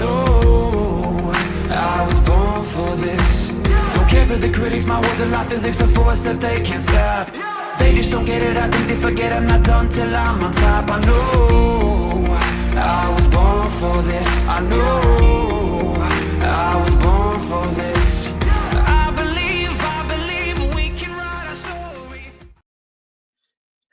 know I was born for this. Don't care for the critics, my words are life physics, a force that they can't stop. They just don't get it, I think they forget I'm not done till I'm on top. I know I was born for this. I know I was born for this. I believe we can write our story.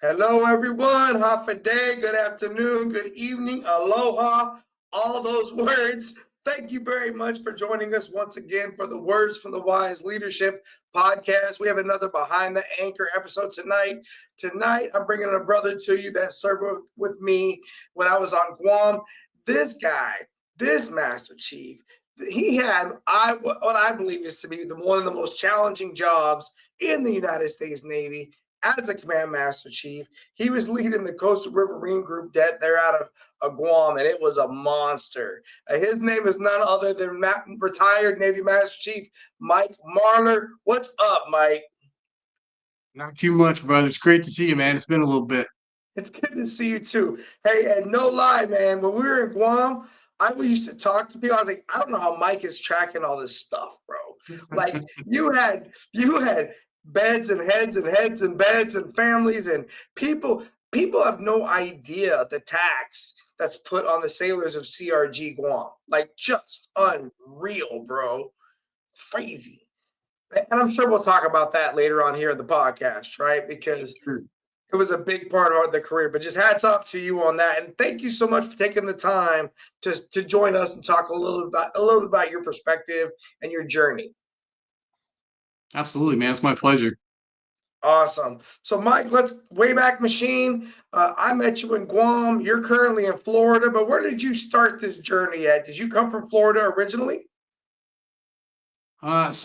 Hello, everyone. Hafa day, good afternoon, good evening, aloha, all those words. Thank you very much for joining us once again for the Words from the Wise Leadership Podcast. We have another Behind the Anchor episode tonight. Tonight, I'm bringing a brother to you that served with me when I was on Guam. This guy, this Master Chief, he had what I believe is to be one of the most challenging jobs in the United States Navy. As a Command Master Chief, he was leading the Coastal Riverine Group there out of Guam, and it was a monster. His name is none other than retired Navy Master Chief Mike Marler. What's up, Mike? Not too much, brother. It's great to see you, man. It's been a little bit. It's good to see you too. Hey, and no lie, man, when we were in Guam, I used to talk to people. I was like, I don't know how Mike is tracking all this stuff, bro. Like you had beds and heads and heads and beds and families and people have no idea the tax that's put on the sailors of CRG Guam. Like just unreal, bro. Crazy. And I'm sure we'll talk about that later on here in the podcast, right? Because it was a big part of the career. But just hats off to you on that. And thank you so much for taking the time to join us and talk a little bit about your perspective and your journey. Absolutely, man. It's my pleasure. Awesome. So, Mike, let's Wayback Machine. I met you in Guam. You're currently in Florida, but where did you start this journey at? Did you come from Florida originally? It's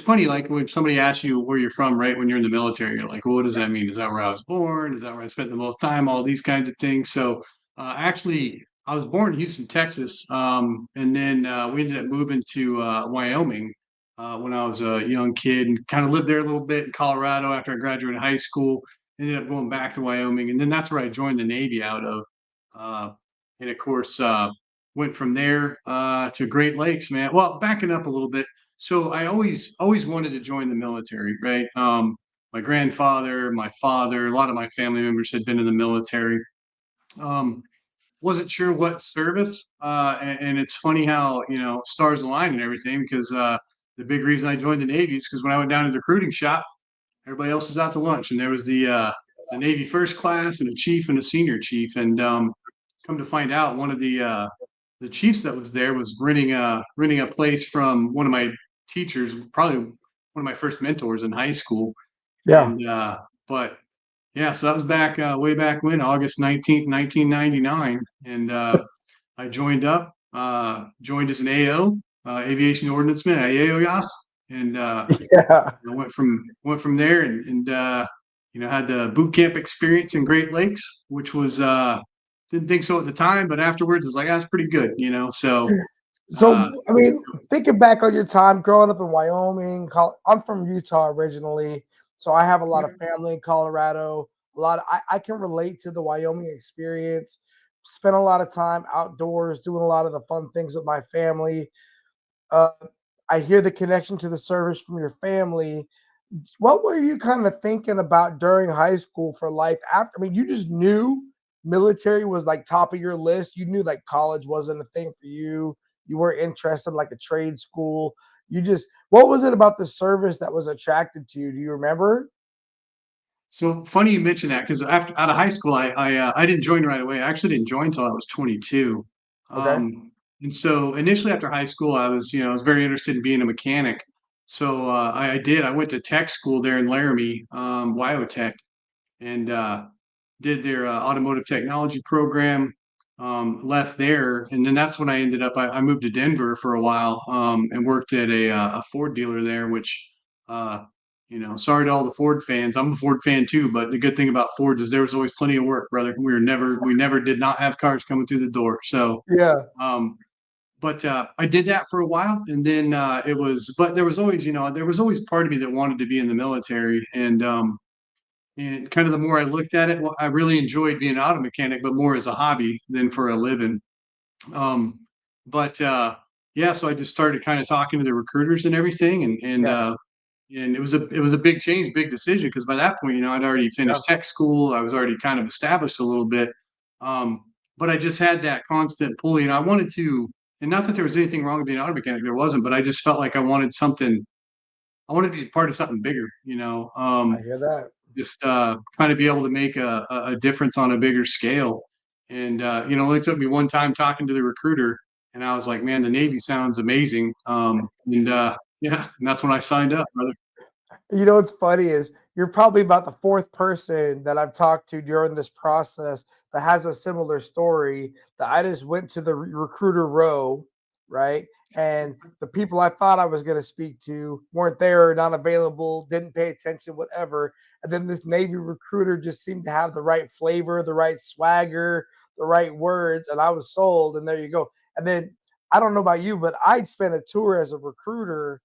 funny, like when somebody asks you where you're from, right? When you're in the military, you're like, well, what does that mean? Is that where I was born? Is that where I spent the most time? All these kinds of things. So, actually, I was born in Houston, Texas, and then we ended up moving to Wyoming when I was a young kid, and kind of lived there a little bit in Colorado after I graduated high school. Ended up going back to Wyoming, and then that's where I joined the Navy out of. And of course, went from there to Great Lakes, man. Well, backing up a little bit. So I always wanted to join the military, right? My grandfather, my father, a lot of my family members had been in the military. Wasn't sure what service, and it's funny how stars align and everything, because the big reason I joined the Navy is because when I went down to the recruiting shop, everybody else was out to lunch, and there was the Navy first class and a chief and a senior chief, and come to find out, one of the chiefs that was there was renting a place from one of my teachers, probably one of my first mentors in high school. Yeah. And, but yeah, so that was back way back when, August 19th, 1999. And I joined as an AO, aviation ordnanceman at AOYAS. And Yeah. went from there and had the boot camp experience in Great Lakes, which was didn't think so at the time, but afterwards it's like, that's pretty good, So I mean, thinking back on your time growing up in Wyoming, I'm from Utah originally, so I have a lot of family in Colorado. I can relate to the Wyoming experience. Spent a lot of time outdoors, doing a lot of the fun things with my family. I hear the connection to the service from your family. What were you kind of thinking about during high school for life after? I mean, you just knew military was like top of your list. You knew like college wasn't a thing for you. You weren't interested in like a trade school. What was it about the service that was attracted to you? Do you remember? So funny you mentioned that, because after out of high school, I didn't join right away. I actually didn't join until I was 22. Okay. And so initially after high school, I was very interested in being a mechanic. So I did. I went to tech school there in Laramie, Wyotech, and did their automotive technology program. Left there, and then that's when I ended up. I moved to Denver for a while, and worked at a Ford dealer there, which sorry to all the Ford fans. I'm a Ford fan too, but the good thing about Fords is there was always plenty of work, brother. We never did not have cars coming through the door. So Yeah. but I did that for a while, and then but there was always part of me that wanted to be in the military, and And kind of the more I looked at it, well, I really enjoyed being an auto mechanic, but more as a hobby than for a living. Um, but yeah, so I just started kind of talking to the recruiters and everything, Yeah. and it was a big change, big decision because by that point, I'd already Yeah. finished tech school. I was already kind of established a little bit, but I just had that constant pull. I wanted to, and not that there was anything wrong with being an auto mechanic, there wasn't, but I just felt like I wanted something. I wanted to be part of something bigger. I hear that. Just kind of be able to make a difference on a bigger scale. And it only took me one time talking to the recruiter, and I was like, "Man, the Navy sounds amazing." And yeah, and that's when I signed up, brother. You know what's funny is you're probably about the fourth person that I've talked to during this process that has a similar story. That I just went to the recruiter row, right? And the people I thought I was going to speak to weren't there, not available, didn't pay attention, whatever. And then this Navy recruiter just seemed to have the right flavor, the right swagger, the right words, and I was sold. And there you go. And then I don't know about you, but I'd spent a tour as a recruiter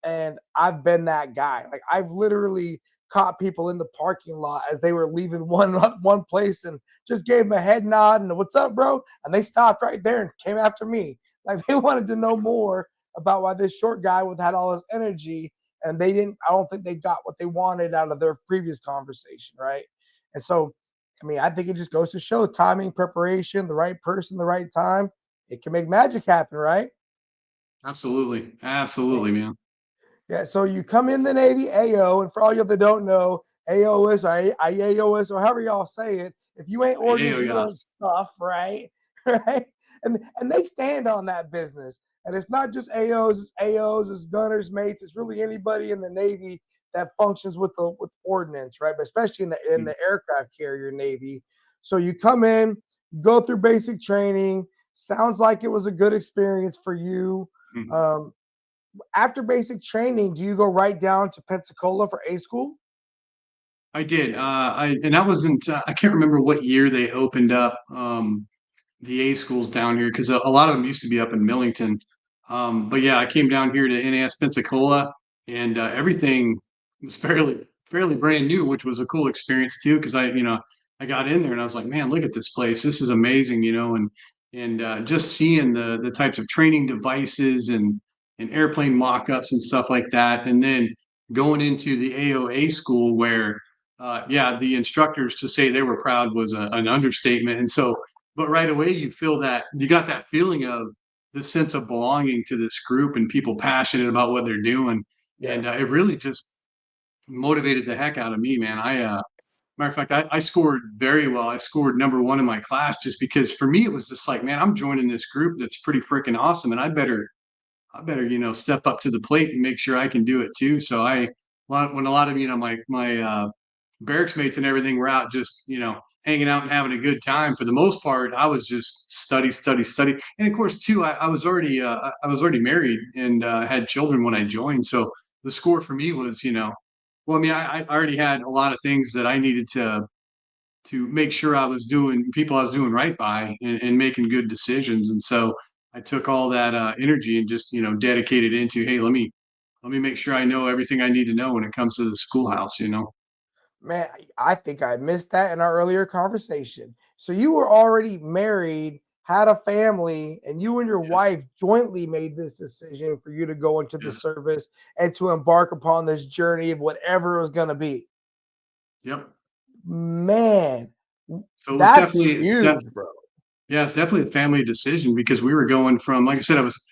and I've been that guy. Like I've literally caught people in the parking lot as they were leaving one place and just gave them a head nod and what's up, bro? And they stopped right there and came after me. Like they wanted to know more about why this short guy with had all his energy and they didn't. I don't think they got what they wanted out of their previous conversation, right? And so, I mean, I think it just goes to show timing, preparation, the right person, the right time. It can make magic happen, right? Absolutely, absolutely, man. Yeah, so you come in the Navy AO, and for all you that don't know, AOS or IAOS or however y'all say it, if you ain't ordnance, you ain't Yes. stuff, right? Right? And they stand on that business. And it's not just AOs, it's gunners, mates, it's really anybody in the Navy that functions with ordnance, right? But especially in the aircraft carrier Navy. So you come in, go through basic training. Sounds like it was a good experience for you. Mhm. Um, After basic training, do you go right down to Pensacola for A school? I did. And that wasn't. I can't remember what year they opened up the A schools down here because a lot of them used to be up in Millington. But yeah, I came down here to NAS Pensacola, and everything was fairly brand new, which was a cool experience too. Because I got in there and I was like, man, look at this place. This is amazing, and just seeing the types of training devices and airplane mock-ups and stuff like that, and then going into the AOA school where yeah, the instructors to say they were proud was an understatement. And so, but right away you feel that you got that feeling of the sense of belonging to this group and people passionate about what they're doing. And Yes. it really just motivated the heck out of me, man. Matter of fact, I scored very well. I scored number one in my class just because for me it was just like, man, I'm joining this group that's pretty freaking awesome, and I better step up to the plate and make sure I can do it too. So when a lot of my barracks mates and everything were out just hanging out and having a good time, for the most part I was just study, study, study. And of course too, I was already married and had children when I joined, so the score for me was well, I mean, I already had a lot of things that I needed to make sure I was doing people I was doing right by, and making good decisions. And so I took all that energy and just dedicated into, hey, let me make sure I know everything I need to know when it comes to the schoolhouse. Man, I think I missed that in our earlier conversation. So you were already married, had a family, and you and your Yes. wife jointly made this decision for you to go into the Yes. service and to embark upon this journey of whatever it was going to be. Yep. Man, So it was that's definitely huge, bro. yeah, it's definitely a family decision because we were going from, like I said, I was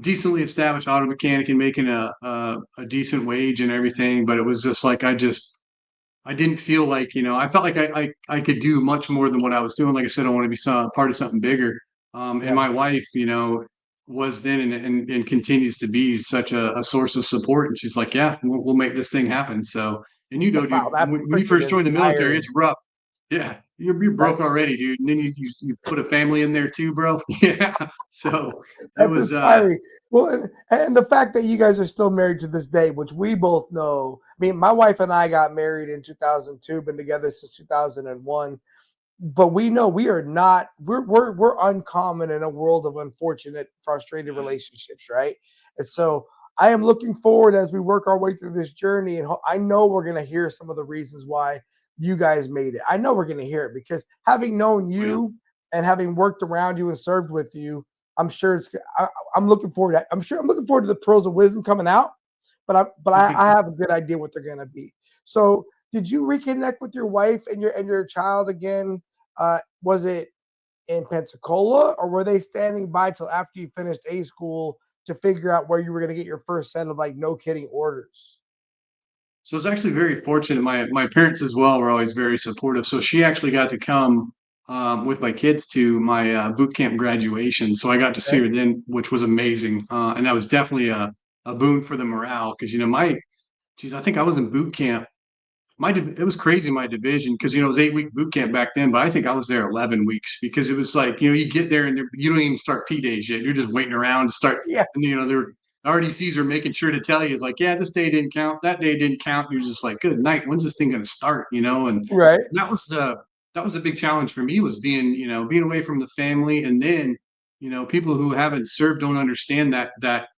decently established auto mechanic and making a decent wage and everything, but it was just like I didn't feel like, I felt like I could do much more than what I was doing. Like I said, I want to be part of something bigger. And Yeah. my wife, was then and continues to be such a source of support. And she's like, yeah, we'll make this thing happen. So, and dude, Wow, that's when you freaking first join the military, it's inspiring. rough. Yeah, you're That broke already, dude. And then you put a family in there too, bro. Yeah. So it That's was inspiring. Well, and the fact that you guys are still married to this day, which we both know. I mean, my wife and I got married in 2002, been together since 2001. But we know we are not. We're uncommon in a world of unfortunate, frustrated yes. relationships, right? And so I am looking forward as we work our way through this journey, and I know we're going to hear some of the reasons why you guys made it. I know we're going to hear it because having known Oh, yeah. you and having worked around you and served with you, I'm sure I'm looking forward to. I'm looking forward to the pearls of wisdom coming out, but I have a good idea what they're going to be. So, did you reconnect with your wife and your child again? Was it in Pensacola, or were they standing by till after you finished A school to figure out where you were going to get your first set of like no kidding orders? So I was actually very fortunate. My parents as well were always very supportive. So she actually got to come with my kids to my boot camp graduation. So I got to see Okay. her then, which was amazing. And that was definitely a boon for the morale because, geez, I think I was in boot camp. It was crazy, my division, because, it was 8-week boot camp back then, but I think I was there 11 weeks because it was like, you get there and you don't even start P days yet. You're just waiting around to start. Yeah. And, they're RDCs are making sure to tell you, it's like, yeah, this day didn't count, that day didn't count. You're just like, good night. When's this thing going to start? And Right. that was the big challenge for me was being away from the family. And then, people who haven't served don't understand that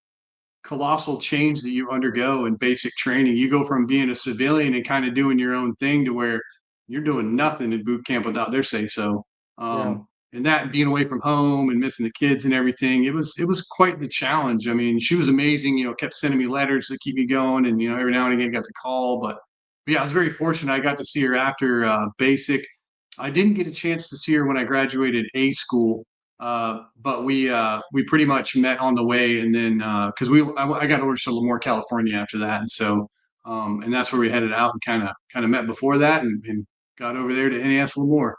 colossal change that you undergo in basic training. You go from being a civilian and kind of doing your own thing to where you're doing nothing in boot camp without their say so. Yeah. And that being away from home and missing the kids and everything, it was quite the challenge. I mean, she was amazing. Kept sending me letters to keep me going, and every now and again got the call. But yeah, I was very fortunate. I got to see her after basic. I didn't get a chance to see her when I graduated A school, but we pretty much met on the way, and then because I got orders to Lemoore, California after that, and so and that's where we headed out and kind of met before that, and got over there to NAS Lemoore.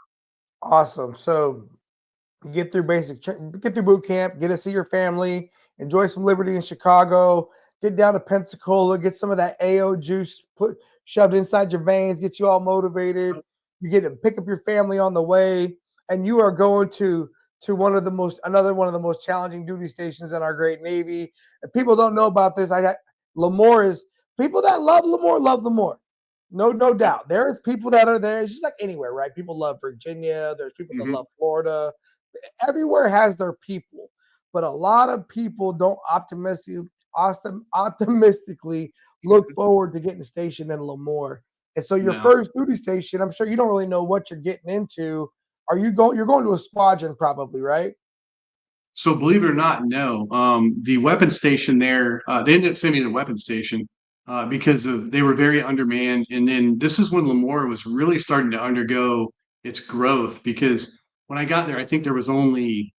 Awesome. So get through boot camp, get to see your family, enjoy some liberty in Chicago, get down to Pensacola, get some of that AO juice shoved inside your veins, get you all motivated. You get to pick up your family on the way, and you are going to another one of the most challenging duty stations in our great Navy. And people don't know about this. I got Lemoore is people that love Lemoore. No doubt. There's people that are there. It's just like anywhere, right? People love Virginia. There's people that Mhm. love Florida. Everywhere has their people, but a lot of people don't optimistically look forward to getting stationed in Lemoore. And so your No. first duty station, I'm sure you don't really know what you're getting into. You're going to a squadron probably, right? So believe it or not, no. The weapons station there, they ended up sending me to the weapons station because they were very undermanned. And then this is when Lemoore was really starting to undergo its growth because when I got there, I think there was only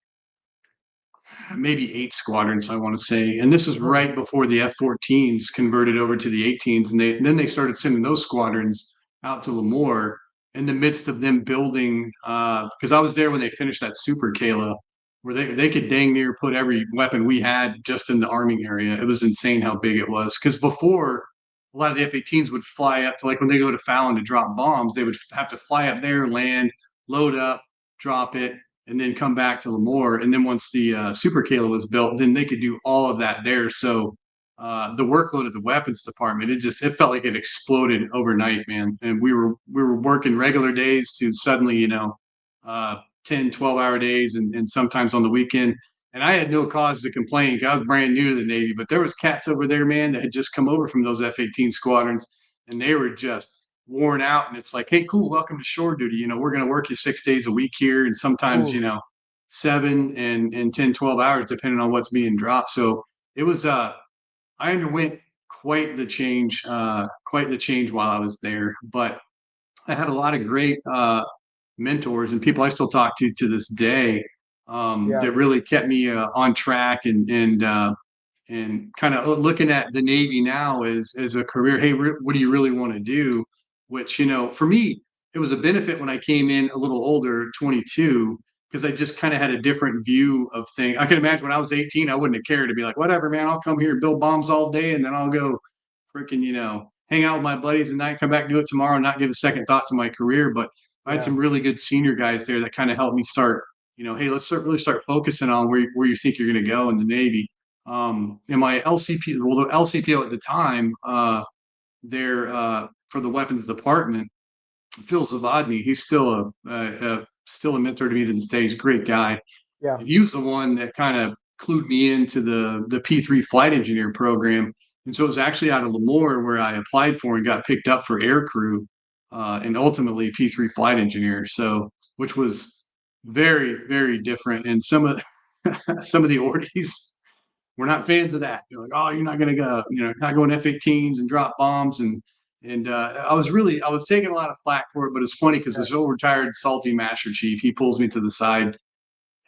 maybe 8 squadrons, I want to say. And this was Mhm. right before the F-14s converted over to the 18s. And then they started sending those squadrons out to Lemoore in the midst of them building, because I was there when they finished that Super Kayla, where they could dang near put every weapon we had just in the arming area. It was insane how big it was. Because before, a lot of the F-18s would fly up to, like, when they go to Fallon to drop bombs, they would have to fly up there, land, load up, drop it, and then come back to Lemoore. And then once the Super Kayla was built, then they could do all of that there. So the workload of the weapons department, it felt like it exploded overnight, man. And we were working regular days to suddenly, 10, 12-hour days, and sometimes on the weekend. And I had no cause to complain. I was brand new to the Navy, but there was cats over there, man, that had just come over from those F-18 squadrons, and they were just worn out. And it's like, hey, cool, welcome to shore duty. We're going to work you 6 days a week here, and sometimes, Ooh. 7 and 10, 12 hours, depending on what's being dropped. So it was, I underwent quite the change while I was there. But I had a lot of great mentors and people I still talk to this day Yeah. that really kept me on track and kind of looking at the Navy now as a career. Hey, what do you really want to do? Which, for me, it was a benefit when I came in a little older, 22, because I just kind of had a different view of things. I can imagine when I was 18, I wouldn't have cared to be like, whatever, man, I'll come here and build bombs all day, and then I'll go freaking, hang out with my buddies and night, come back, do it tomorrow, and not give a second thought to my career. But I had Yeah. some really good senior guys there that kind of helped me start, hey, really start focusing on where you think you're going to go in the Navy. And my LCP, well, the LCPO at the time, there for the weapons department, Phil Zavadny, he's still a mentor to me to this day. He's a great guy. Yeah. He was the one that kind of clued me into the P3 flight engineer program. And so it was actually out of Lemoore where I applied for and got picked up for air crew. and ultimately P3 flight engineer. So, which was very, very different. And some of some of the ordies were not fans of that. You're like, oh, you're not going to go, not going F-18s and drop bombs. And I was taking a lot of flack for it, but it's funny because this old retired salty master chief, he pulls me to the side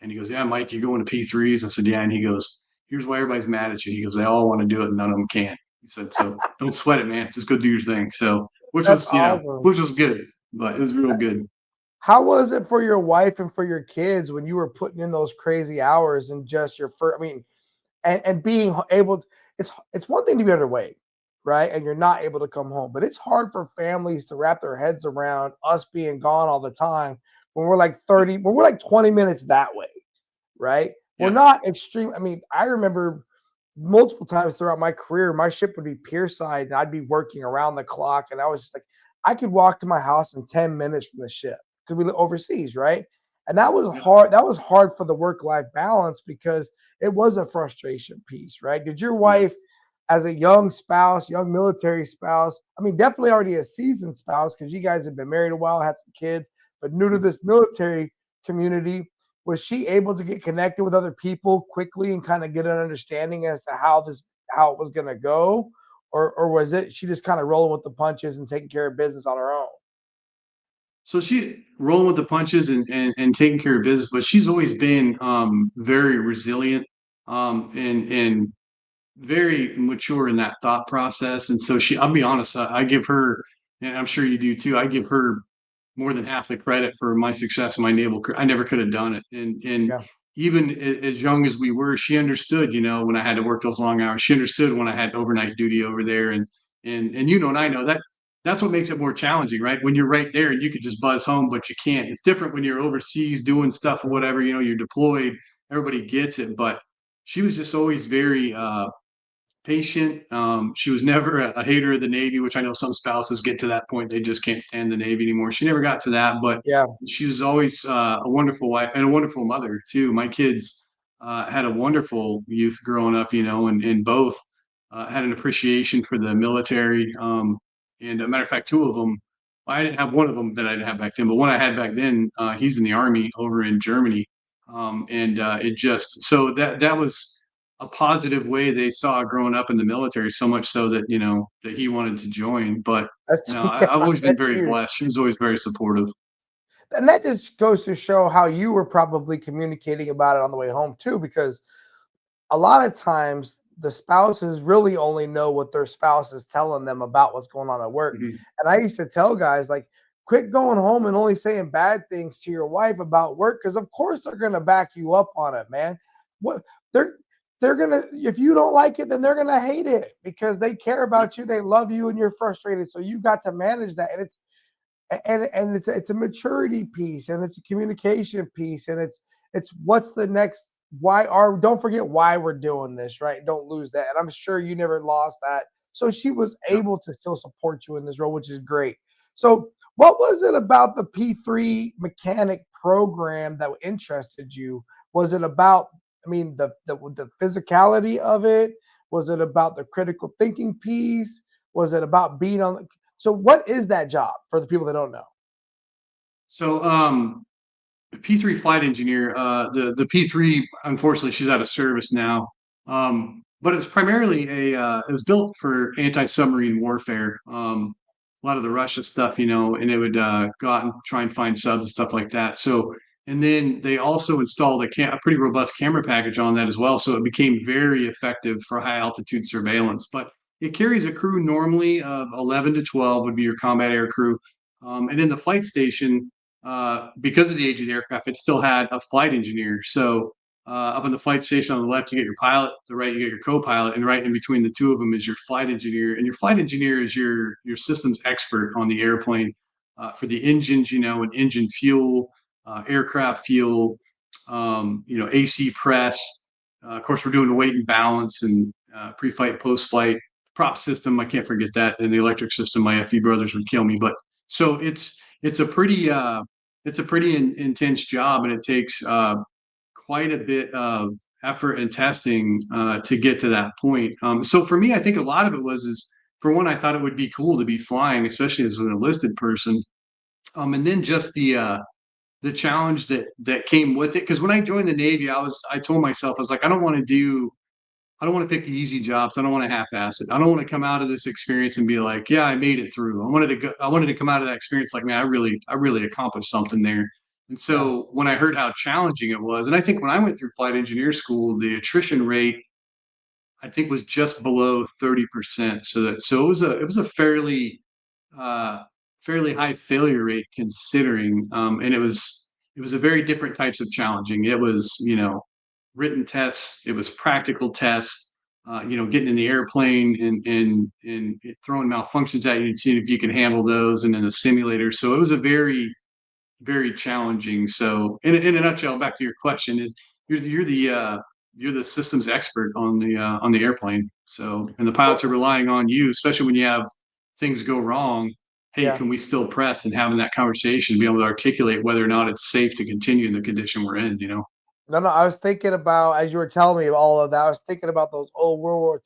and he goes, yeah, Mike, you going to P3s? I said, yeah. And he goes, here's why everybody's mad at you. He goes, they all want to do it and none of them can. He said, so don't sweat it, man. Just go do your thing. So, That's awesome. which was good, but it was real good. How was it for your wife and for your kids when you were putting in those crazy hours and just your first, I mean, and being able to, it's one thing to be underway, right? And you're not able to come home, but it's hard for families to wrap their heads around us being gone all the time when we're like 30, when we're like 20 minutes that way, right? We're Yeah. not extreme. I mean, I remember multiple times throughout my career, my ship would be pierside and I'd be working around the clock. And I was just like, I could walk to my house in 10 minutes from the ship because we live overseas, right? And that was Yeah. hard. That was hard for the work-life balance because it was a frustration piece, right? Did your wife, as a young spouse, young military spouse, I mean, definitely already a seasoned spouse because you guys have been married a while, had some kids, but new to this military community, was she able to get connected with other people quickly and kind of get an understanding as to how it was going to go, or was it she just kind of rolling with the punches and taking care of business on her own? So she rolling with the punches and taking care of business, but she's always been very resilient and very mature in that thought process. And so I'll be honest, I give her, and I'm sure you do too, I give her more than half the credit for my success in my naval career. I never could have done it. And Yeah, even as young as we were, she understood, when I had to work those long hours. She understood when I had overnight duty over there. And and I know that's what makes it more challenging, right? When you're right there and you could just buzz home, but you can't. It's different when you're overseas doing stuff or whatever, you're deployed, everybody gets it. But she was just always very patient. She was never a hater of the Navy, which I know some spouses get to that point. They just can't stand the Navy anymore. She never got to that, but yeah. she was always a wonderful wife and a wonderful mother too. My kids had a wonderful youth growing up, and both had an appreciation for the military. And a matter of fact, two of them, I didn't have one of them that I didn't have back then, but one I had back then, he's in the Army over in Germany. And it just, so that was a positive way they saw growing up in the military, so much so that that he wanted to join. But That's no, yeah, I've always been that's very huge. blessed. She was always very supportive. And that just goes to show how you were probably communicating about it on the way home too, because a lot of times the spouses really only know what their spouse is telling them about what's going on at work. Mhm. And I used to tell guys like, quit going home and only saying bad things to your wife about work because of course they're gonna back you up on it, man. What they're they're gonna if you don't like it, then they're gonna hate it because they care about you, they love you, and you're frustrated. So you got to manage that. And it's a maturity piece and it's a communication piece and it's what's the next why are don't forget why we're doing this, right? Don't lose that. And I'm sure you never lost that. So she was Yeah. able to still support you in this role, which is great. So what was it about the P3 mechanic program that interested you? Was it about, I mean, the physicality of it? Was it about the critical thinking piece? Was it about being on? So what is that job for the people that don't know? So P3 flight engineer, the P3, unfortunately, she's out of service now. But it's primarily it was built for anti-submarine warfare. A lot of the Russia stuff, and it would go out and try and find subs and stuff like that. So, and then they also installed a pretty robust camera package on that as well. So it became very effective for high altitude surveillance. But it carries a crew normally of 11 to 12 would be your combat air crew. And in the flight station, because of the age of the aircraft, it still had a flight engineer. So up on the flight station on the left, you get your pilot. The right, you get your co-pilot, and right in between the two of them is your flight engineer. And your flight engineer is your systems expert on the airplane for the engines, and engine fuel, aircraft fuel, AC press. Of course, we're doing the weight and balance and pre-flight, post-flight prop system. I can't forget that, and the electric system. My FE brothers would kill me, but so it's a pretty intense job, and it takes quite a bit of effort and testing to get to that point. So for me, I think a lot of it was is for one, I thought it would be cool to be flying, especially as an enlisted person. And then just the challenge that came with it. Because when I joined the Navy, I told myself, I was like, I don't want to pick the easy jobs. I don't want to half-ass it. I don't want to come out of this experience and be like, yeah, I made it through. I wanted to come out of that experience like, man, I really accomplished something there. And Yeah. so when I heard how challenging it was, and I think when I went through flight engineer school, the attrition rate I think was just below 30%. So it was a uh, fairly high failure rate considering, and it was a very different types of challenging. It was, you know, written tests, it was practical tests, you know, getting in the airplane and throwing malfunctions at you and seeing if you could handle those, and in the simulator. So it was a very challenging. So in a nutshell, back to your question, is you're the systems expert on the airplane. So, and the pilots are relying on you, especially when you have things go wrong. Hey, Yeah. can we still press? And having that conversation, be able to articulate whether or not it's safe to continue in the condition we're in. You know. No, no, I was thinking about as you were telling me all of that, I was thinking about those old World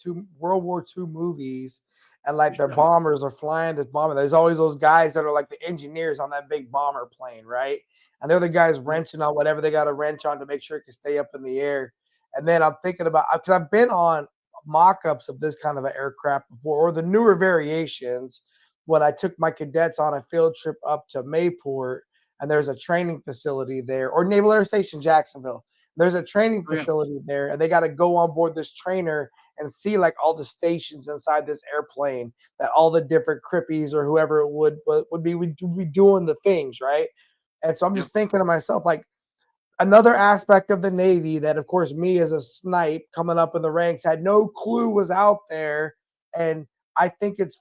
War II movies, and like their Yeah. bombers are flying this bomber. There's always those guys that are like the engineers on that big bomber plane, right? And they're the guys wrenching on whatever they got to wrench on to make sure it can stay up in the air. And then I'm thinking about because I've been on mock-ups of this kind of an aircraft before, or the newer variations when I took my cadets on a field trip up to Mayport, and there's a training facility there, or Naval Air Station Jacksonville. There's a training Oh, yeah. facility there, and they got to go on board this trainer and see like all the stations inside this airplane that all the different crippies or whoever it would be doing the things, right? And so I'm Yep. just thinking to myself, like another aspect of the Navy that, of course, me as a snipe coming up in the ranks had no clue was out there, and I think it's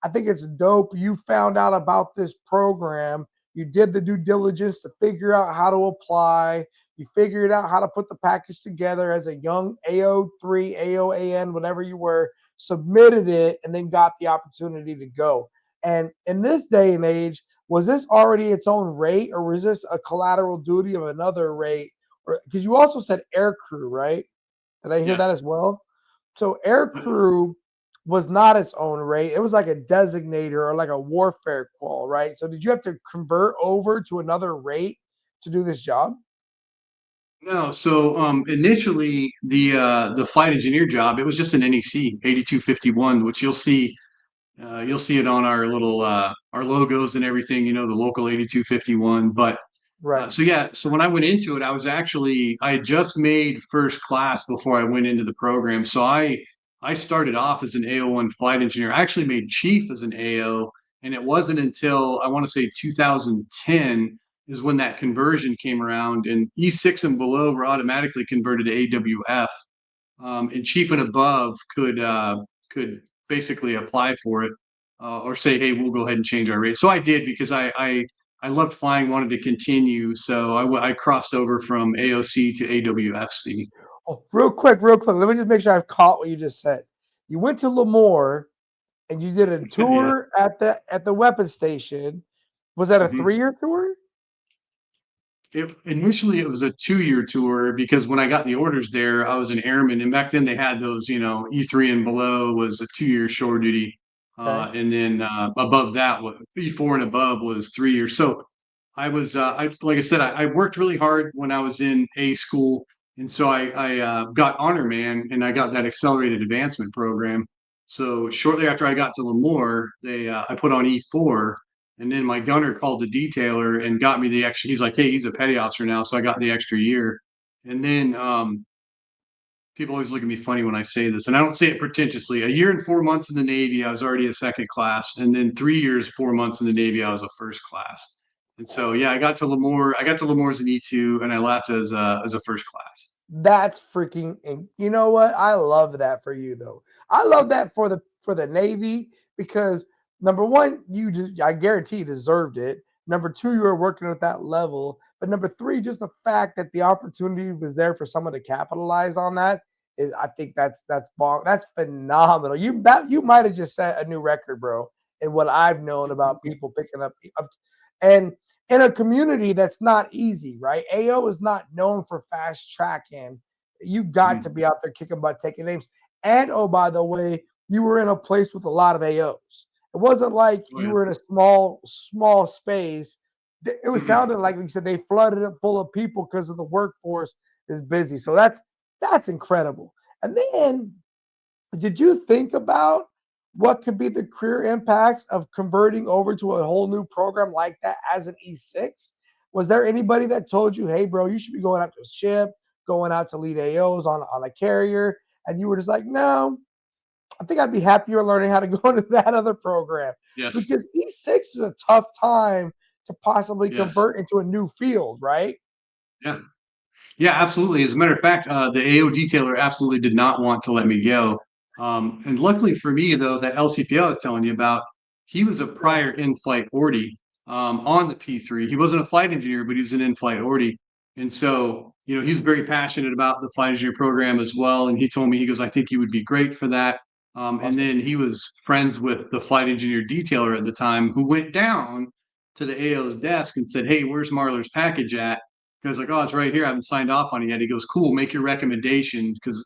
I think it's dope. You found out about this program. You did the due diligence to figure out how to apply. You figured out how to put the package together as a young AO3, AOAN, whatever you were, submitted it, and then got the opportunity to go. And in this day and age, was this already its own rate, or was this a collateral duty of another rate? Or because you also said air crew, right? Did I hear that Yes. as well? So air crew was not its own rate. It was like a designator or like a warfare qual, right? So did you have to convert over to another rate to do this job? No, so initially the flight engineer job, it was just an NEC 8251, which you'll see it on our little our logos and everything, you know, the local 8251. But Right. so yeah, so when I went into it, I had just made first class before I went into the program. So I started off as an AO1 flight engineer. I actually made chief as an AO, and it wasn't until I want to say 2010 is when that conversion came around, and E6 and below were automatically converted to AWF, and chief and above could basically apply for it, or say, hey, we'll go ahead and change our rate. So I did because I loved flying, wanted to continue. So I crossed over from AOC to AWFC. Oh, real quick. Let me just make sure I've caught what you just said. You went to Lemoore and you did a Yeah. tour at the weapons station. Was that a Mhm. 3-year tour? Initially, it was a 2-year tour because when I got the orders there, I was an airman, and back then they had those, you know, E3 and below was a 2-year shore duty, Okay. and then above that, E4 and above was 3 years. So I like I said, I worked really hard when I was in A school, and so I got honor man, and I got that accelerated advancement program. So shortly after I got to Lemoore, I put on E4, and then my gunner called the detailer and got me the extra. He's like, "Hey, he's a petty officer now," so I got the extra year. And then people always look at me funny when I say this, and I don't say it pretentiously. A year and 4 months in the Navy, I was already a second class, and then 3 years, 4 months in the Navy, I was a first class. And so, yeah, I got to Lemoore. I got to Lemoore as an E2, and I left as a first class. That's freaking you know what? I love that for you though. I love that for the Navy because number one, I guarantee you deserved it. Number two, you were working at that level. But number three, just the fact that the opportunity was there for someone to capitalize on that is I think that's phenomenal. You might have just set a new record, bro, in what I've known about people picking up and in a community that's not easy, right? AO is not known for fast tracking. You've got to Mhm. be out there kicking butt, taking names. And oh, by the way, you were in a place with a lot of AOs. It wasn't like Oh, you yeah. were in a small space. It was Mhm. sounding like you said they flooded it full of people because of the workforce is busy. So that's incredible. And then did you think about what could be the career impacts of converting over to a whole new program like that as an E6? Was there anybody that told you, hey, bro, you should be going out to a ship, going out to lead AOs on a carrier? And you were just like, no, I think I'd be happier learning how to go into that other program Yes. because E6 is a tough time to possibly Yes. convert into a new field, right? Yeah. Yeah, absolutely. As a matter of fact, the AO detailer absolutely did not want to let me go. And luckily for me, though, that LCPL I was telling you about, he was a Yeah. prior in-flight orderly on the P3. He wasn't a flight engineer, but he was an in-flight orderly. And so, he was very passionate about the flight engineer program as well. And he told me, he goes, I think you would be great for that. And Awesome. then he was friends with the flight engineer detailer at the time who went down to the AO's desk and said, hey, where's Marler's package at? Goes like, oh, it's right here. I haven't signed off on it yet. He goes, cool, make your recommendation because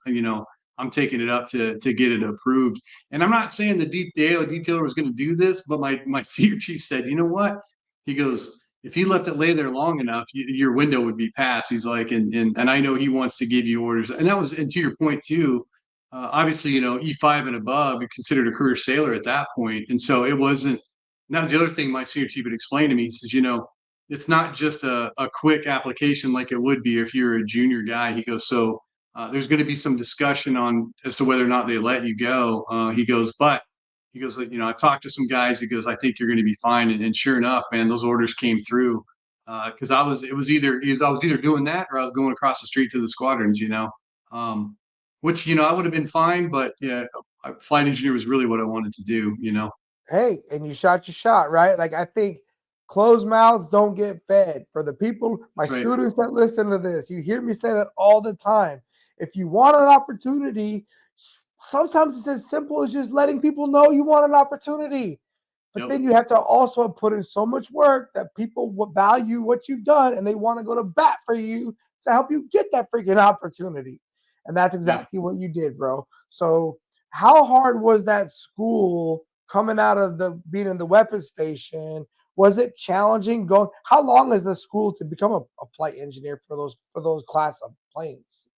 I'm taking it up to get it approved. And I'm not saying the AO detailer was going to do this, but my senior chief said, you know what? He goes, if you left it lay there long enough, your window would be passed. He's like, and I know he wants to give you orders. And that was, and to your point too, obviously, E5 and above, you're considered a career sailor at that point. And so it wasn't, and that was the other thing my senior chief had explained to me. He says, it's not just a quick application like it would be if you're a junior guy. He goes, so there's going to be some discussion on as to whether or not they let you go. He goes, but he goes, like, I've talked to some guys. He goes, I think you're going to be fine. And sure enough, man, those orders came through because I was either doing that or I was going across the street to the squadrons, which I would have been fine, but yeah, flight engineer was really what I wanted to do. Hey, and you shot your shot, right? Like I think closed mouths don't get fed. For the people, my That's right. students that listen to this, you hear me say that all the time. If you want an opportunity, sometimes it's as simple as just letting people know you want an opportunity. But Yep. then you have to also put in so much work that people will value what you've done and they want to go to bat for you to help you get that freaking opportunity. And that's Yeah. exactly what you did, bro. So, how hard was that school coming out of the being in the weapons station? Was it challenging going? How long is the school to become a flight engineer for those class of planes?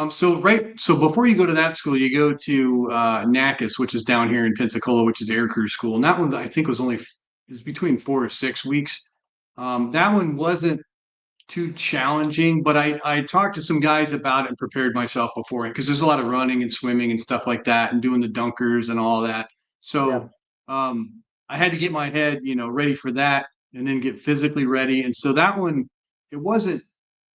So before you go to that school, you go to NACIS, which is down here in Pensacola, which is air crew school. And that one I think is between 4 or 6 weeks. That one wasn't too challenging, but I talked to some guys about it and prepared myself before it because there's a lot of running and swimming and stuff like that and doing the dunkers and all that. Yeah. So I had to get my head, ready for that and then get physically ready. And so that one, it wasn't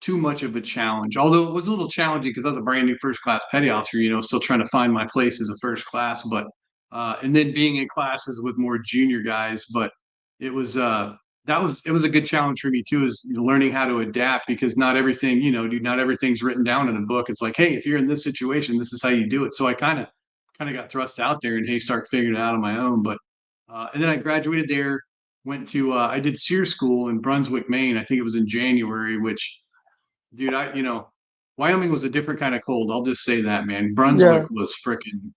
too much of a challenge, although it was a little challenging because I was a brand new first class petty officer, still trying to find my place as a first class, but and then being in classes with more junior guys, but it was it was a good challenge for me too, is learning how to adapt because not everything, dude, not everything's written down in a book. It's like, hey, if you're in this situation, this is how you do it. So I kind of got thrust out there and hey, start figuring it out on my own. But and then I graduated there, went to I did SEER school in Brunswick, Maine. I think it was in January, which dude, Wyoming was a different kind of cold. I'll just say that, man. Brunswick Yeah. was freaking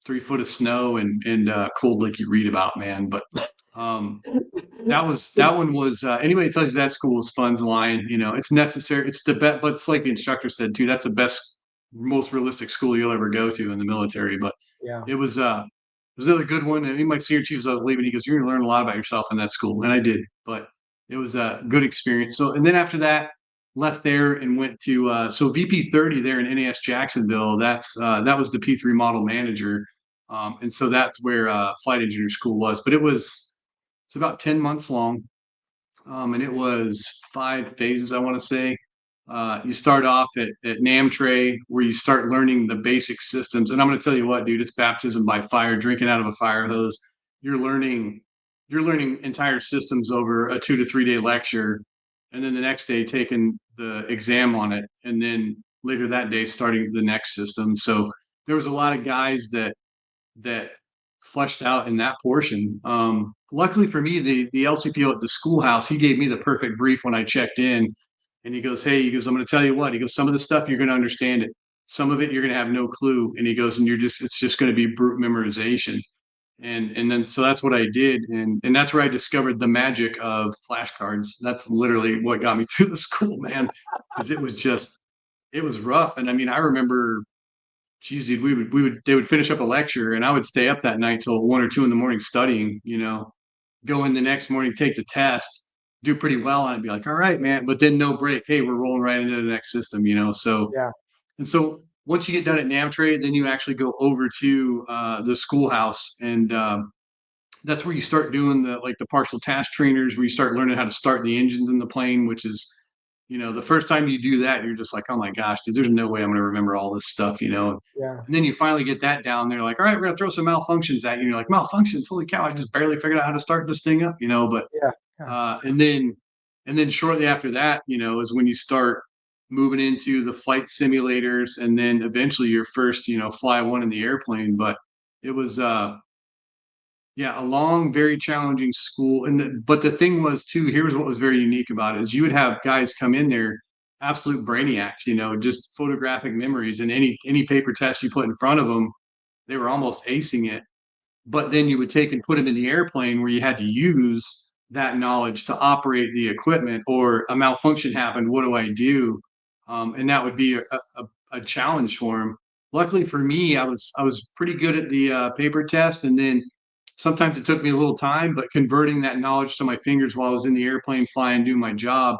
3 foot of snow and cold like you read about, man. But um, that one was anybody that tells you that school is fun's lying. It's necessary. It's the best, but it's like the instructor said too. That's the best, most realistic school you'll ever go to in the military. But Yeah. it was another good one. And even my senior chief, as I was leaving, he goes, "You're gonna learn a lot about yourself in that school," and I did. But it was a good experience. So, and then after that, left there and went to VP 30 there in NAS Jacksonville. That was the P3 model manager, and so that's where flight engineer school was. But it's about 10 months long, and it was 5 phases, I want to say. You start off at NAMTRE, where you start learning the basic systems. And I'm going to tell you what, dude, it's baptism by fire, drinking out of a fire hose. You're learning, you're learning entire systems over a 2 to 3 day lecture, and then the next day taking the exam on it, and then later that day starting the next system. So there was a lot of guys that fleshed out in that portion. Luckily for me, the LCPO at the schoolhouse, he gave me the perfect brief when I checked in, and he goes, "Hey, he goes, I'm going to tell you what." He goes, "Some of the stuff you're going to understand it. some of it you're going to have no clue. And he goes, and it's just going to be brute memorization. And then so that's what I did, and that's where I discovered the magic of flashcards. That's literally what got me through the school, man, because it was rough. And I mean, I remember, geez, dude, they would finish up a lecture, and I would stay up that night till 1 or 2 in the morning studying. Go in the next morning, take the test, do pretty well, and I'd be like, all right, man. But then no break. Hey, we're rolling right into the next system. So Yeah. and so once you get done at NAMTRADE, then you actually go over to the schoolhouse, and that's where you start doing the partial task trainers, where you start learning how to start the engines in the plane, which is, the first time you do that, you're just like, oh my gosh, dude, there's no way I'm going to remember all this stuff. Yeah. And then you finally get that down. They're like, all right, we're going to throw some malfunctions at you. And you're like, malfunctions? Holy cow, I just barely figured out how to start this thing up. But, Yeah. Yeah. and then shortly after that, is when you start moving into the flight simulators, and then eventually your first, fly one in the airplane. But it was, yeah, a long, very challenging school. But the thing was too, here's what was very unique about it, is you would have guys come in there, absolute brainiacs, just photographic memories, and any paper test you put in front of them, they were almost acing it. But then you would take and put them in the airplane, where you had to use that knowledge to operate the equipment, or a malfunction happened. What do I do? And that would be a challenge for them. Luckily for me, I was pretty good at the paper test, and then sometimes it took me a little time, but converting that knowledge to my fingers while I was in the airplane flying, doing my job,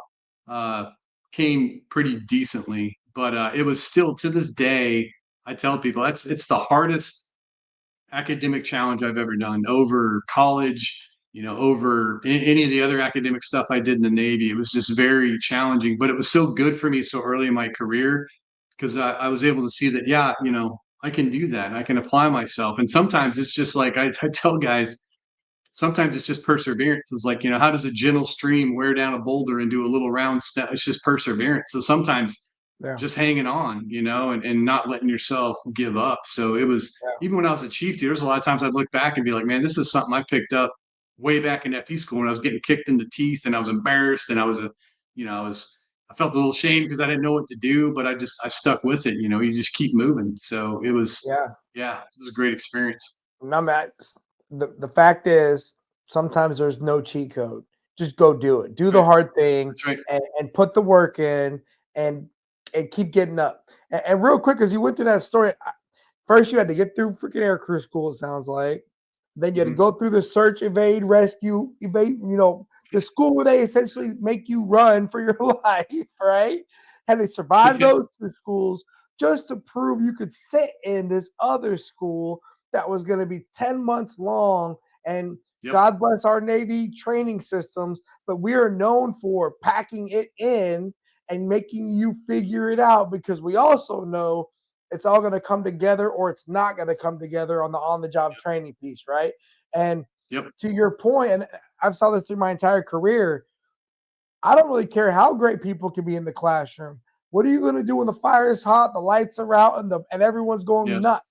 uh, came pretty decently. But it was still, to this day, I tell people, it's the hardest academic challenge I've ever done, over college, over any of the other academic stuff I did in the Navy. It was just very challenging, but it was so good for me so early in my career, because I was able to see that, yeah, I can do that. And I can apply myself. And sometimes it's just like I tell guys, sometimes it's just perseverance. It's like, how does a gentle stream wear down a boulder into a little round step? It's just perseverance. So sometimes Yeah. just hanging on, and not letting yourself give up. So it was, Yeah. even when I was a chief, dude, there's a lot of times I'd look back and be like, man, this is something I picked up way back in FE school when I was getting kicked in the teeth, and I was embarrassed, and I felt a little shame because I didn't know what to do, but I stuck with it. You just keep moving. So it was, Yeah. yeah, it was a great experience. And the fact is, sometimes there's no cheat code. Just go do it. Do the Right. hard thing That's right. and put the work in, and keep getting up. And real quick, as you went through that story, first you had to get through freaking air crew school, it sounds like. Then you had to Mhm. go through the search, evade, rescue, evade, the school where they essentially make you run for your life, right? And they survived Yeah. those two schools just to prove you could sit in this other school that was going to be 10 months long. And Yep. God bless our Navy training systems, but we are known for packing it in and making you figure it out, because we also know it's all going to come together or it's not going to come together on the job training piece, right? And Yep. to your point, and I've saw this through my entire career, I don't really care how great people can be in the classroom. What are you going to do when the fire is hot, the lights are out, and everyone's going Yes. nuts,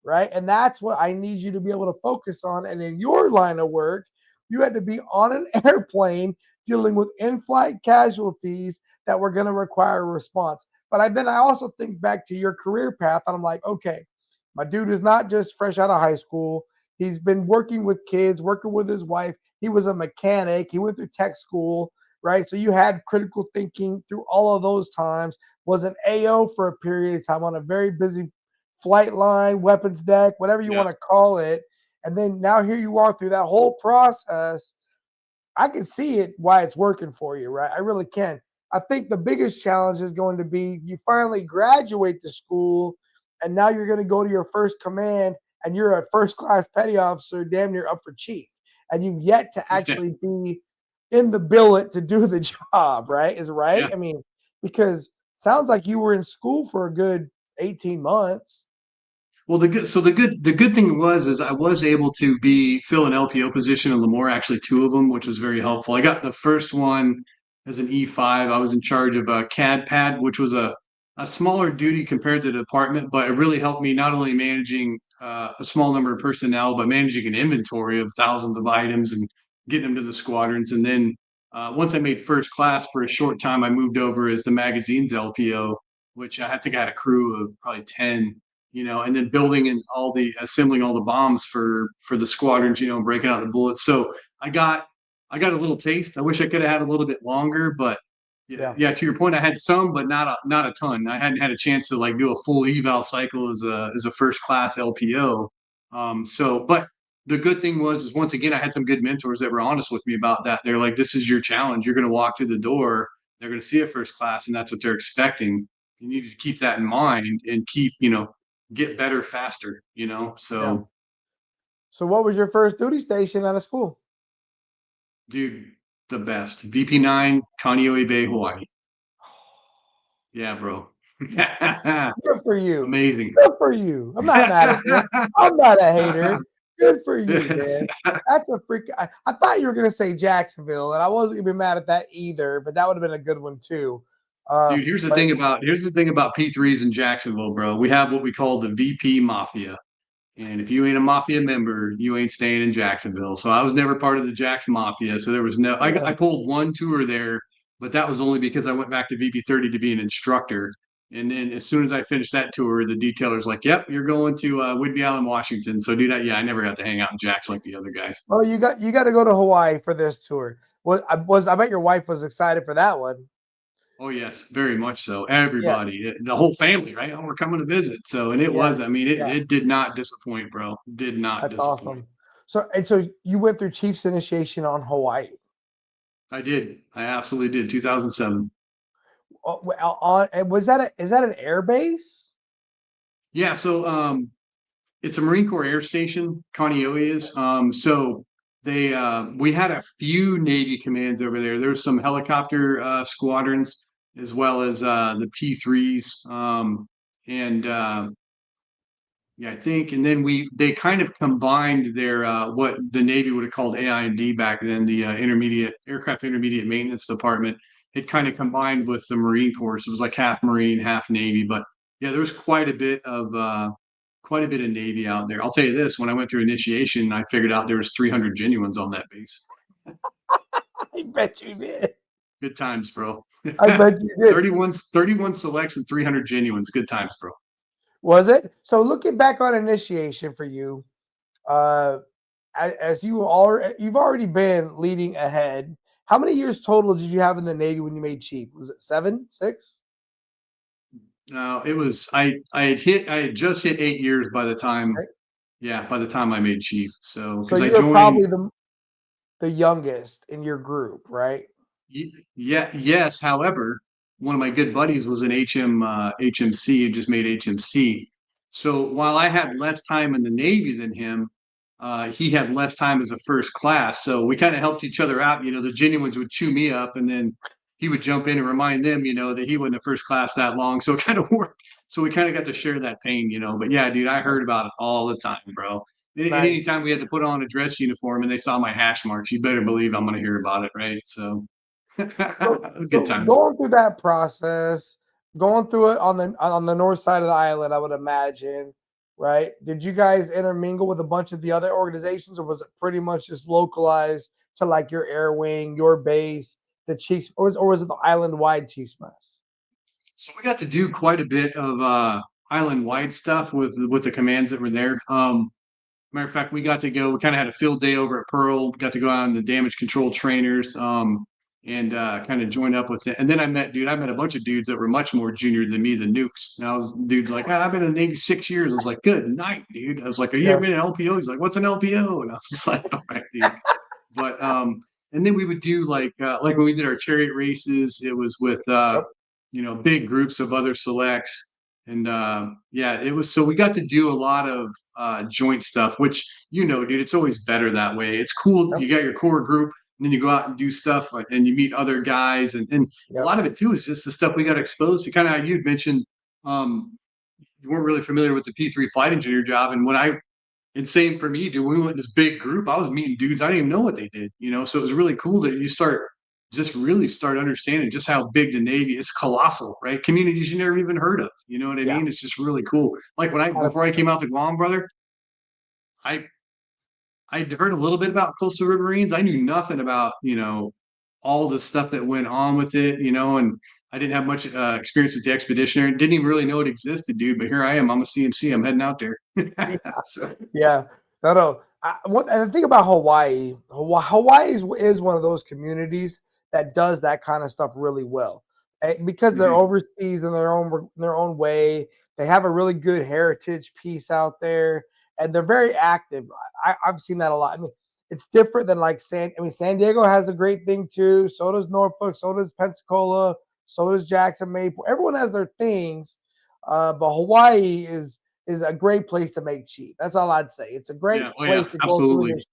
right? And that's what I need you to be able to focus on. And in your line of work, you had to be on an airplane dealing with in-flight casualties that were going to require a response. But I also think back to your career path, and I'm like, okay, my dude is not just fresh out of high school. He's been working with kids, working with his wife. He was a mechanic. He went through tech school, right? So you had critical thinking through all of those times. Was an AO for a period of time on a very busy flight line, weapons deck, whatever you Yeah. want to call it. And then now here you are through that whole process. I can see it why it's working for you, right? I really can. I think the biggest challenge is going to be you finally graduate the school, and now you're going to go to your first command, and you're a first class petty officer, damn near up for chief, and you've yet to Yeah. actually be in the billet to do the job, right? Is right? Yeah. I mean, because sounds like you were in school for a good 18 months. Well, the good thing is I was able to fill an LPO position in Lemoore, actually two of them, which was very helpful. I got the first one as an E5. I was in charge of a CAD pad, which was a smaller duty compared to the department, but it really helped me not only managing a small number of personnel, but managing an inventory of thousands of items and getting them to the squadrons. And then once I made first class for a short time, I moved over as the magazine's LPO. which I think I had a crew of probably 10, and then building and assembling all the bombs for the squadrons, breaking out the bullets. So I got a little taste. I wish I could have had a little bit longer, but yeah. To your point, I had some, but not a ton. I hadn't had a chance to like do a full eval cycle as a first class LPO. But the good thing is once again, I had some good mentors that were honest with me about that. They're like, "This is your challenge. You're going to walk through the door. They're going to see a first class, and that's what they're expecting. You need to keep that in mind and keep, get better faster. So." Yeah. So what was your first duty station out of school? Dude, the best. VP9, Kaneohe Bay, Hawaii. Yeah, bro. Good for you. Amazing. Good for you. I'm not mad at you. I'm not a hater. Good for you, man. That's a freak. I thought you were gonna say Jacksonville, and I wasn't gonna be mad at that either. But that would have been a good one too. Dude, here's the thing about P3s in Jacksonville, bro. We have what we call the VP Mafia. And if you ain't a Mafia member, you ain't staying in Jacksonville. So I was never part of the Jax Mafia. So there was I pulled one tour there, but that was only because I went back to VP30 to be an instructor. And then as soon as I finished that tour, the detailer's like, "Yep, you're going to Whidbey Island, Washington." So, dude, I never got to hang out in Jax like the other guys. Oh, you got to go to Hawaii for this tour. I bet your wife was excited for that one. Oh yes, very much so. Everybody, the whole family, right? Oh, we're coming to visit. So, and it was. I mean, it did not disappoint, bro. Did not That's disappoint. Awesome. So you went through Chief's initiation on Hawaii. I did. I absolutely did. 2007. Is that an air base? Yeah. So, it's a Marine Corps air station. Kaneohe is. So we had a few Navy commands over there. There's some helicopter squadrons as well as the P3s. I think, and then they kind of combined their what the Navy would have called AI&D back then, the Aircraft Intermediate Maintenance Department. It kind of combined with the Marine Corps. So it was like half Marine, half Navy. But yeah, there's quite a bit of Navy out there. I'll tell you this: when I went through initiation, I figured out there was 300 genuines on that base. I bet you did. Good times, bro. I bet you did. 31 selects and 300 genuines. Good times, bro. Was it? So looking back on initiation for you, as you've already been leading ahead. How many years total did you have in the Navy when you made chief? Was it 7, 6? No, it was I had just hit 8 years by the time. Right. Yeah, by the time I made chief. So you were probably the youngest in your group, right? Yeah. Yes. However, one of my good buddies was an HMC, just made HMC. So while I had less time in the Navy than him, he had less time as a first class. So we kind of helped each other out. The genuines would chew me up, and then he would jump in and remind them, that he wasn't a first class that long. So it kind of worked. So we kind of got to share that pain, But yeah, dude, I heard about it all the time, bro. Nice. Anytime we had to put on a dress uniform and they saw my hash marks, you better believe I'm going to hear about it, right? So good times. Going through that process, going through it on the north side of the island, I would imagine, right? Did you guys intermingle with a bunch of the other organizations, or was it pretty much just localized to like your air wing, your base, the Chiefs, or was it the island-wide Chiefs mess? So we got to do quite a bit of island-wide stuff with the commands that were there. Matter of fact, we got to go. We kind of had a field day over at Pearl. We got to go on the damage control trainers and kind of join up with it. And then I met a bunch of dudes that were much more junior than me, the nukes. And I was dudes like, I've been in the Navy 6 years. I was like, good night, dude. I was like, are you ever been an LPO? He's like, what's an LPO? And I was just like, all right, dude. But and then we would do like when we did our chariot races, it was with big groups of other selects. And it was, so we got to do a lot of joint stuff, which, dude, it's always better that way. It's cool. Yep. You got your core group, and then you go out and do stuff, and you meet other guys. And a lot of it too is just the stuff we got exposed to. Kind of how you'd mentioned, you weren't really familiar with the P3 flight engineer job. And same for me, dude, we went in this big group. I was meeting dudes. I didn't even know what they did, so it was really cool that you really start understanding just how big the Navy is. Colossal, right? Communities you never even heard of. You know what I mean? It's just really cool. Like before I came out to Guam, brother, I heard a little bit about coastal riverines. I knew nothing about, all the stuff that went on with it, and I didn't have much experience with the Expeditioner. Didn't even really know it existed, dude. But here I am. I'm a CMC. I'm heading out there. Yeah, So yeah. No, no. And the thing about Hawaii, Hawaii is one of those communities that does that kind of stuff really well. Because they're mhm. overseas in their own way. They have a really good heritage piece out there, and they're very active. I've seen that a lot. I mean, it's different than like San Diego has a great thing too. So does Norfolk. So does Pensacola. So does Jackson Maple. Everyone has their things, but Hawaii is a great place to make cheap. That's all I'd say. It's a great Yeah, oh place yeah, to go through absolutely. this.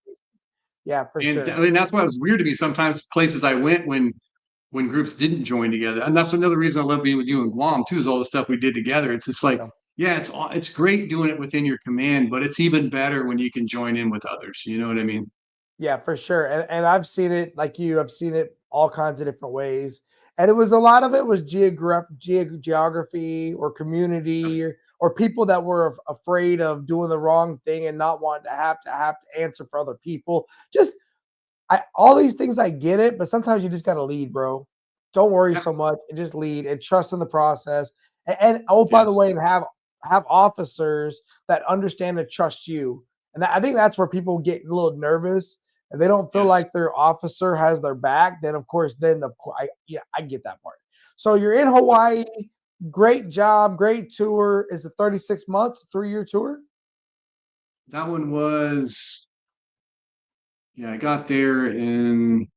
Yeah, for And sure. I mean that's why it was weird to me sometimes places I went when groups didn't join together. And that's another reason I love being with you in Guam too, is all the stuff we did together. It's just like, Yeah. yeah, it's great doing it within your command, but it's even better when you can join in with others. You know what I mean? Yeah, for sure. And I've seen it like you. I've seen it all kinds of different ways. And it was a lot of it was geography or community or people that were afraid of doing the wrong thing and not wanting to answer for other people. Just all these things I get it, but sometimes you just gotta lead, bro. Don't worry Yeah. so much and just lead and trust in the process. And oh, by the Yes. way, and have officers that understand and trust you. And I think that's where people get a little nervous and they don't feel Yes. like their officer has their back. Then of course, I get that part. So you're in Hawaii. Great job, great tour. Is it 36 months, 3-year tour? That one was, yeah, I got there in,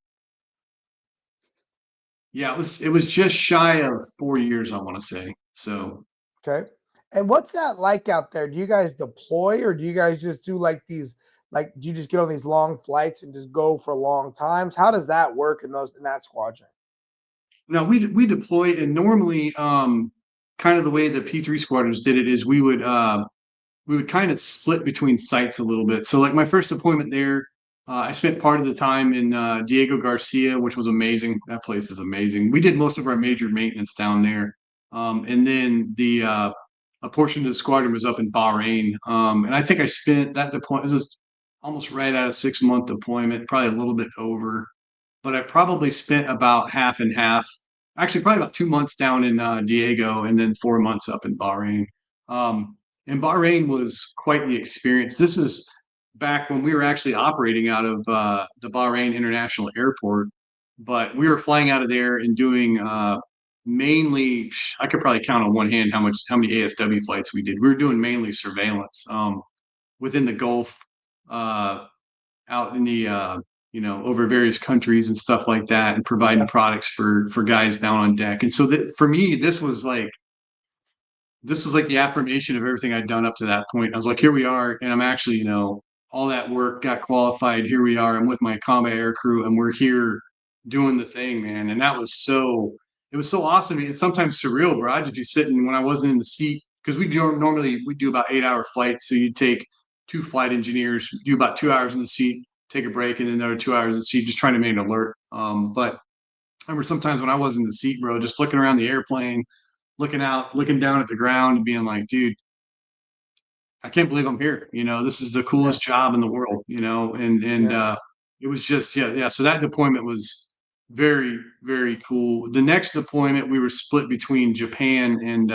yeah, it was just shy of 4 years, I want to say. So Okay. And what's that like out there? Do you guys deploy or do you guys just do like these do you just get on these long flights and just go for long times? How does that work in that squadron? now we deploy, and normally kind of the way the P3 squadrons did it is we would kind of split between sites a little bit. So like my first deployment there, I spent part of the time in Diego Garcia, which was amazing. That place is amazing. We did most of our major maintenance down there, and then the a portion of the squadron was up in Bahrain, and I think I spent that deployment. This is almost right out of 6 month deployment, probably a little bit over, but I probably spent about half and half. Actually, probably about 2 months down in Diego, and then 4 months up in Bahrain. Um, and Bahrain was quite the experience. This is back when we were actually operating out of the Bahrain International Airport, but we were flying out of there and doing mainly. I could probably count on one hand how many ASW flights we did. We were doing mainly surveillance within the Gulf, uh, out in the over various countries and stuff like that, and providing products for guys down on deck. And so that for me, this was like the affirmation of everything I'd done up to that point. I was like, here we are, and I'm actually, all that work got qualified. Here we are. I'm with my combat air crew, and we're here doing the thing, man. And it was so awesome. And sometimes surreal, bro. I'd just be sitting when I wasn't in the seat because we do about 8 hour flights. So you'd take two flight engineers, do about 2 hours in the seat, take a break, and then another 2 hours in the seat, just trying to make an alert. But I remember sometimes when I was in the seat, bro, just looking around the airplane, looking out, looking down at the ground, and being like, dude, I can't believe I'm here. This is the Yeah. coolest job in the world. And Yeah. it was just, yeah, yeah. So that deployment was very, very cool. The next deployment we were split between Japan and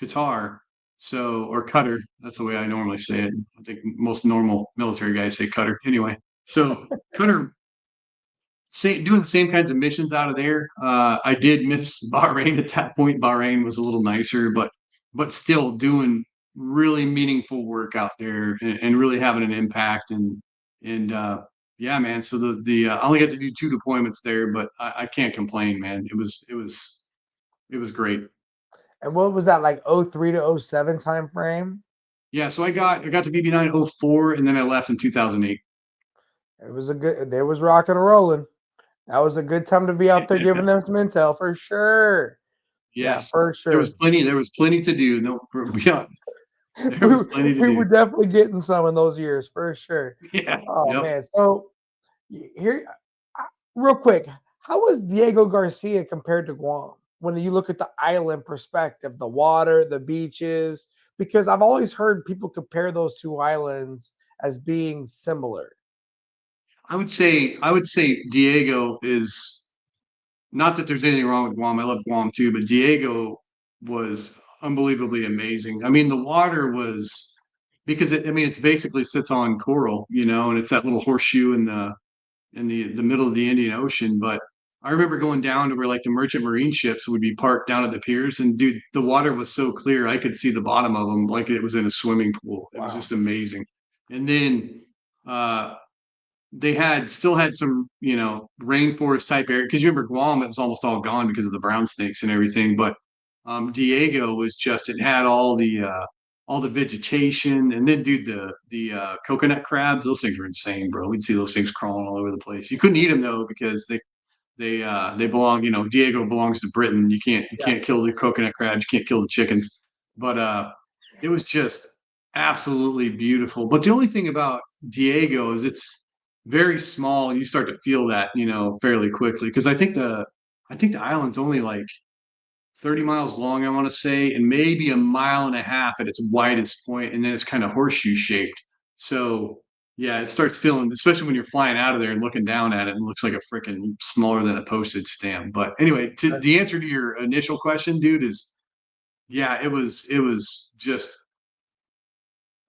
Qatar. So, or Qatar. That's the way I normally say it. I think most normal military guys say Qatar. Anyway, so Qatar, doing the same kinds of missions out of there. I did miss Bahrain at that point. Bahrain was a little nicer, but still doing really meaningful work out there, and really having an impact. And yeah, man. So I only got to do two deployments there, but I can't complain, man. It was great. And what was that like 03 to '07 time frame? Yeah, so I got to BB904, and then I left in 2008. It was a good there was rocking and rolling. That was a good time to be out there giving them some intel for sure. Yeah, Yes, for there was sure. plenty. There was plenty to do. No, yeah, there we, was plenty to we do. were definitely getting some in those years for sure. Yeah. Oh Yep. man. So here real quick, how was Diego Garcia compared to Guam when you look at the island perspective, the water, the beaches? Because I've always heard people compare those two islands as being similar. I would say Diego is not that there's anything wrong with Guam. I love Guam too, but Diego was unbelievably amazing. I mean, the water was because I mean, it's basically sits on coral, and it's that little horseshoe in the middle of the Indian Ocean. But I remember going down to where like the merchant marine ships would be parked down at the piers, and dude, the water was so clear I could see the bottom of them like it was in a swimming pool. It was Wow. just amazing. And then uh, they still had some, rainforest type area because you remember Guam, it was almost all gone because of the brown snakes and everything. But Diego was just it had all the vegetation, and then dude, the coconut crabs, those things were insane, bro. We'd see those things crawling all over the place. You couldn't eat them though because they belong, Diego belongs to Britain. You Yeah. can't kill the coconut crabs, you can't kill the chickens. But it was just absolutely beautiful. But the only thing about Diego is it's very small and you start to feel that, fairly quickly. Because I think the island's only like 30 miles long, I want to say, and maybe a mile and a half at its widest point, and then it's kind of horseshoe shaped. So yeah, it starts feeling, especially when you're flying out of there and looking down at it, and it looks like a freaking smaller than a postage stamp. But anyway, to the answer to your initial question, dude, is yeah, it was just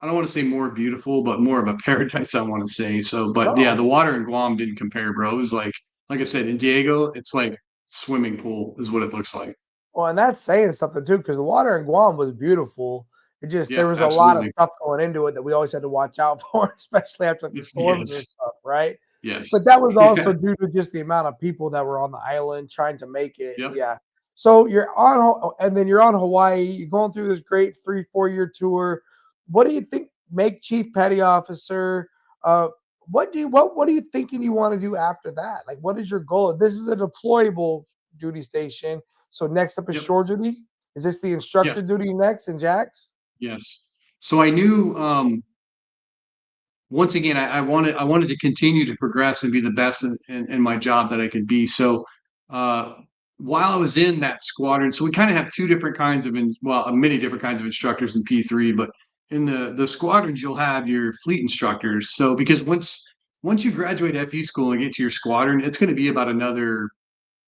I don't want to say more beautiful, but more of a paradise, I want to say. So, but yeah, Oh, the water in Guam didn't compare, bro. It was like I said, in Diego, it's like swimming pool is what it looks like. well, and that's saying something too, because the water in Guam was beautiful. It just there Yeah, was a lot of absolutely. stuff going into it that we always had to watch out for, especially after the storms and Yes. stuff, right? But Yes. that was also Yeah. due to just the amount of people that were on the island trying to make it. Yep. Yeah. So you're on, and then you're on Hawaii. You're going through this great 3-4 year tour. What do you think? Make chief petty officer. Uh, what are you thinking you want to do after that? Like, what is your goal? This is a deployable duty station. So next up is Yep. shore duty. Is this the Yes. instructor duty next in Jax? Yes. So I knew once again I wanted to continue to progress and be the best in my job that I could be. So uh while I was in that squadron, so we kind of have two different kinds of many different kinds of instructors in P3, but in the squadrons you'll have your fleet instructors. So because once you graduate FE school and get to your squadron, it's going to be about another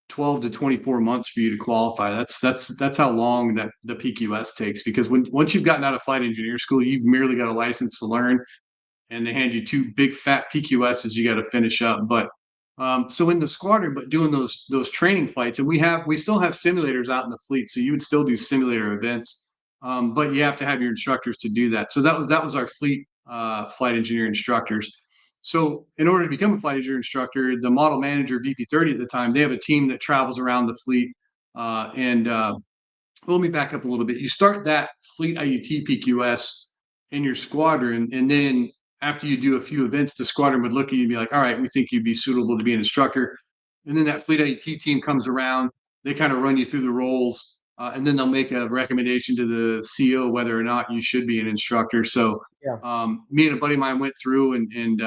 12 to 24 months for you to qualify. That's how long that the PQS takes, because once you've gotten out of flight engineer school, you've merely got a license to learn, and they hand you two big fat PQSs you got to finish up. But so in the squadron, but doing those training flights, and we still have simulators out in the fleet, so you would still do simulator events, but you have to have your instructors to do that. So that was our fleet flight engineer instructors. So in order to become a flight engineer instructor, the model manager VP30 at the time, they have a team that travels around the fleet. And Let me back up a little bit. You start that fleet IUT PQS in your squadron, and then after you do a few events, the squadron would look at you and be like, all right, we think you'd be suitable to be an instructor. And then that fleet IUT team comes around, they kind of run you through the roles, and then they'll make a recommendation to the CO whether or not you should be an instructor. So Yeah. me and a buddy of mine went through, and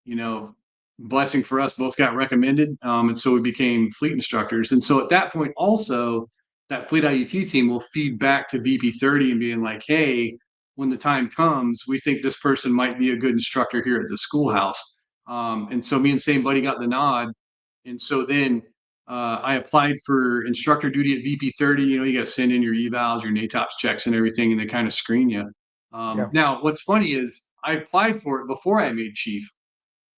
you know, blessing for us, both got recommended. And so we became fleet instructors. And so at that point, also, that fleet IUT team will feed back to VP30 and being like, hey, when the time comes, we think this person might be a good instructor here at the schoolhouse. And so me and same buddy got the nod. And so then I applied for instructor duty at VP30. You got to send in your evals, your NATOPS checks and everything, and they kind of screen you. Yeah. Now, what's funny is I applied for it before I made chief.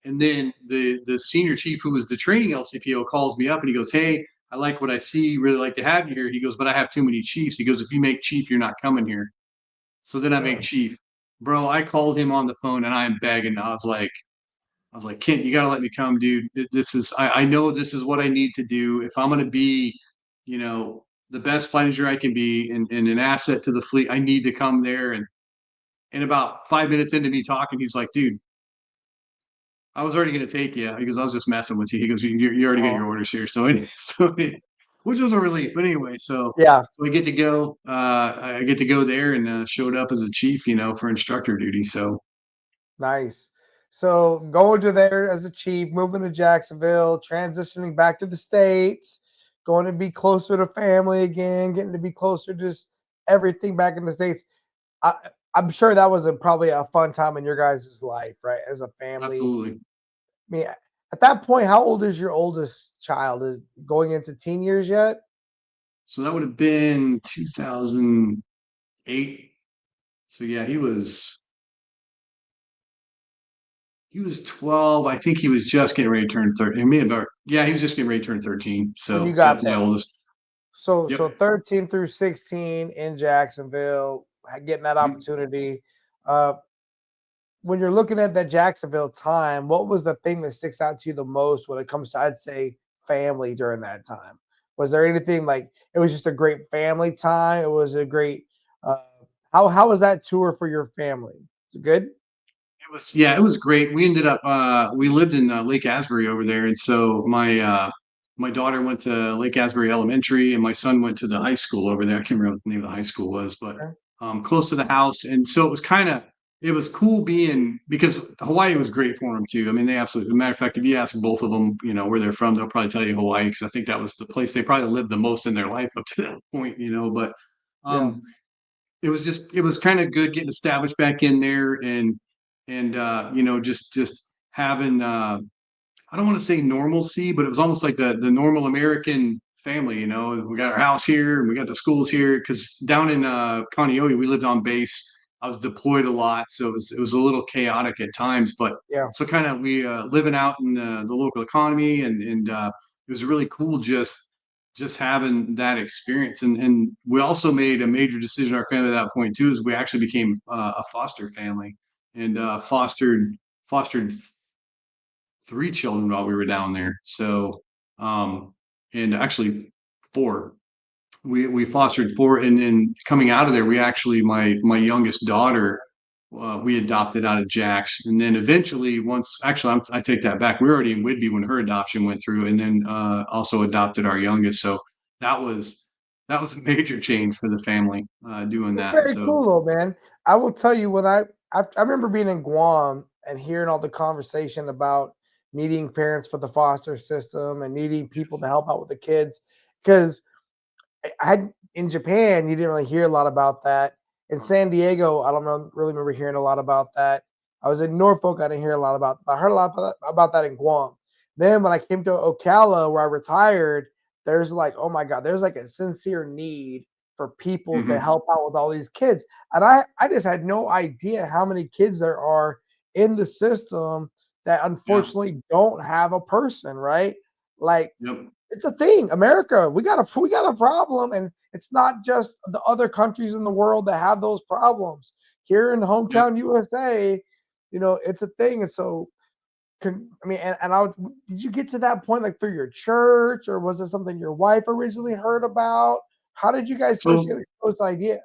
And then the senior chief, who was the training LCPO, calls me up and he goes, hey, I like what I see, really like to have you here. He goes, but I have too many chiefs. He goes, if you make chief, you're not coming here. So then I make Really? chief. Bro, I called him on the phone and I'm begging. I was like, Kent, you gotta let me come, dude. I know this is what I need to do. If I'm gonna be, the best flight engineer I can be and an asset to the fleet, I need to come there. And about 5 minutes into me talking, he's like, dude, I was already going to take you. He goes, I was just messing with you. He goes, you already got Oh, your orders here. So, which was a relief. But anyway, so yeah. I get to go. I get to go there and showed up as a chief, for instructor duty. So Nice. So going to there as a chief, moving to Jacksonville, transitioning back to the States, going to be closer to family again, getting to be closer to just everything back in the States. I, I'm sure that was probably a fun time in your guys' life, right? As a family. absolutely. I mean, At that point, how old is your oldest child? Is going into teen years yet? So that would have been 2008. So yeah, he was 12. I think he was just getting ready to turn 13. Yeah, he was just getting ready to turn 13. When you So got that's my there. oldest. So Yep. 13 through 16 in Jacksonville, getting that Mhm. opportunity. Uh, when you're looking at that Jacksonville time, what was the thing that sticks out to you the most when it comes to, I'd say, family during that time? Was there anything like it was just a great family time? It was a great. Uh, how was that tour for your family? Is it good? It was great. We ended up we lived in Lake Asbury over there, and so my daughter went to Lake Asbury Elementary, and my son went to the high school over there. I can't remember what the name of the high school was, but Okay. close to the house. And so it was cool being because Hawaii was great for them too. I mean, they absolutely. As a matter of fact, if you ask both of them, where they're from, they'll probably tell you Hawaii because I think that was the place they probably lived the most in their life up to that point. But Yeah. um, it was kind of good getting established back in there and just having I don't want to say normalcy, but it was almost like the normal American family. We got our house here and we got the schools here because down in Kaneohe we lived on base. I was deployed a lot, so it was a little chaotic at times, but Yeah. so kind of we living out in the local economy and it was really cool just having that experience. And we also made a major decision in our family at that point too, is we actually became a foster family and fostered three children while we were down there. So, and actually four. We fostered four, and then coming out of there, we actually my youngest daughter we adopted out of Jax, and then eventually once actually I take that back. We were already in Whidbey when her adoption went through, and then also adopted our youngest. So that was that was a major change for the family doing It's that. very So cool though, man. I will tell you when I remember being in Guam and hearing all the conversation about needing parents for the foster system and needing people to help out with the kids. Because I had in Japan, you didn't really hear a lot about that. In San Diego, I don't know, really remember hearing a lot about that. I was in Norfolk, I didn't hear a lot I heard a lot about that in Guam. Then when I came to Ocala, where I retired, there's like, oh my God, there's like a sincere need for people to mhm. help out with all these kids. And I just had no idea how many kids there are in the system that Yeah, unfortunately don't have a person, right? Like yep. it's a thing. America, we got a problem, and it's not just the other countries in the world that have those problems. Here in the Yep. hometown USA, it's a thing. And so, I mean, and did you get to that point like through your church, or was it something your wife originally heard about? How did you guys first So get exposed to the idea?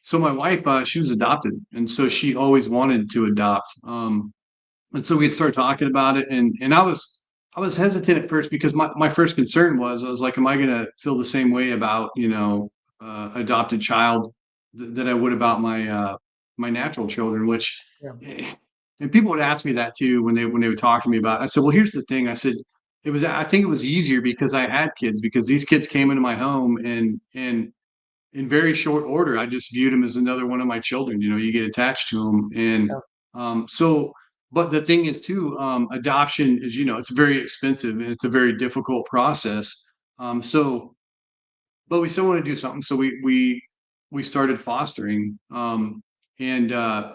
so my wife, she was adopted, and so she always wanted to adopt. And so we'd start talking about it, and I was hesitant at first because my first concern was I was like, am I going to feel the same way about adopted child that I would about my natural children? Which Yeah, and people would ask me that too when they would talk to me about it. I said, well, here's the thing. I said I think it was easier because I had kids because these kids came into my home and in very short order, I just viewed him as another one of my children. You get attached to him, and yeah, so. But the thing is, too, adoption is it's very expensive and it's a very difficult process. So, but we still want to do something, so we started fostering, and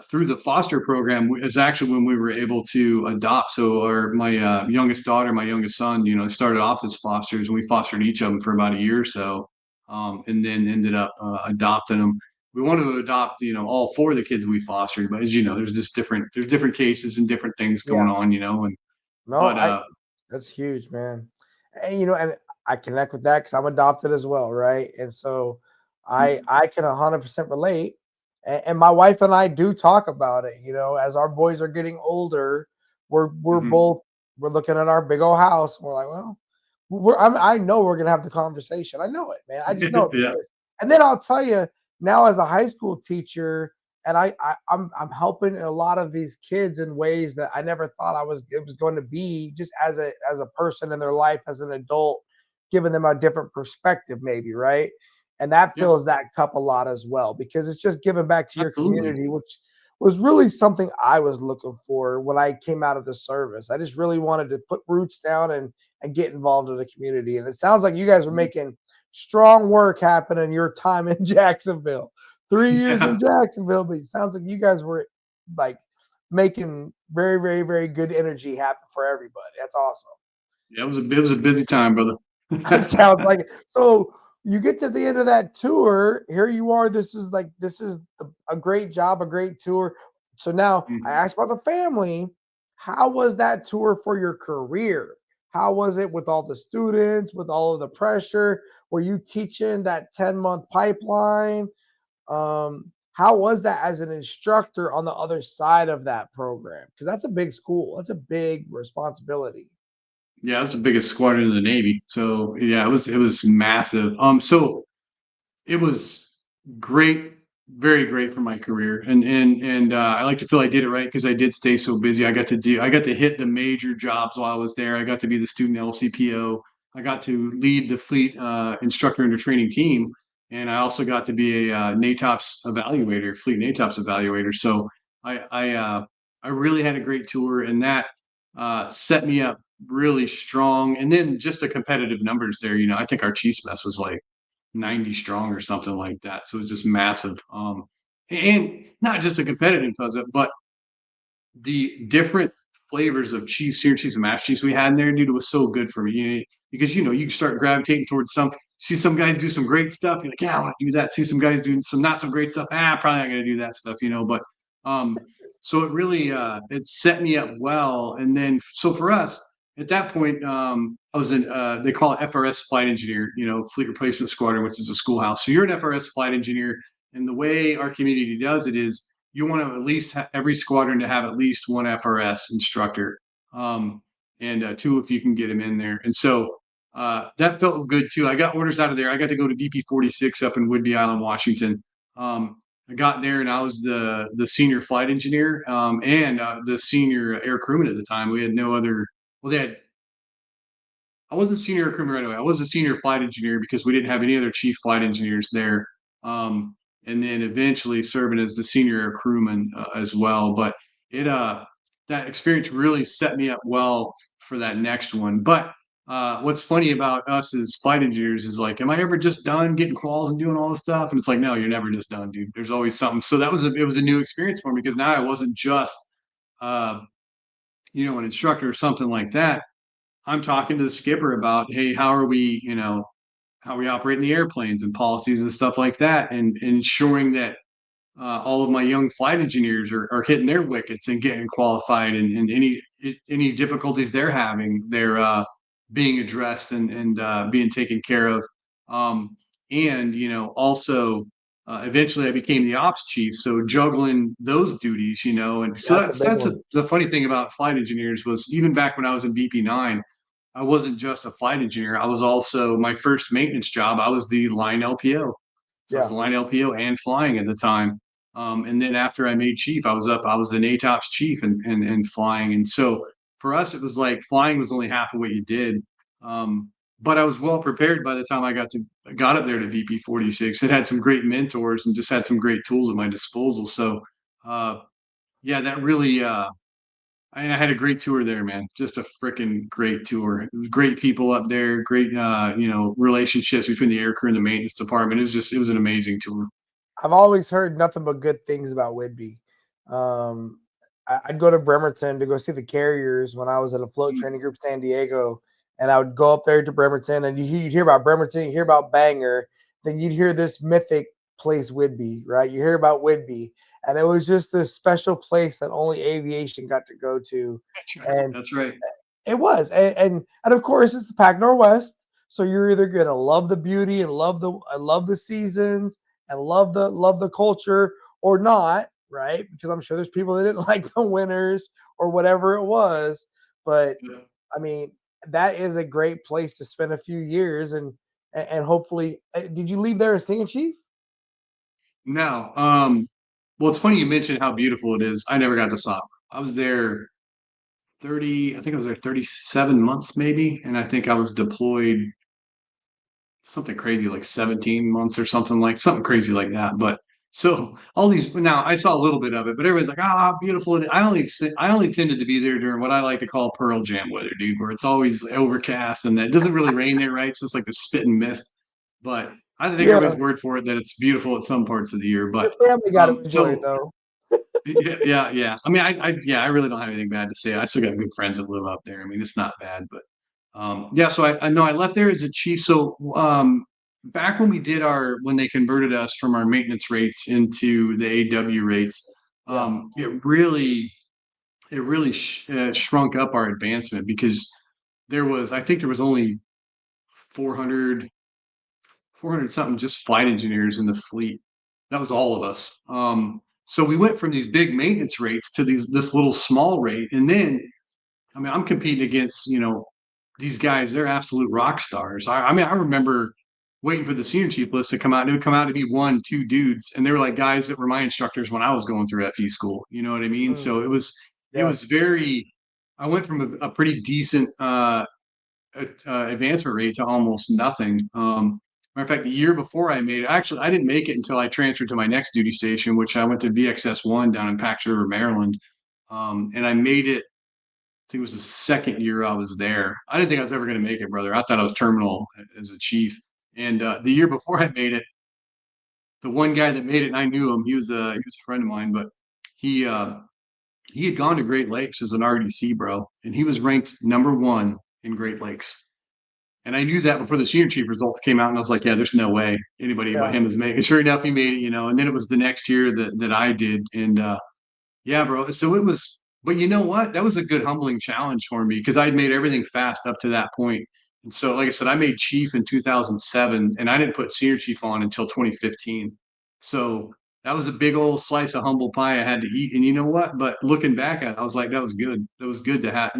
through the foster program is actually when we were able to adopt. So, our my youngest daughter, my youngest son, started off as fosters, and we fostered each of them for about a year or so, and then ended up adopting them. We wanted to adopt, all four of the kids we fostered, but as you know, there's different cases and different things yeah. going on. And No, but I that's huge, man. And I connect with that because I'm adopted as well, right? And so I can 100% relate. And my wife and I do talk about it. As our boys are getting older, we're mhm. both we're looking at our big old house. And we're like, well, I know we're gonna have the conversation. I know it, man. I just know it Yeah, because. And then I'll tell you now, as a high school teacher, and I'm helping a lot of these kids in ways that I never thought it was going to be, just as a person in their life as an adult, giving them a different perspective, maybe, right? And that yeah, fills that cup a lot as well because it's just giving back to your absolutely. community, was really something I was looking for when I came out of the service. I just really wanted to put roots down and get involved in the community. And it sounds like you guys were making strong work happen in your time in Jacksonville. 3 years Yeah. in Jacksonville, but it sounds like you guys were like making very, very, very good energy happen for everybody. That's awesome. Yeah, it was a busy time, brother. It sounds like it. So you get to the end of that tour. Here you are. A great job, a great tour. So now I Mhm. asked about the family. How was that tour for your career? How was it with all the students, with all of the pressure? Were you teaching that 10-month pipeline? How was that as an instructor on the other side of that program? Because that's a big school. That's a big responsibility. Yeah, it's the biggest squadron in the Navy. So yeah, it was massive. So it was great, very great for my career. And I like to feel I did it right because I did stay so busy. I got to hit the major jobs while I was there. I got to be the student LCPO. I got to lead the fleet instructor and training team. And I also got to be a NATOPS evaluator, fleet NATOPS evaluator. So I really had a great tour, and that set me up really strong. And then just the competitive numbers there. I think our Chiefs mess was like 90 strong or something like that. So it's just massive. And not just a competitive closet, but the different flavors of cheese, seared cheese and mashed cheese we had in there, dude, it was so good for me. Because you start gravitating towards see some guys do some great stuff. You're like, yeah, I want to do that. See some guys doing some not so great stuff. Probably not gonna do that stuff. But um, so it really it set me up well. And then so for us at that point, I was in they call it FRS flight engineer, fleet replacement squadron, which is a schoolhouse. So you're an FRS flight engineer, and the way our community does it is you want to at least every squadron to have at least one FRS instructor, and two if you can get them in there. And so that felt good too. I got orders out of there. I got to go to VP 46 up in Whidbey Island, Washington. I got there and I was the senior flight engineer and the senior air crewman at the time. We had no other. Well, they had. I wasn't senior air crewman right away. I was a senior flight engineer because we didn't have any other chief flight engineers there. And then eventually serving as the senior air crewman as well. But it that experience really set me up well for that next one. But what's funny about us as flight engineers is like, am I ever just done getting calls and doing all this stuff? And it's like, no, you're never just done, dude. There's always something. So it was a new experience for me because now I wasn't just uh, an instructor or something like that. I'm talking to the skipper about, hey, how are we operating the airplanes and policies and stuff like that, and ensuring that all of my young flight engineers are hitting their wickets and getting qualified, and any difficulties they're having, they're being addressed and being taken care of. And also eventually I became the ops chief, so juggling those duties, and so That's a big one. the funny thing about flight engineers was even back when I was in VP9, I wasn't just a flight engineer. I was also my first maintenance job. I was the line LPO. So I was Yeah. the line LPO and flying at the time. And then after I made chief, I was the NATOPS chief and flying. And so for us, it was like flying was only half of what you did. But I was well prepared by the time got up there to VP 46. It had some great mentors and just had some great tools at my disposal. So uh, yeah, that really and I had a great tour there, man. Just a freaking great tour. It was great people up there, great relationships between the aircrew and the maintenance department. It was an amazing tour. I've always heard nothing but good things about Whidbey. Um, I'd go to Bremerton to go see the Carriers when I was at a float training group, San Diego, and I would go up there to Bremerton, and you'd hear about Bremerton, you hear about Bangor, then you'd hear this mythic place, Whidbey, right? You hear about Whidbey, and it was just this special place that only aviation got to go to, That's right. and That's right. it was, and of course it's the Pac Northwest, so you're either gonna love the beauty and love the seasons and love the culture or not, right? Because I'm sure there's people that didn't like the winters or whatever it was, but Yeah. I mean that is a great place to spend a few years and hopefully. Did you leave there as senior chief? Now, well, it's funny you mentioned how beautiful it is. I never got to SOP. I was there 30, I think I was there 37 months maybe, and I think I was deployed something crazy like 17 months or something crazy like that. But So all these now I saw a little bit of it, but everybody's like, "Ah, beautiful." I only tended to be there during what I like to call Pearl Jam weather, dude, where it's always overcast and it doesn't really rain there, right? It's just like the spit and mist. But I take Yeah, everybody's word for it that it's beautiful at some parts of the year. your But family got to enjoy it so though. yeah, yeah, yeah. I mean, yeah, I really don't have anything bad to say. I still got good friends that live out there. I mean, it's not bad, but yeah. So I know I left there as a chief. So back when we did when they converted us from our maintenance rates into the AW rates, Yeah. it really shrunk up our advancement because I think there was only 400 400 something just flight engineers in the fleet. That was all of us. So we went from these big maintenance rates to this little small rate, and then I mean I'm competing against these guys. They're absolute rock stars. I mean I remember waiting for the senior chief list to come out, and it would come out to be one, two dudes, and they were like guys that were my instructors when I was going through FE school. You know what I mean? Mm, So it yeah. was very. I went from a pretty decent advancement rate to almost nothing. Matter of fact, the year before I made it, actually, I didn't make it until I transferred to my next duty station, which I went to VXS1 down in Pax River, Maryland. And I made it, I think it was the second year I was there. I didn't think I was ever going to make it, brother. I thought I was terminal as a chief. And the year before I made it, the one guy that made it, and I knew him, he was a friend of mine, but he, uh, he had gone to Great Lakes as an RDC, bro, and he was ranked #1 in Great Lakes. And I knew that before the senior chief results came out, and I was like, yeah, there's no way anybody but Yeah. him is making. Sure enough, he made it, And then it was the next year that I did, and yeah, bro. So it was, but you know what? That was a good humbling challenge for me because I'd made everything fast up to that point. And so, like I said, I made chief in 2007, and I didn't put senior chief on until 2015. So that was a big old slice of humble pie I had to eat. And you know what? But looking back at it, I was like, that was good. That was good to have,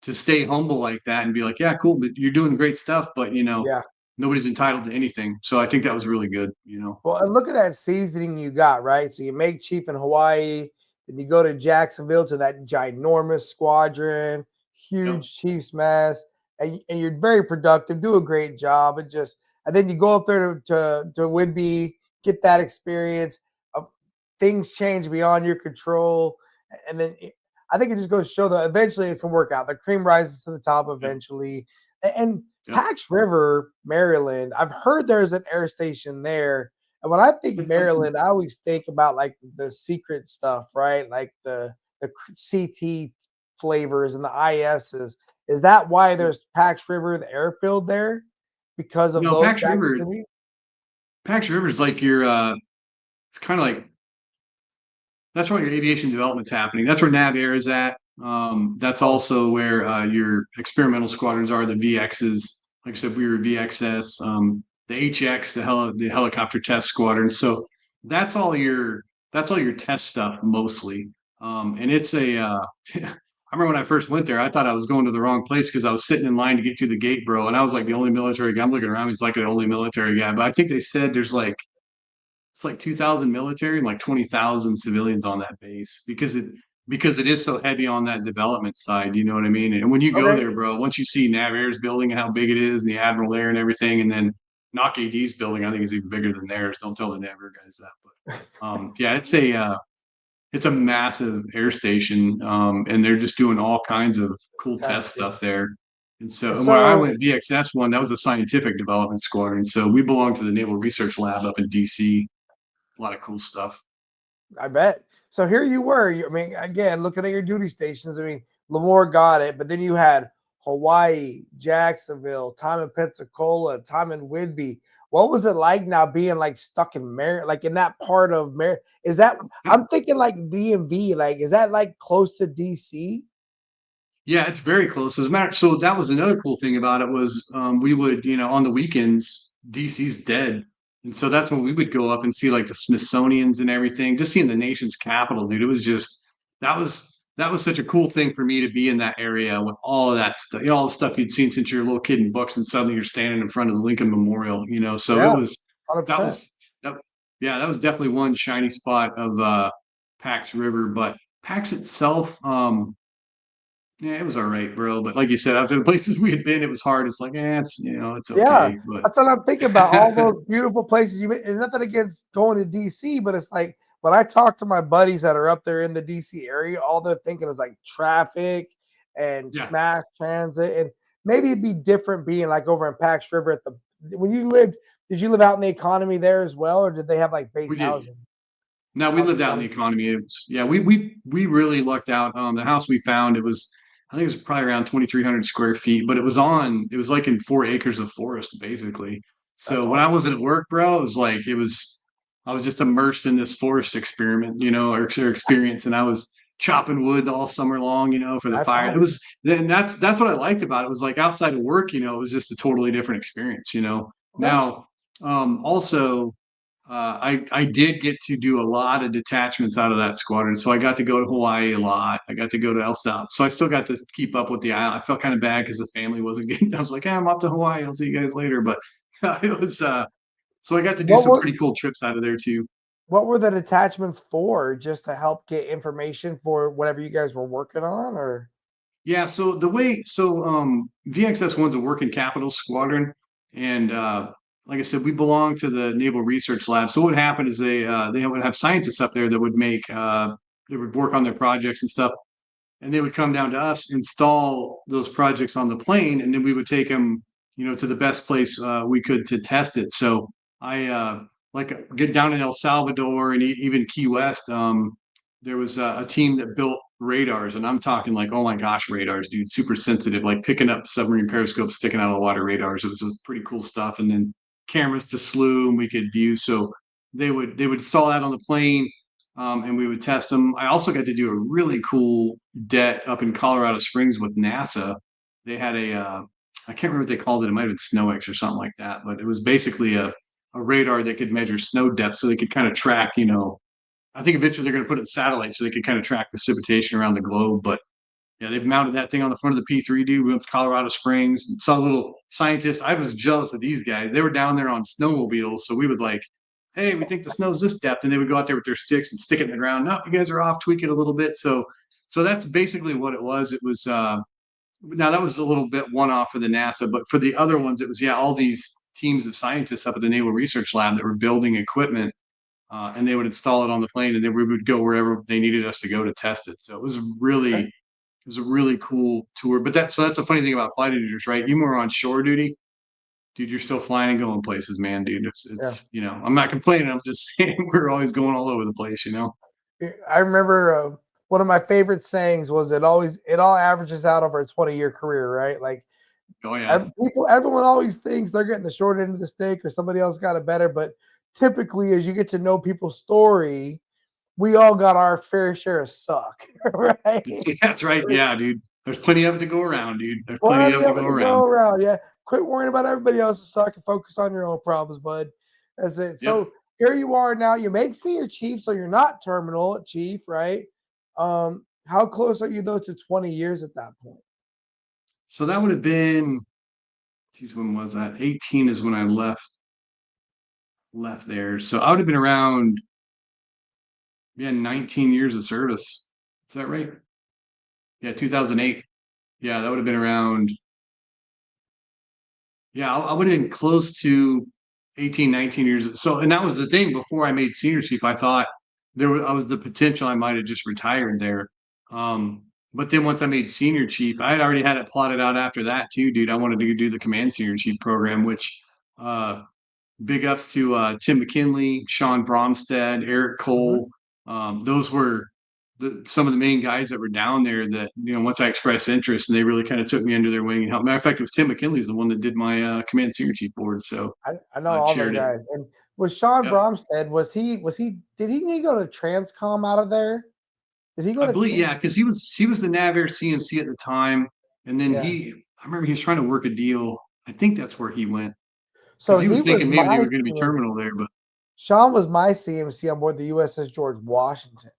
to stay humble like that and be like, yeah, cool, but you're doing great stuff, but Yeah. nobody's entitled to anything. So I think that was really good. Well, and look at that seasoning you got, right? So you make chief in Hawaii, then you go to Jacksonville to that ginormous squadron, Yep. huge Chiefs mess, and you're very productive, do a great job, and then you go up there to Whidbey, get that experience. Uh, Things change beyond your control, and then I think it just goes to show that eventually it can work out. The cream rises to the top Yep. eventually, and Yep. Pax River, Maryland. I've heard there's an air station there. And when I think Maryland, I always think about like the secret stuff, right? Like the CT flavors and the ISs. Is that why there's Pax River, the airfield there? Because of No, those activities? Pax River is like it's kind of like that's where your aviation development's happening. That's where NavAir is at. That's Oh, also where your experimental squadrons are, the VXs. Like I said, we were VXS, the HX, the helicopter test squadron. So that's all your that's all your test stuff mostly. And it's a I remember when I first went there, I thought I was going to the wrong place because I was sitting in line to get to the gate, bro. And I was like the only military guy. I'm looking around, he's like the only military guy. But I think they said there's like it's like 2,000 military and like 20,000 civilians on that base because it is so heavy on that development side. You know what I mean? And when you go okay. there, bro, once you see NavAir's building and how big it is, and the Admiral Air and everything, and then Knock AD's building, I think is even bigger than theirs. Don't tell the NavAir guys that, but yeah, it's a massive air station, and they're just doing all kinds of cool test Testing. stuff there. And where I So went, VXS1, that was a scientific development squadron. So we belong to the Naval Research Lab up in DC. A lot of cool stuff. I bet. So here you were. I mean, again, looking at your duty stations. I mean, Lemoore got it, but then you had Hawaii, Jacksonville, time in Pensacola, time in Whidbey. What was it like now being like stuck in like in that part of Is that I'm thinking like DMV? Like, is that like close to DC? Yeah, it's very close. As a matter, so that was another cool thing about it was we would, on the weekends, DC's dead. And so that's when we would go up and see like the Smithsonian's and everything, just seeing the nation's capital, dude. It was just that was such a cool thing for me to be in that area with all of that stuff, all the stuff you'd seen since you're a little kid in books, and suddenly you're standing in front of the Lincoln Memorial. So Yeah, 100%. that, yeah, that was definitely one shiny spot of Pax River, but Pax itself, Yeah, it was all right, bro. But like you said, after the places we had been, it was hard. It's like, it's it's Yeah, okay. But that's what I'm thinking about. All those beautiful places you and nothing against going to DC, but it's like when I talk to my buddies that are up there in the DC area, all they're thinking is like traffic and yeah, mass transit, and maybe it'd be different being like over in Pax River at the when you lived. Did you live out in the economy there as well, or did they have like we base did. housing Now we out in the lived out in the economy? economy. It was, yeah, we really lucked out. The house we found, it was, I think it was probably around 2,300 square feet, but it was like in 4 acres of forest basically. That's So when I awesome. wasn't at work, bro, it was like I was just immersed in this forest experiment, or experience, and I was chopping wood all summer long, for the That's fire. It awesome. was, and that's what I liked about it. It was like outside of work, it was just a totally different experience. Okay. Now, also I did get to do a lot of detachments out of that squadron. So I got to go to Hawaii a lot. I got to go to El Salvador. So I still got to keep up with the island. I felt kind of bad because the family wasn't getting. I was like, I'm off to Hawaii. I'll see you guys later. But it was so I got to do What some were pretty cool trips out of there too. what were the detachments for? Just to help get information for whatever you guys were working on, or Yeah, VXS one's a working capital squadron, and like I said, we belong to the Naval Research Lab. So what happened is they would have scientists up there that would they would work on their projects and stuff, and they would come down to us, install those projects on the plane, and then we would take them, to the best place we could to test it. So I like get down in El Salvador and even Key West. There was a team that built radars, and I'm talking like, oh my gosh, radars, dude, super sensitive, like picking up submarine periscopes sticking out of the water radars. It was pretty cool stuff, and then cameras to slew, and we could view. So they would install that on the plane, and we would test them. I also got to do a really cool det up in Colorado Springs with NASA. They had I can't remember what they called it. It might have been SnowX or something like that, but it was basically a radar that could measure snow depth, so they could kind of track. I think eventually they're going to put it in satellite so they could kind of track precipitation around the globe. But yeah, they've mounted that thing on the front of the P3, dude. We went to Colorado Springs and saw little scientists. I was jealous of these guys. They were down there on snowmobiles, so we would like, hey, we think the snow's this depth, and they would go out there with their sticks and stick it in the ground. No, you guys are off, tweak it a little bit. So that's basically what it was. It was now that was a little bit one off for the NASA, but for the other ones, it was, yeah, all these teams of scientists up at the Naval Research Lab that were building equipment, and they would install it on the plane, and then we would go wherever they needed us to go to test it. So it was a really cool tour. But that's a funny thing about flight engineers, right? You were on shore duty, dude. You're still flying and going places, man, dude. yeah. I'm not complaining. I'm just saying we're always going all over the place. I remember one of my favorite sayings was it all averages out over a 20-year career, right? Like Oh yeah, everyone always thinks they're getting the short end of the stick or somebody else got it better, but typically as you get to know people's story, we all got our fair share of suck, right? that's right. Yeah, dude. There's plenty of it to go around, dude. There's plenty of it Plenty to of it go to go around. around. Yeah. Quit worrying about everybody else's suck and focus on your own problems, bud. That's it. Yep. So here you are now. You make senior chief, so you're not terminal chief, right? How close are you though to 20 years at that point? So that would have been, geez, when was that? 18 is when I left there. So I would have been around, yeah, 19 years of service. Is that right? Yeah, 2008. Yeah, that would have been around. Yeah, I would have been close to 18, 19 years. So, and that was the thing. Before I made senior chief, I thought I was the potential I might have just retired there. But then once I made senior chief, I had already had it plotted out after that too, dude. I wanted to do the command senior chief program, which uh big ups to Tim McKinley, Sean Bromstead, Eric Mhm. Cole. Those were some of the main guys that were down there that, once I expressed interest, and they really kind of took me under their wing and helped. Matter of fact, it was Tim McKinley's the one that did my command senior chief board. So I know all them chaired it. guys. And was Sean Yep. Bromstead, did he go to Transcom out of there? Did he go I to believe, Trans? yeah, because he was the NavAir CMC at the time. And then Yeah. I remember he was trying to work a deal. I think that's where he went, So because he he was was thinking maybe they my were going to be CM. terminal there, but Sean was my CMC on board the USS George Washington.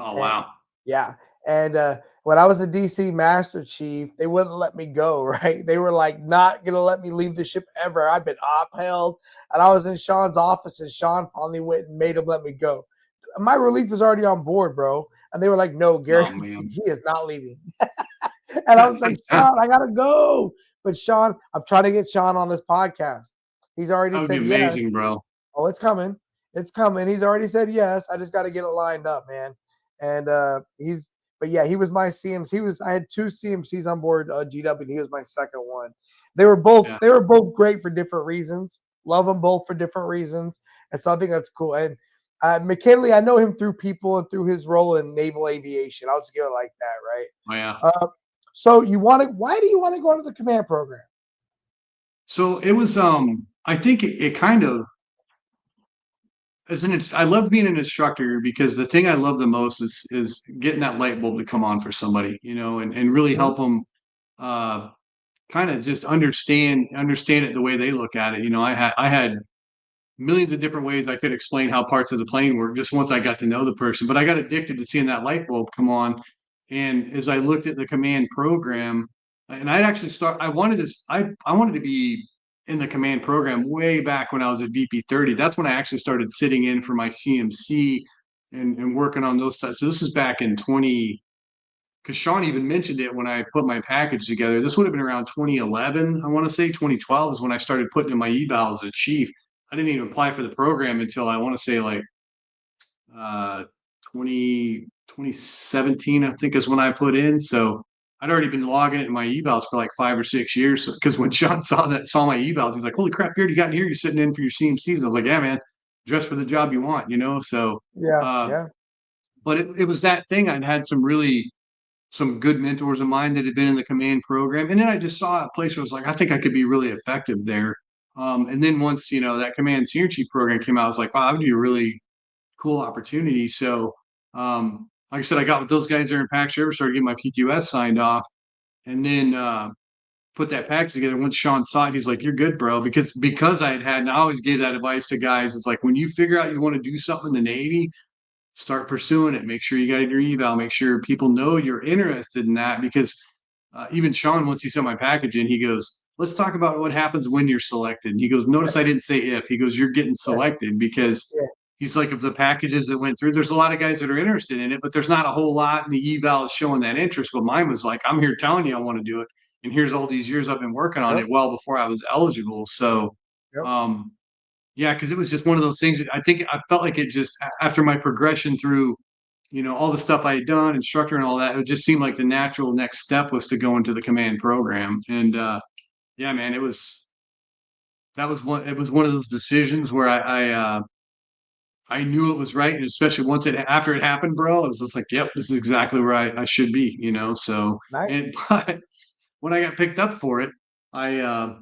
oh, And wow. yeah. And when I was a DC Master Chief, they wouldn't let me go, right? They were like not gonna let me leave the ship ever. I'd been upheld, and I was in Sean's office, and Sean finally went and made him let me go. My relief was already on board, bro. And they were like, no, Gary, Oh, man. he is not leaving. And I was like, Sean, I gotta go. But Sean, I'm trying to get Sean on this podcast. He's already That would be said yes. amazing, bro. Oh, it's coming. It's coming. He's already said yes. I just got to get it lined up, man. And but yeah, he was my CMC. I had two CMCs on board GW, and he was my second one. They were both great for different reasons. Love them both for different reasons. And so I think that's cool. And McKinley, I know him through people and through his role in naval aviation. I'll just give it like that, right? Oh, yeah. So why do you want to go into the command program? So it was, I think it kind of, I love being an instructor because the thing I love the most is getting that light bulb to come on for somebody, and really help them kind of just understand it the way they look at it. I had millions of different ways I could explain how parts of the plane work just once I got to know the person, but I got addicted to seeing that light bulb come on. And as I looked at the command program, and I wanted to be in the command program way back when I was at VP 30. That's when I actually started sitting in for my CMC and working on those stuff. So this is back in 20, because Sean even mentioned it when I put my package together. This would have been around 2011. I want to say 2012 is when I started putting in my eval as a chief. I didn't even apply for the program until I want to say like 2017, I think is when I put in. So I'd already been logging it in my evals for like 5 or 6 years. Because when Sean saw my evals, he's like, "Holy crap, you already got in here. You're sitting in for your CMCs." I was like, "Yeah, man, dress for the job you want," So Yeah. But it was that thing. I'd had some good mentors of mine that had been in the command program, and then I just saw a place where I was like, I think I could be really effective there. And then once that command senior chief program came out, I was like, wow, that would be a really cool opportunity. So, like I said, I got with those guys there in Pax River, started getting my PQS signed off, and then put that package together. Once Sean saw it, he's like, "You're good, bro," because I and I always gave that advice to guys. It's like when you figure out you want to do something in the Navy, start pursuing it. Make sure you got your eval. Make sure people know you're interested in that. Because even Sean, once he sent my package in, he goes, "Let's talk about what happens when you're selected." He goes, "Notice I didn't say if." He goes, "You're getting selected," because he's like, of the packages that went through, there's a lot of guys that are interested in it, but there's not a whole lot in the eval showing that interest. But mine was like, I'm here telling you I want to do it, and here's all these years I've been working on it well before I was eligible. So, yeah, because it was just one of those things. I think I felt like it just after my progression through, all the stuff I had done, instructor and all that, it just seemed like the natural next step was to go into the command program. And yeah, man, it was one of those decisions where I knew it was right, and especially after it happened, bro, I was just like, "Yep, this is exactly where I should be," So, Nice. but when I got picked up for it, I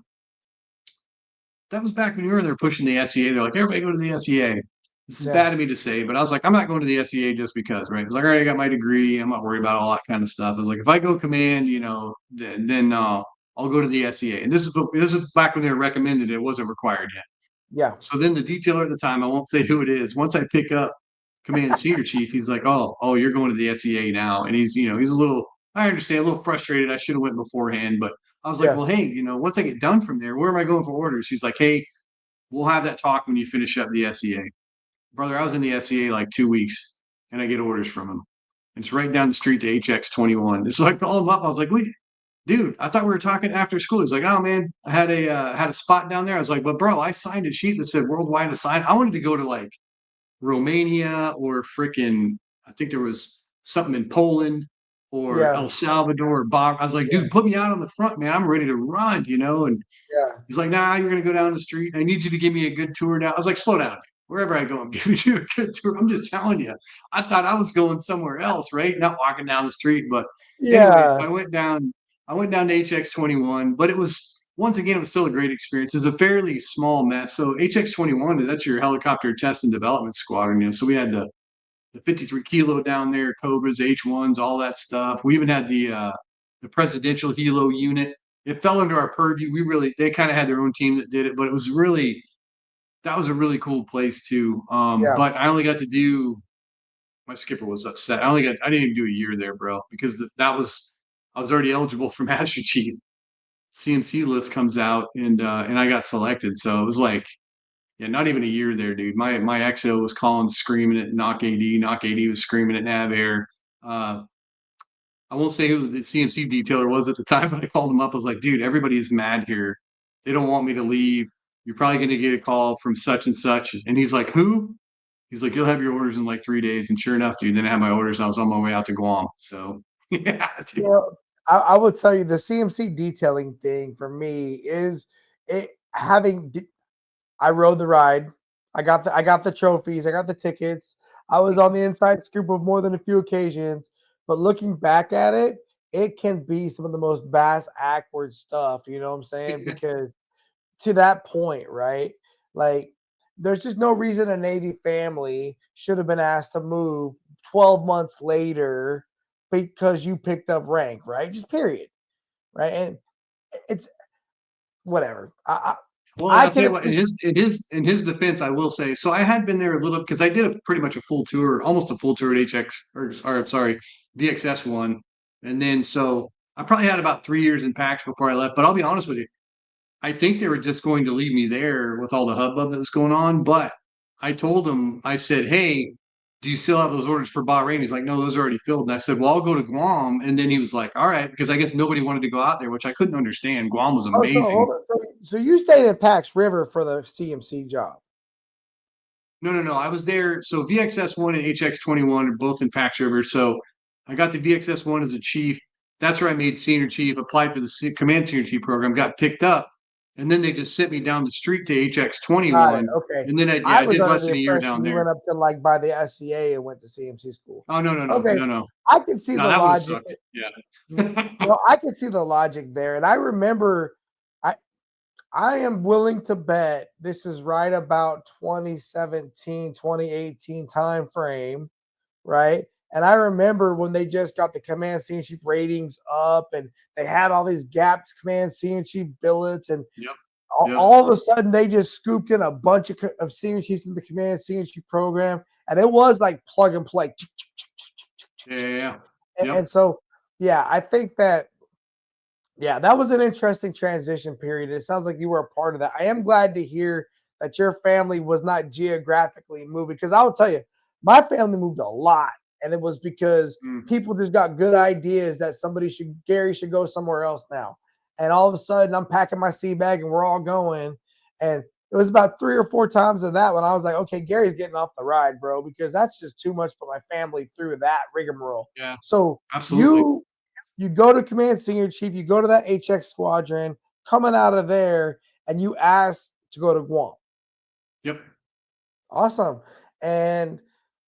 that was back when you were there pushing the SEA. They're like, "Everybody go to the SEA." This is bad of me to say, but I was like, I'm not going to the SEA just because, right? It's like, all right, I got my degree. I'm not worried about all that kind of stuff. I was like, if I go command, then I'll go to the SEA. And this is back when they were recommended. It wasn't required yet. Yeah. So then the detailer at the time, I won't say who it is. Once I pick up command senior chief, he's like, oh, you're going to the SEA now. And he's a little, I understand, a little frustrated. I should have went beforehand, but I was like, well, hey, once I get done from there, where am I going for orders? He's like, hey, we'll have that talk when you finish up the SEA. Brother, I was in the SEA like 2 weeks, and I get orders from him. It's right down the street to HX21. It's like, call him up. I was like, wait, dude, I thought we were talking after school. He's like, oh man, I had a spot down there. I was like, but bro, I signed a sheet that said worldwide assigned. I wanted to go to like Romania or freaking, I think there was something in Poland or El Salvador. I was like, dude, put me out on the front, man. I'm ready to run, And he's like, nah, you're gonna go down the street. I need you to give me a good tour down. I was like, slow down. Wherever I go, I'm giving you a good tour. I'm just telling you. I thought I was going somewhere else, right? Not walking down the street, but anyways, I went down to HX21, but it was, once again, it was still a great experience. It's a fairly small mess. So HX21, that's your helicopter test and development squadron. So we had the 53 kilo down there, Cobras, H1s, all that stuff. We even had the presidential helo unit. It fell under our purview. They kind of had their own team that did it, but that was a really cool place too. But I only got to do, my skipper was upset. I didn't even do a year there, bro, because I was already eligible for Master Chief. CMC list comes out and I got selected. So it was like, not even a year there, dude. My XO was calling, screaming at Knock AD. Knock AD was screaming at Nav Air. I won't say who the CMC detailer was at the time, but I called him up. I was like, dude, everybody is mad here. They don't want me to leave. You're probably going to get a call from such and such. And he's like, who? He's like, you'll have your orders in like 3 days. And sure enough, dude, then I had my orders and I was on my way out to Guam. So yeah, dude. Well, I will tell you the CMC detailing thing for me is it having. I rode the ride. I got the trophies. I got the tickets. I was on the inside scoop of more than a few occasions. But looking back at it, it can be some of the most bass awkward stuff. You know what I'm saying? Because to that point, right? Like, there's just no reason a Navy family should have been asked to move 12 months later because you picked up rank, right? Just period, right? And it's whatever. Well, I I'll tell can you what, appreciate. in his defense, I will say, so I had been there a little because I did pretty much a full tour, almost a full tour at HX or sorry, VXS one. And then so I probably had about 3 years in PAX before I left. But I'll be honest with you, I think they were just going to leave me there with all the hubbub that was going on. But I told him, I said, hey, do you still have those orders for Bahrain? He's like, no, those are already filled. And I said, well, I'll go to Guam. And then he was like, all right, because I guess nobody wanted to go out there, which I couldn't understand. Guam was Oh, so amazing. hold on. So you stayed in Pax River for the CMC job. No, no, no. I was there. So VXS1 and HX21 are both in Pax River. So I got to VXS1 as a chief. That's where I made senior chief, applied for the command senior chief program, got picked up. And then they just sent me down the street to Got it. HX21. Okay. And then I I was did under less the than a year impression down you there. went up to like by the SCA and went to CMC school. Oh, no, no, no, Okay. no, no. I can see No, the that would have logic. sucked. Yeah. Well, I can see the logic there. And I remember I I am willing to bet this is right about 2017, 2018 time frame, right? And I remember when they just got the command senior chief ratings up and they had all these gaps command senior chief billets and Yep. all, Yep. all of a sudden they just scooped in a bunch of senior chiefs in the command senior chief program and it was like plug and play. Yeah. Yeah. Yeah. And Yep. so yeah, I think that yeah, that was an interesting transition period. It sounds like you were a part of that. I am glad to hear that your family was not geographically moving because I will tell you, my family moved a lot. And it was because Mm. people just got good ideas that Gary should go somewhere else now. And all of a sudden, I'm packing my sea bag and we're all going. And it was about 3 or 4 times of that when I was like, okay, Gary's getting off the ride, bro, because that's just too much for my family through that rigmarole. Yeah. So Absolutely. you go to command senior chief, you go to that HX squadron, coming out of there, and you ask to go to Guam. Yep. Awesome. And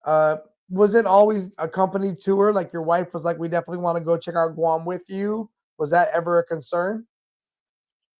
uh, was it always a company tour? Like your wife was like, we definitely want to go check out Guam with you. Was that ever a concern?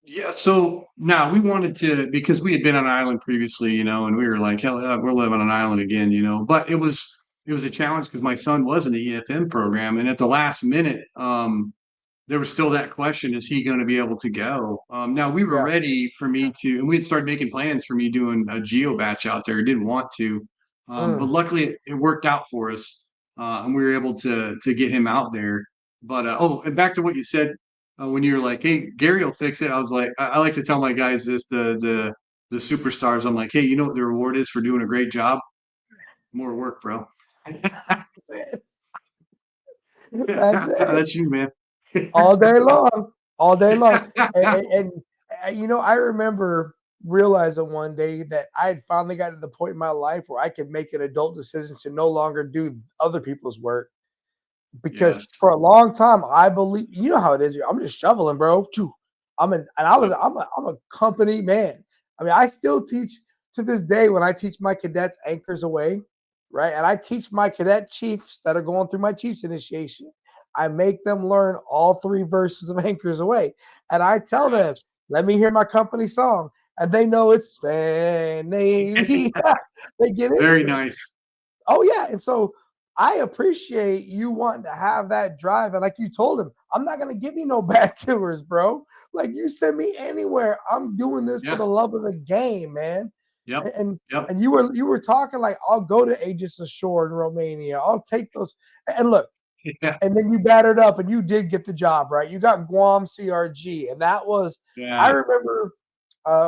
Yeah, so now we wanted to because we had been on an island previously, and we were like, hell, yeah, we're living on an island again. But it was a challenge because my son was in the EFM program, and at the last minute, there was still that question: is he going to be able to go? Now we were Yeah. ready for me to, and we had started making plans for me doing a geo batch out there. Didn't want to, but Mm. luckily it worked out for us, and we were able to get him out there. But and back to what you said when you were like, "Hey, Gary will fix it." I was like, I like to tell my guys this, the superstars. I'm like, "Hey, you know what the reward is for doing a great job? More work, bro." That's it. That's you, man. All day long. All day long. And I remember realizing one day that I had finally gotten to the point in my life where I could make an adult decision to no longer do other people's work because Yes. for a long time I believe you know how it is. I'm just shoveling, bro. Yep. I'm a company man. I mean, I still teach to this day when I teach my cadets anchors away, right? And I teach my cadet chiefs that are going through my chiefs initiation. I make them learn all 3 verses of anchors away. And I tell them, Yes. let me hear my company song. And they know it's Stand Navy. They get Very into it. nice. Oh yeah, and so I appreciate you wanting to have that drive. And like you told him, I'm not gonna give you no bad tours, bro. Like you send me anywhere. I'm doing this for Yeah. the love of the game, man. Yep. And and, Yep. and you were talking like I'll go to Aegis Ashore in Romania. I'll take those. And look, Yeah. and then you battered up and you did get the job, right? You got Guam CRG. And that was I Yeah. remember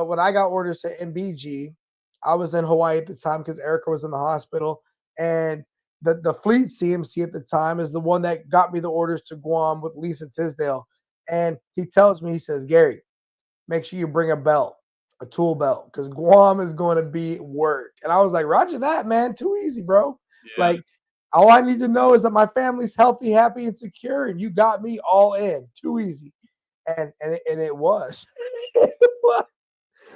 when I got orders to MBG, I was in Hawaii at the time because Erica was in the hospital. And the fleet CMC at the time is the one that got me the orders to Guam with Lisa Tisdale. And he tells me, he says, Gary, make sure you bring a belt, a tool belt, because Guam is going to be work. And I was like, Roger that, man. Too easy, bro. Yeah. Like, all I need to know is that my family's healthy, happy, and secure, and you got me all in. Too easy. And it was.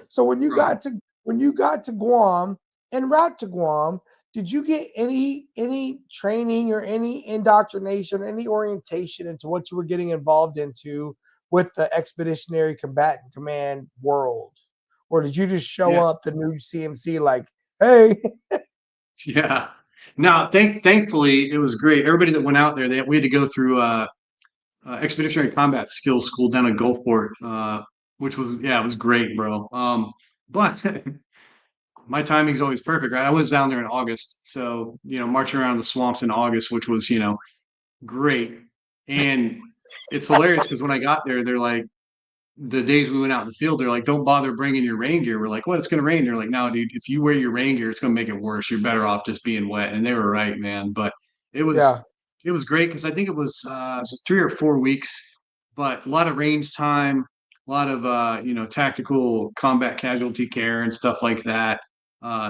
So when you got to Guam, en route to Guam, did you get any training or any indoctrination, any orientation into what you were getting involved into with the Expeditionary Combatant Command world? Or did you just show up the new CMC like, hey? Yeah. No, thankfully it was great. Everybody that went out there, we had to go through Expeditionary Combat Skills School down in Gulfport, which was, it was great, bro. But my timing's always perfect, right? I was down there in August, so marching around the swamps in August, which was great. And it's hilarious because when I got there, they're like, the days we went out in the field, they're like, don't bother bringing your rain gear. We're like, well, it's going to rain. They're like, no, dude, if you wear your rain gear, it's going to make it worse. You're better off just being wet. And they were right, man. But it was great because I think it was 3 or 4 weeks, but a lot of range time, a lot of tactical combat casualty care and stuff like that.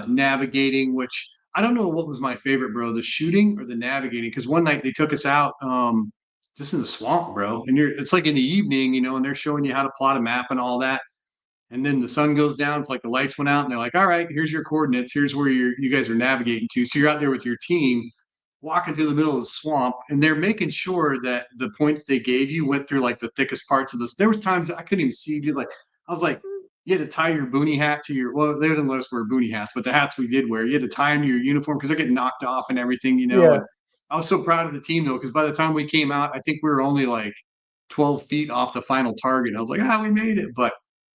Navigating, which I don't know what was my favorite, bro, the shooting or the navigating. Because one night they took us out just in the swamp, bro, and it's like in the evening, and they're showing you how to plot a map and all that. And then the sun goes down. It's like the lights went out, and they're like, "All right, here's your coordinates. Here's where you guys are navigating to." So you're out there with your team, walking through the middle of the swamp, and they're making sure that the points they gave you went through like the thickest parts of this. There was times I couldn't even see, dude. Like I was like, you had to tie your boonie hat to your. Well, they didn't let us wear boonie hats, but the hats we did wear, you had to tie them to your uniform because they're getting knocked off and everything, Yeah. And I was so proud of the team though, because by the time we came out, I think we were only like 12 feet off the final target. I was like, we made it.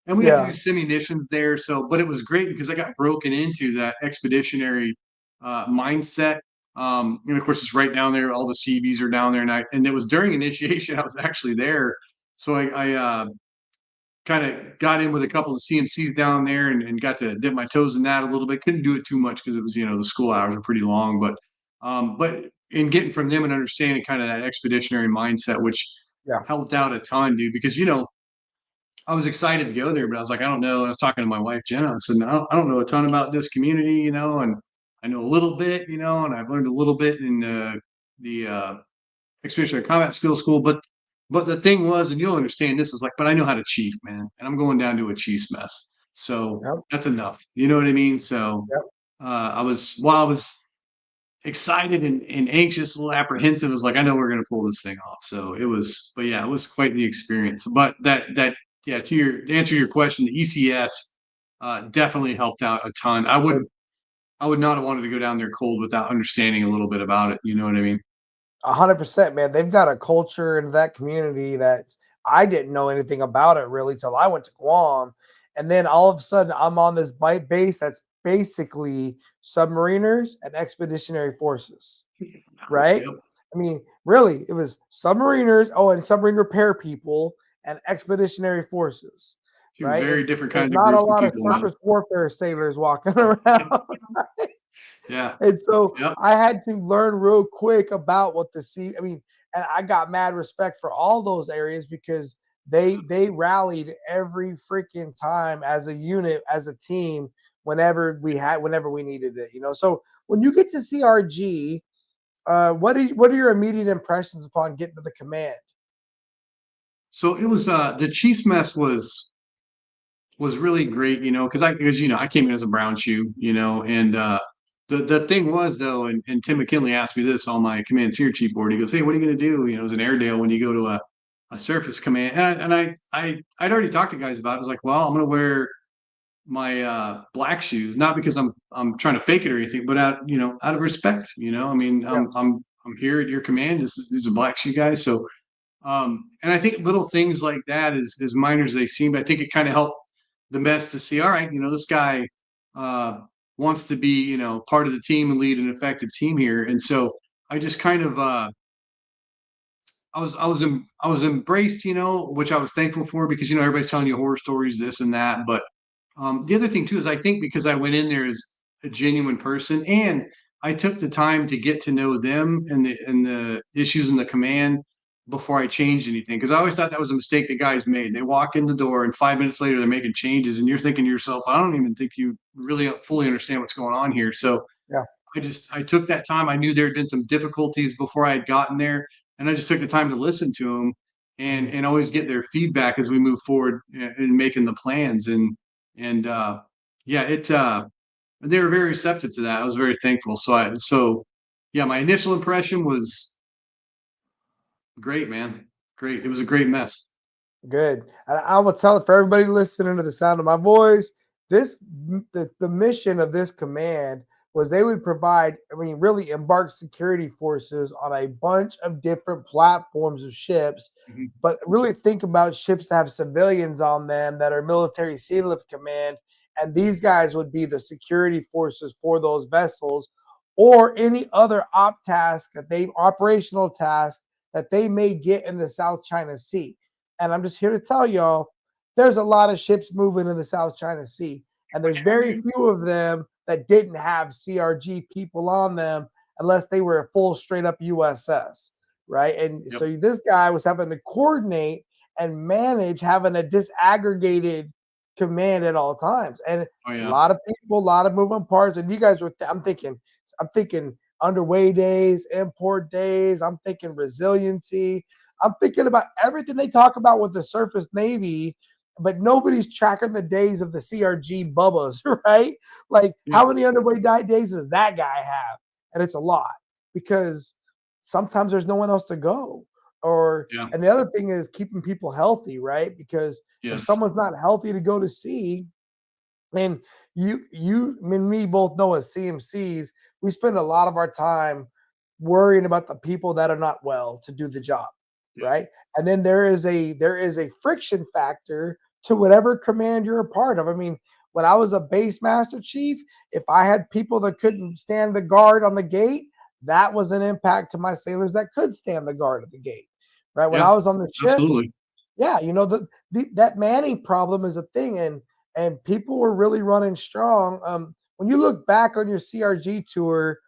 And we had to do simunitions there. So, but it was great because I got broken into that expeditionary mindset. And of course, it's right down there. All the CVs are down there. And it was during initiation, I was actually there. So I kind of got in with a couple of CMCs down there and got to dip my toes in that a little bit. Couldn't do it too much because it was, the school hours are pretty long. But in getting from them and understanding kind of that expeditionary mindset, which helped out a ton, dude, because, I was excited to go there, but I was like, I don't know. And I was talking to my wife, Jenna. I said, no, I don't know a ton about this community, and I know a little bit, and I've learned a little bit in the Expeditionary Combat Skills School. But the thing was, and you'll understand this, is like, but I know how to chief, man. And I'm going down to a chief's mess. So that's enough. You know what I mean? So I was excited and anxious, a little apprehensive. It was like, I know we're going to pull this thing off. So it was quite the experience. But to answer your question, the ECS definitely helped out a ton. I would not have wanted to go down there cold without understanding a little bit about it. You know what I mean? 100%, man. They've got a culture in that community that I didn't know anything about it really till I went to Guam. And then all of a sudden I'm on this base that's basically submariners and expeditionary forces, right? Yep. I mean, really, it was submariners, and submarine repair people and expeditionary forces. Two right? very different There's kinds not of a groups lot of of people. surface warfare sailors walking around. Yeah. And so Yep. I had to learn real quick about what the sea. I mean, and I got mad respect for all those areas because they rallied every freaking time as a unit, as a team, whenever we needed it. So when you get to CRG, what are your immediate impressions upon getting to the command? So it was the Chiefs mess was really great, because I came in as a brown shoe, and the thing was though, and Tim McKinley asked me this on my command SEER chief board. He goes, "Hey, what are you going to do? As an Airedale when you go to a surface command?" And I'd already talked to guys about it. I was like, "Well, I'm going to wear my black shoes, not because I'm trying to fake it or anything, but out of respect. I mean, I'm here at your command. These are black shoe guys, so." And I think little things like that, as minor as they seem, I think it kind of helped the mess to see, all right, this guy wants to be, part of the team and lead an effective team here. And so I just kind of, I was embraced, which I was thankful for because, everybody's telling you horror stories, this and that. But the other thing too, is I think because I went in there as a genuine person and I took the time to get to know them and the issues in the command before I changed anything. Because I always thought that was a mistake that guys made. They walk in the door and 5 minutes later they're making changes, and you're thinking to yourself, I don't even think you really fully understand what's going on here. So Yeah. I took that time. I knew there had been some difficulties before I had gotten there, and I just took the time to listen to them and always get their feedback as we move forward in making the plans. And yeah, they were very receptive to that. I was very thankful. So yeah, my initial impression was great, man. Great. It was a great mess. Good. And I will tell it for everybody listening to the sound of my voice. The mission of this command was they would provide, I mean, really embark security forces on a bunch of different platforms of ships, Mhm. but really think about ships that have civilians on them that are military sea lift command. And these guys would be the security forces for those vessels or any other operational task that they may get in the South China Sea. And I'm just here to tell y'all there's a lot of ships moving in the South China Sea, and there's very few of them that didn't have CRG people on them unless they were a full straight up USS, right? And Yep. so this guy was having to coordinate and manage having a disaggregated command at all times. And Oh it's a yeah. lot of people, a lot of moving parts. And you guys were, I'm thinking underway days, import days, I'm thinking resiliency. I'm thinking about everything they talk about with the surface Navy, but nobody's tracking the days of the CRG Bubbas, right? Like, Yeah. how many underway days does that guy have? And it's a lot because sometimes there's no one else to go. Yeah. And the other thing is keeping people healthy, right? Because if Yes. someone's not healthy to go to sea, and and me both know as CMCs, we spend a lot of our time worrying about the people that are not well to do the job, Yeah. right? And then there is a friction factor to whatever command you're a part of. I mean, when I was a base master chief, if I had people that couldn't stand the guard on the gate, that was an impact to my sailors that could stand the guard at the gate, right? When I Yeah. was on the ship, Absolutely. yeah, that manning problem is a thing, and people were really running strong. When you look back on your CRG tour,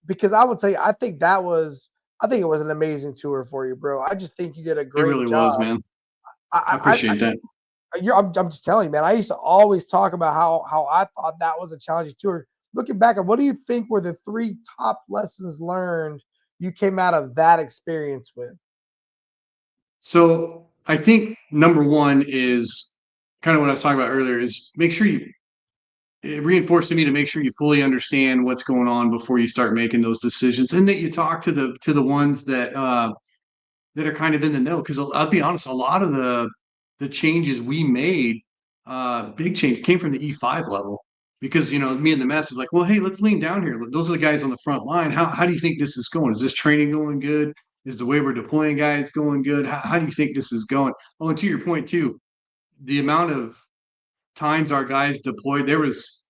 because I would say I think it was an amazing tour for you, bro. I just think you did a It great really job. was, man. I I appreciate that. I'm just telling you, man. I used to always talk about how I thought that was a challenging tour. Looking back, at what do you think were the 3 top lessons learned you came out of that experience with? So I think number one is kind of what I was talking about earlier is make sure you it reinforced to me to make sure you fully understand what's going on before you start making those decisions, and that you talk to the ones that are kind of in the know. Because I'll be honest, a lot of the changes we made, big change, came from the E5 level. Because me and the mess is like, well, hey, let's lean down here. Those are the guys on the front line. How do you think this is going? Is this training going good? Is the way we're deploying guys going good? How do you think this is going? Oh, and to your point too, the amount of times our guys deployed, there was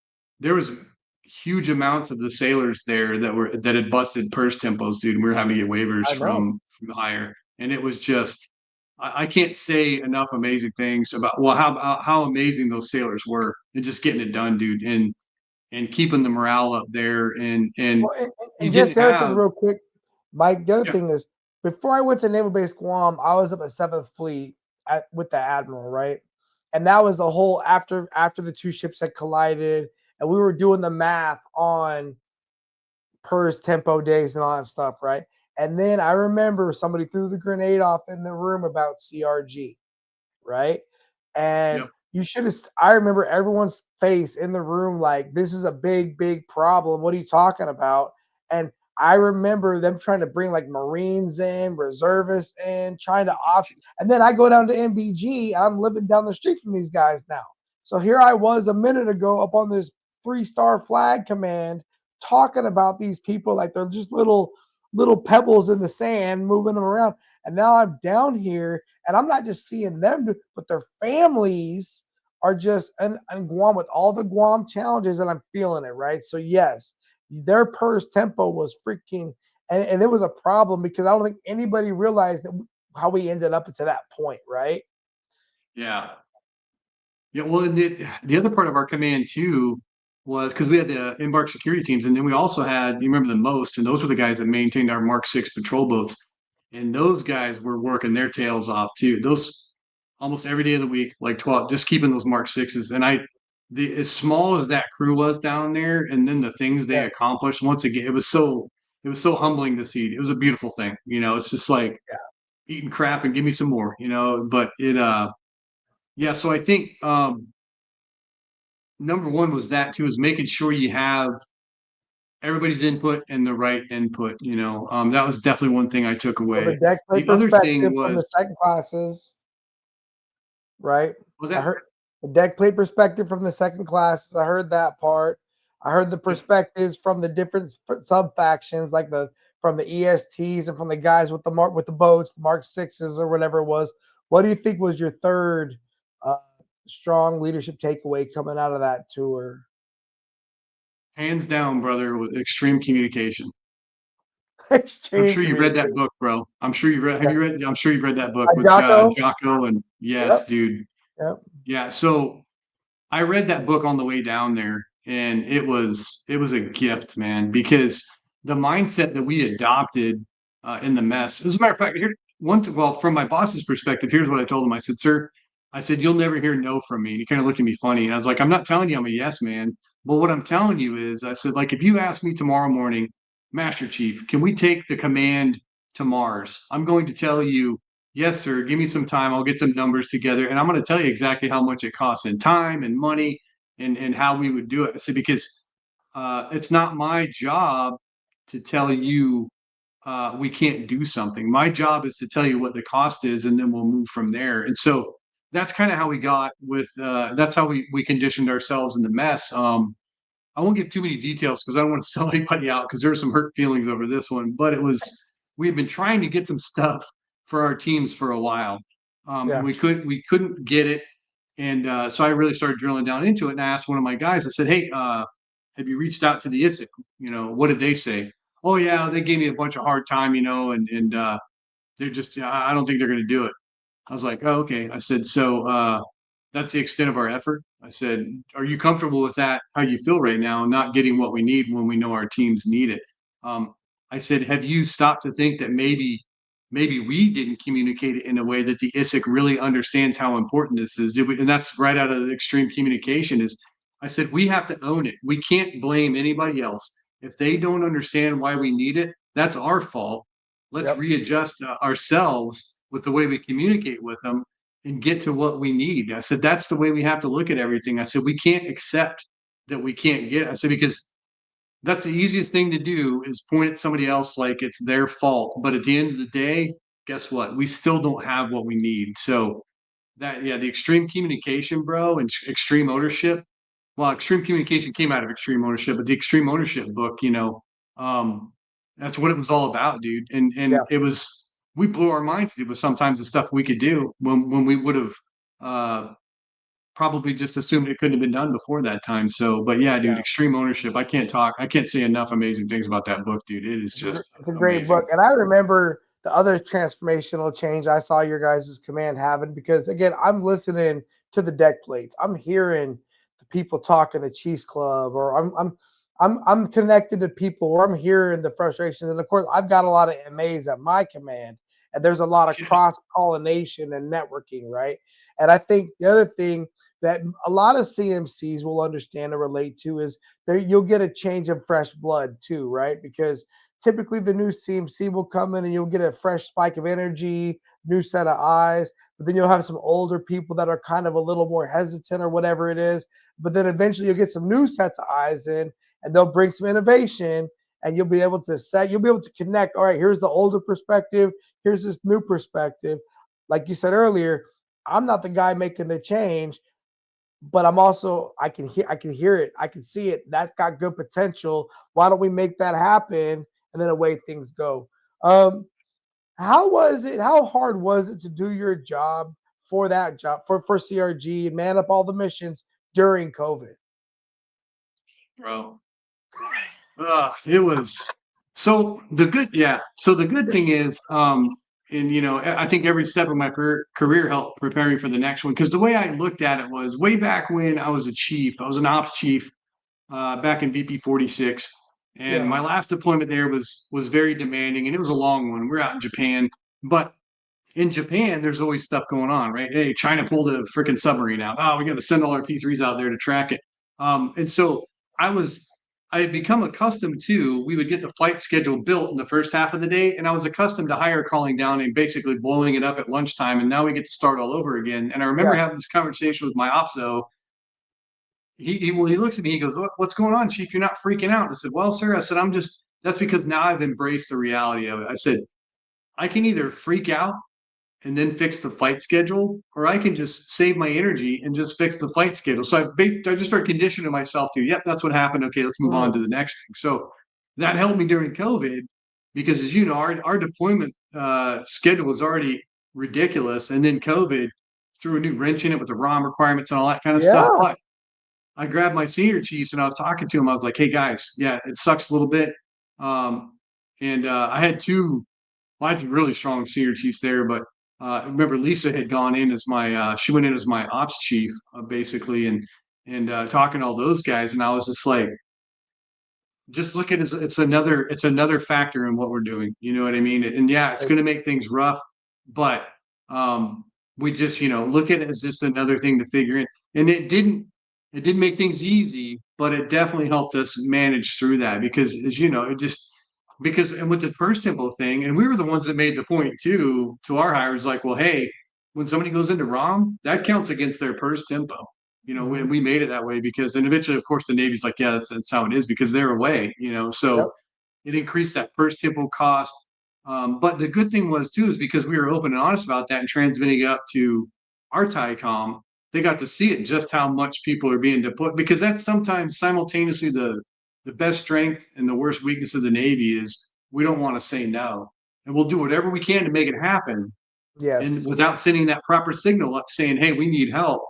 huge amounts of the sailors there that had busted purse tempos, dude. And we were having to get waivers I know. from higher, and it was just I can't say enough amazing things about how amazing those sailors were and just getting it done, dude, and keeping the morale up there, and Well, you and just didn't the other thing, have real quick, Mike. The other yeah thing is, before I went to Naval Base Guam, I was up at Seventh Fleet with the Admiral, right? And that was the whole after the 2 ships had collided, and we were doing the math on PERS tempo days and all that stuff, right? And then I remember somebody threw the grenade off in the room about CRG, right? And yep you should have. I remember everyone's face in the room like, "This is a big, big problem. What are you talking about?" And I remember them trying to bring like Marines in, reservists in, trying to off. And then I go down to MBG, and I'm living down the street from these guys now. So here I was a minute ago up on this 3-star flag command, talking about these people like they're just little pebbles in the sand, moving them around. And now I'm down here, and I'm not just seeing them, but their families are just in Guam with all the Guam challenges, and I'm feeling it, right? So yes, their purse tempo was freaking, and it was a problem because I don't think anybody realized how we ended up to that point, right? yeah yeah well, and the other part of our command too was because we had the embark security teams, and then we also had, you remember the most, and those were the guys that maintained our Mark 6 patrol boats, and those guys were working their tails off too. Those almost every day of the week, like 12, just keeping those Mark 6s. And as small as that crew was down there, and then the things they accomplished, once again, it was so humbling to see. It was a beautiful thing. It's just like eating crap and give me some more, but yeah. So I think, number one was that too, is making sure you have everybody's input and the right input. That was definitely one thing I took So the away. deck plate The other thing perspective from the was, second classes, right? was I that heard the deck plate perspective from the second classes. I heard that part. I heard the perspectives from the different sub factions, like from the ESTs and from the guys with the boats, the Mark 6s or whatever it was. What do you think was your third strong leadership takeaway coming out of that tour? hands down, brother, with extreme communication. I'm Extreme sure you read that communication. book, bro. I'm sure you read. Have you read? I'm sure you've read that book with Jocko? Jocko, and Yep. yes, dude. Yep. Yeah. So I read that book on the way down there, and it was a gift, man, because the mindset that we adopted in the mess. As a matter of fact, here well, from my boss's perspective, here's what I told him. I said, "Sir, I said you'll never hear no from me." And he kind of looked at me funny, and I was like, "I'm not telling you I'm a yes man, but what I'm telling you is, I said, like, if you ask me tomorrow morning, Master Chief, can we take the command to Mars? I'm going to tell you." Yes, sir. Give me some time. I'll get some numbers together, and I'm going to tell you exactly how much it costs in time and money, and how we would do it. I said, because it's not my job to tell you we can't do something. My job is to tell you what the cost is, and then we'll move from there. And so that's kind of how we got with. That's how we conditioned ourselves in the mess. I won't give too many details because I don't want to sell anybody out, because there's some hurt feelings over this one. But we had been trying to get some stuff for our teams for a while, and we couldn't get it. And so I really started drilling down into it, and I asked one of my guys. I said, "Hey, have you reached out to the ISIC? What did they say?" "Oh yeah, they gave me a bunch of hard time, and they're just, I don't think they're going to do it." I was like, "Oh, okay." I said, "So that's the extent of our effort." I said, "Are you comfortable with that? How you feel right now, not getting what we need when we know our teams need it?" I said, "Have you stopped to think that maybe we didn't communicate it in a way that the ISIC really understands how important this is?" Did we? And that's right out of the extreme communication. Is, I said, we have to own it. We can't blame anybody else. If they don't understand why we need it, that's our fault. Let's readjust ourselves with the way we communicate with them and get to what we need. I said, that's the way we have to look at everything. I said, we can't accept that we can't get. I said, because that's the easiest thing to do, is point at somebody else like it's their fault. But at the end of the day, guess what? We still don't have what we need. So that, yeah, the extreme communication, bro, and extreme ownership. Well, extreme communication came out of extreme ownership, but the extreme ownership book, um, that's what it was all about, dude. And it was, we blew our minds with sometimes the stuff we could do when we would have uh probably just assumed it couldn't have been done before that time. So, but yeah, dude, extreme ownership. I can't say enough amazing things about that book, dude. It is just It's a great amazing. book. And I remember the other transformational change I saw your guys' command having, because again, I'm listening to the deck plates. I'm hearing the people talking the Chiefs Club, or I'm connected to people, or I'm hearing the frustrations. And of course, I've got a lot of MAs at my command, and there's a lot of cross-pollination and networking, right? And I think the other thing that a lot of CMCs will understand and relate to is there you'll get a change of fresh blood too, right? Because typically the new CMC will come in and you'll get a fresh spike of energy, new set of eyes, but then you'll have some older people that are kind of a little more hesitant or whatever it is. But then eventually you'll get some new sets of eyes in, and they'll bring some innovation, and you'll be able to connect. All right, here's the older perspective, here's this new perspective. Like you said earlier, I'm not the guy making the change, but I can hear it. I can see it. That's got good potential. Why don't we make that happen? And then away things go. How hard was it to do your job for CRG and man up all the missions during COVID? Bro. It was, so the good thing is, and I think every step of my career helped prepare me for the next one. Because the way I looked at it was, way back when I was a chief, I was an ops chief. back in VP 46. And Yeah. my last deployment there was very demanding, and it was a long one. We're out in Japan, but in Japan, there's always stuff going on, right? Hey, China pulled a freaking submarine out. Oh, we got to send all our P3s out there to track it. And so I was, I had become accustomed to, we would get the flight schedule built in the first half of the day. And I was accustomed to higher calling down and basically blowing it up at lunchtime. And now we get to start all over again. And I remember Yeah. having this conversation with my opso. Well, he looks at me, he goes, What's going on, Chief? You're not freaking out. I said, well, sir, I said, that's because now I've embraced the reality of it. I said, I can either freak out and then fix the flight schedule, or I can just save my energy and just fix the flight schedule. So I just started conditioning myself to, yep, that's what happened. Okay, let's move on Mhm. to the next thing. So that helped me during COVID because, as you know, our deployment schedule was already ridiculous. And then COVID threw a new wrench in it with the ROM requirements and all that kind of stuff. Yeah. But I grabbed my senior chiefs and I was talking to them. I was like, hey, guys, yeah, it sucks a little bit. Um, and I had I had some really strong senior chiefs there, but remember Lisa had gone in as she went in as my ops chief basically, and talking to all those guys, and I was just like, just look at it as it's another factor in what we're doing. You know what I mean? And yeah, it's Like, going to make things rough, but um, we just look at it as just another thing to figure in, and it didn't make things easy, but it definitely helped us manage through that because, as you know, it just because and with the first tempo thing, and we were the ones that made the point too to our hires, like, well, hey, when somebody goes into ROM, that counts against their first tempo. mhm. We made it that way because, and eventually, of course, the Navy's like, yeah, that's how it is because they're away. Yep. So it increased that first tempo cost. But the good thing was too is because we were open and honest about that and transmitting it up to our TICOM, they got to see it just how much people are being deployed because that's sometimes simultaneously the best strength and the worst weakness of the Navy is we don't want to say no, and we'll do whatever we can to make it happen, and Yes. without sending that proper signal up saying, hey, we need help.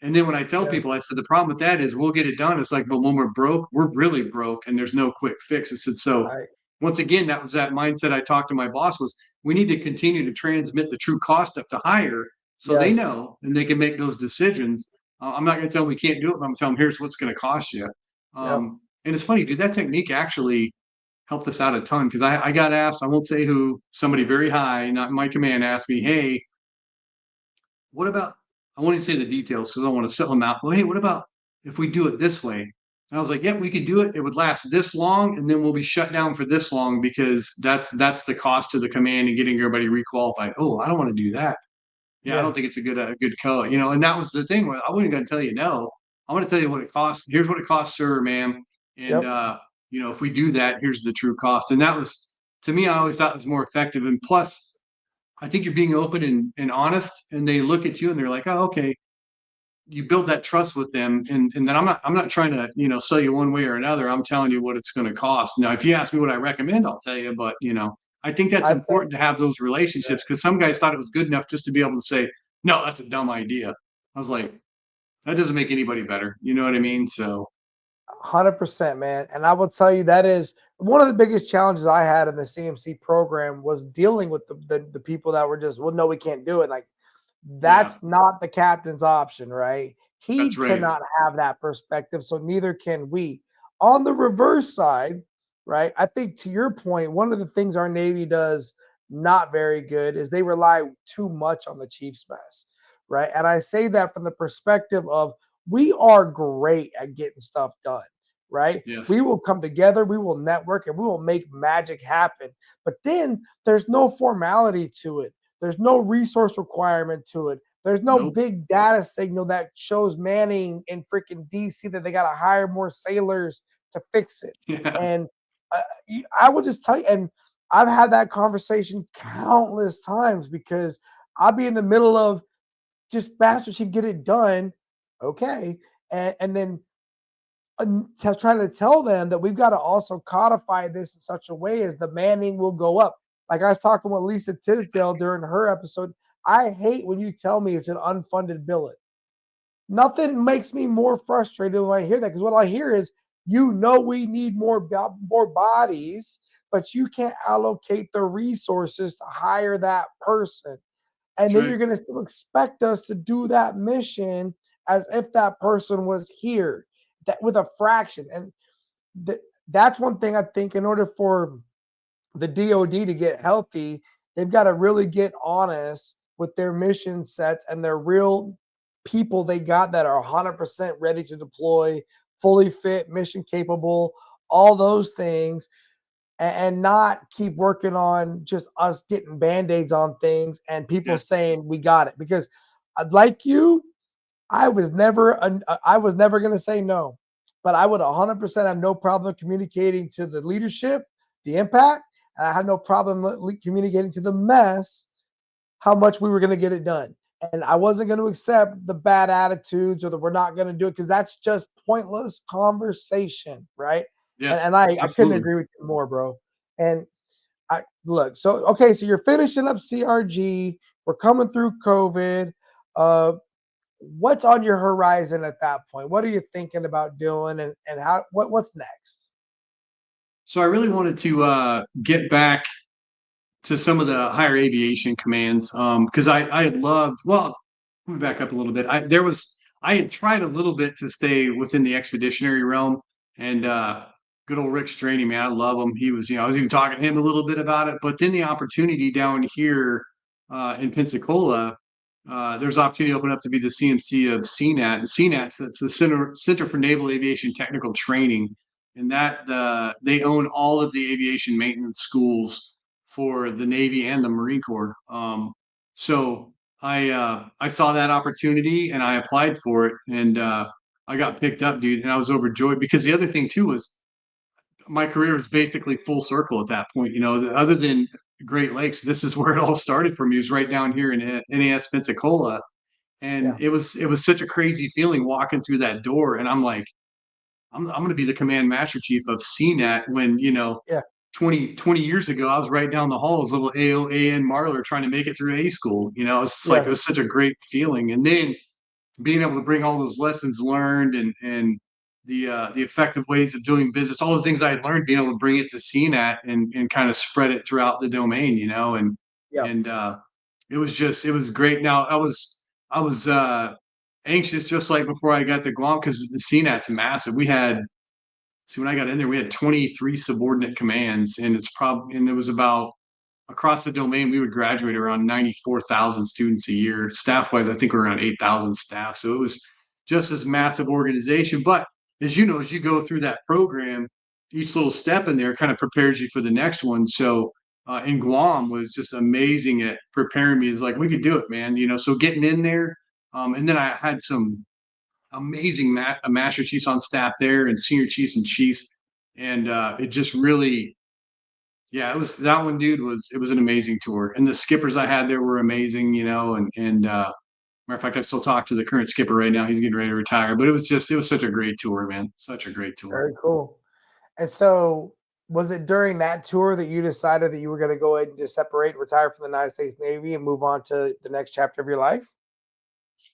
And then when I tell Yeah. people, I said, the problem with that is we'll get it done. It's like, but when we're broke, we're really broke and there's no quick fix. I said, so Right. once again, that was that mindset I talked to my boss was we need to continue to transmit the true cost up to higher so they Yes. know and they can make those decisions. I'm not going to tell them we can't do it, but I'm telling them here's what's going to cost you. Yep. And it's funny, dude, that technique actually helped us out a ton because I got asked, I won't say who, somebody very high, not in my command, asked me, hey, what about, I won't even say the details because I want to sell them out. Well, hey, what about if we do it this way? And I was like, yep, we could do it. It would last this long, and then we'll be shut down for this long because that's the cost to the command and getting everybody requalified. Oh, I don't want to do that. Yeah, I Yeah. don't think it's a good color, And that was the thing where I wasn't going to tell you no. I want to tell you what it costs. Here's what it costs, sir, ma'am. And Yep. if we do that, here's the true cost. And that was to me, I always thought it was more effective. And plus, I think you're being open and honest, and they look at you and they're like, oh, okay. You build that trust with them, and then I'm not trying to sell you one way or another. I'm telling you what it's going to cost. Now, if you ask me what I recommend, I'll tell you. But I think that's I think important to have those relationships because some guys thought it was good enough just to be able to say, no, that's a dumb idea. I was like, that doesn't make anybody better. You know what I mean? So 100%, man. And I will tell you that is one of the biggest challenges I had in the CMC program was dealing with the people that were just, well, no, we can't do it. Like yeah, that's not the captain's option, right? He that's right. cannot have that perspective, so neither can we. On the reverse side, right? I think to your point, one of the things our Navy does not very good is they rely too much on the Chiefs mess, right? And I say that from the perspective of we are great at getting stuff done, right? We Yes. will come together, we will network, and we will make magic happen. But then there's no formality to it. There's no resource requirement to it. There's no Nope. big data signal that shows Manning in freaking DC that they got to hire more sailors to fix it. Yeah. And I will just tell you, and I've had that conversation countless times because I'll be in the middle of just Master Chief, get it done. Okay. And then trying to tell them that we've got to also codify this in such a way as the manning will go up. Like I was talking with Lisa Tisdale during her episode. I hate when you tell me it's an unfunded billet. Nothing makes me more frustrated when I hear that because what I hear is, we need more bodies, but you can't allocate the resources to hire that person. And That's then right. you're going to still expect us to do that mission as if that person was here. that with a fraction. And that's one thing I think in order for the DoD to get healthy, they've got to really get honest with their mission sets and their real people they got that are 100% ready to deploy, fully fit, mission capable, all those things, and not keep working on just us getting band-aids on things and people Yes. saying we got it. Because like you, I was never going to say no, but I would 100% have no problem communicating to the leadership, the impact, and I had no problem communicating to the mess how much we were going to get it done. And I wasn't going to accept the bad attitudes or that we're not going to do it, because that's just pointless conversation, right? Yes, And I couldn't absolutely. agree with you more, bro. And I look, so okay, so you're finishing up CRG. We're coming through COVID. What's on your horizon at that point? What are you thinking about doing, and how what's next? So I really wanted to get back to some of the higher aviation commands, because I had loved. Well, let me back up a little bit. I had tried a little bit to stay within the expeditionary realm, and good old Rick Straney, man, I love him. He was, I was even talking to him a little bit about it. But then the opportunity down here in Pensacola, there's opportunity to open up to be the CMC of CNAT. And CNAT, that's the Center for Naval Aviation Technical Training, and that they own all of the aviation maintenance schools for the Navy and the Marine Corps. So I saw that opportunity and I applied for it, and I got picked up, dude, and I was overjoyed because the other thing too was my career was basically full circle at that point. Other than Great Lakes, this is where it all started for me. It was right down here in NAS Pensacola, and Yeah. it was such a crazy feeling walking through that door, and I'm like, I'm going to be the command master chief of CNAT when, Yeah. 20 years ago, I was right down the hall as little AOAN Marler trying to make it through A school. It's like, Yeah. it was such a great feeling. And then being able to bring all those lessons learned and the effective ways of doing business, all the things I had learned, being able to bring it to CNAT and kind of spread it throughout the domain, Yeah. and it was great. Now I was anxious just like before I got to Guam because the CNAT's massive. When I got in there, we had 23 subordinate commands, and there was about across the domain, we would graduate around 94,000 students a year. Staff wise, I think we're around 8,000 staff. So it was just this massive organization. But as you know, as you go through that program, each little step in there kind of prepares you for the next one. So in Guam was just amazing at preparing me. It's like, we could do it, man. So getting in there, and then I had some amazing master chiefs on staff there and senior chiefs and chiefs. And it just really, yeah, it was that one, dude. It was an amazing tour, and the skippers I had there were amazing, and matter of fact, I still talk to the current skipper right now. He's getting ready to retire, but it was such a great tour, man. Such a great tour. Very cool. And so, was it during that tour that you decided that you were going to go ahead and just separate, retire from the United States Navy, and move on to the next chapter of your life?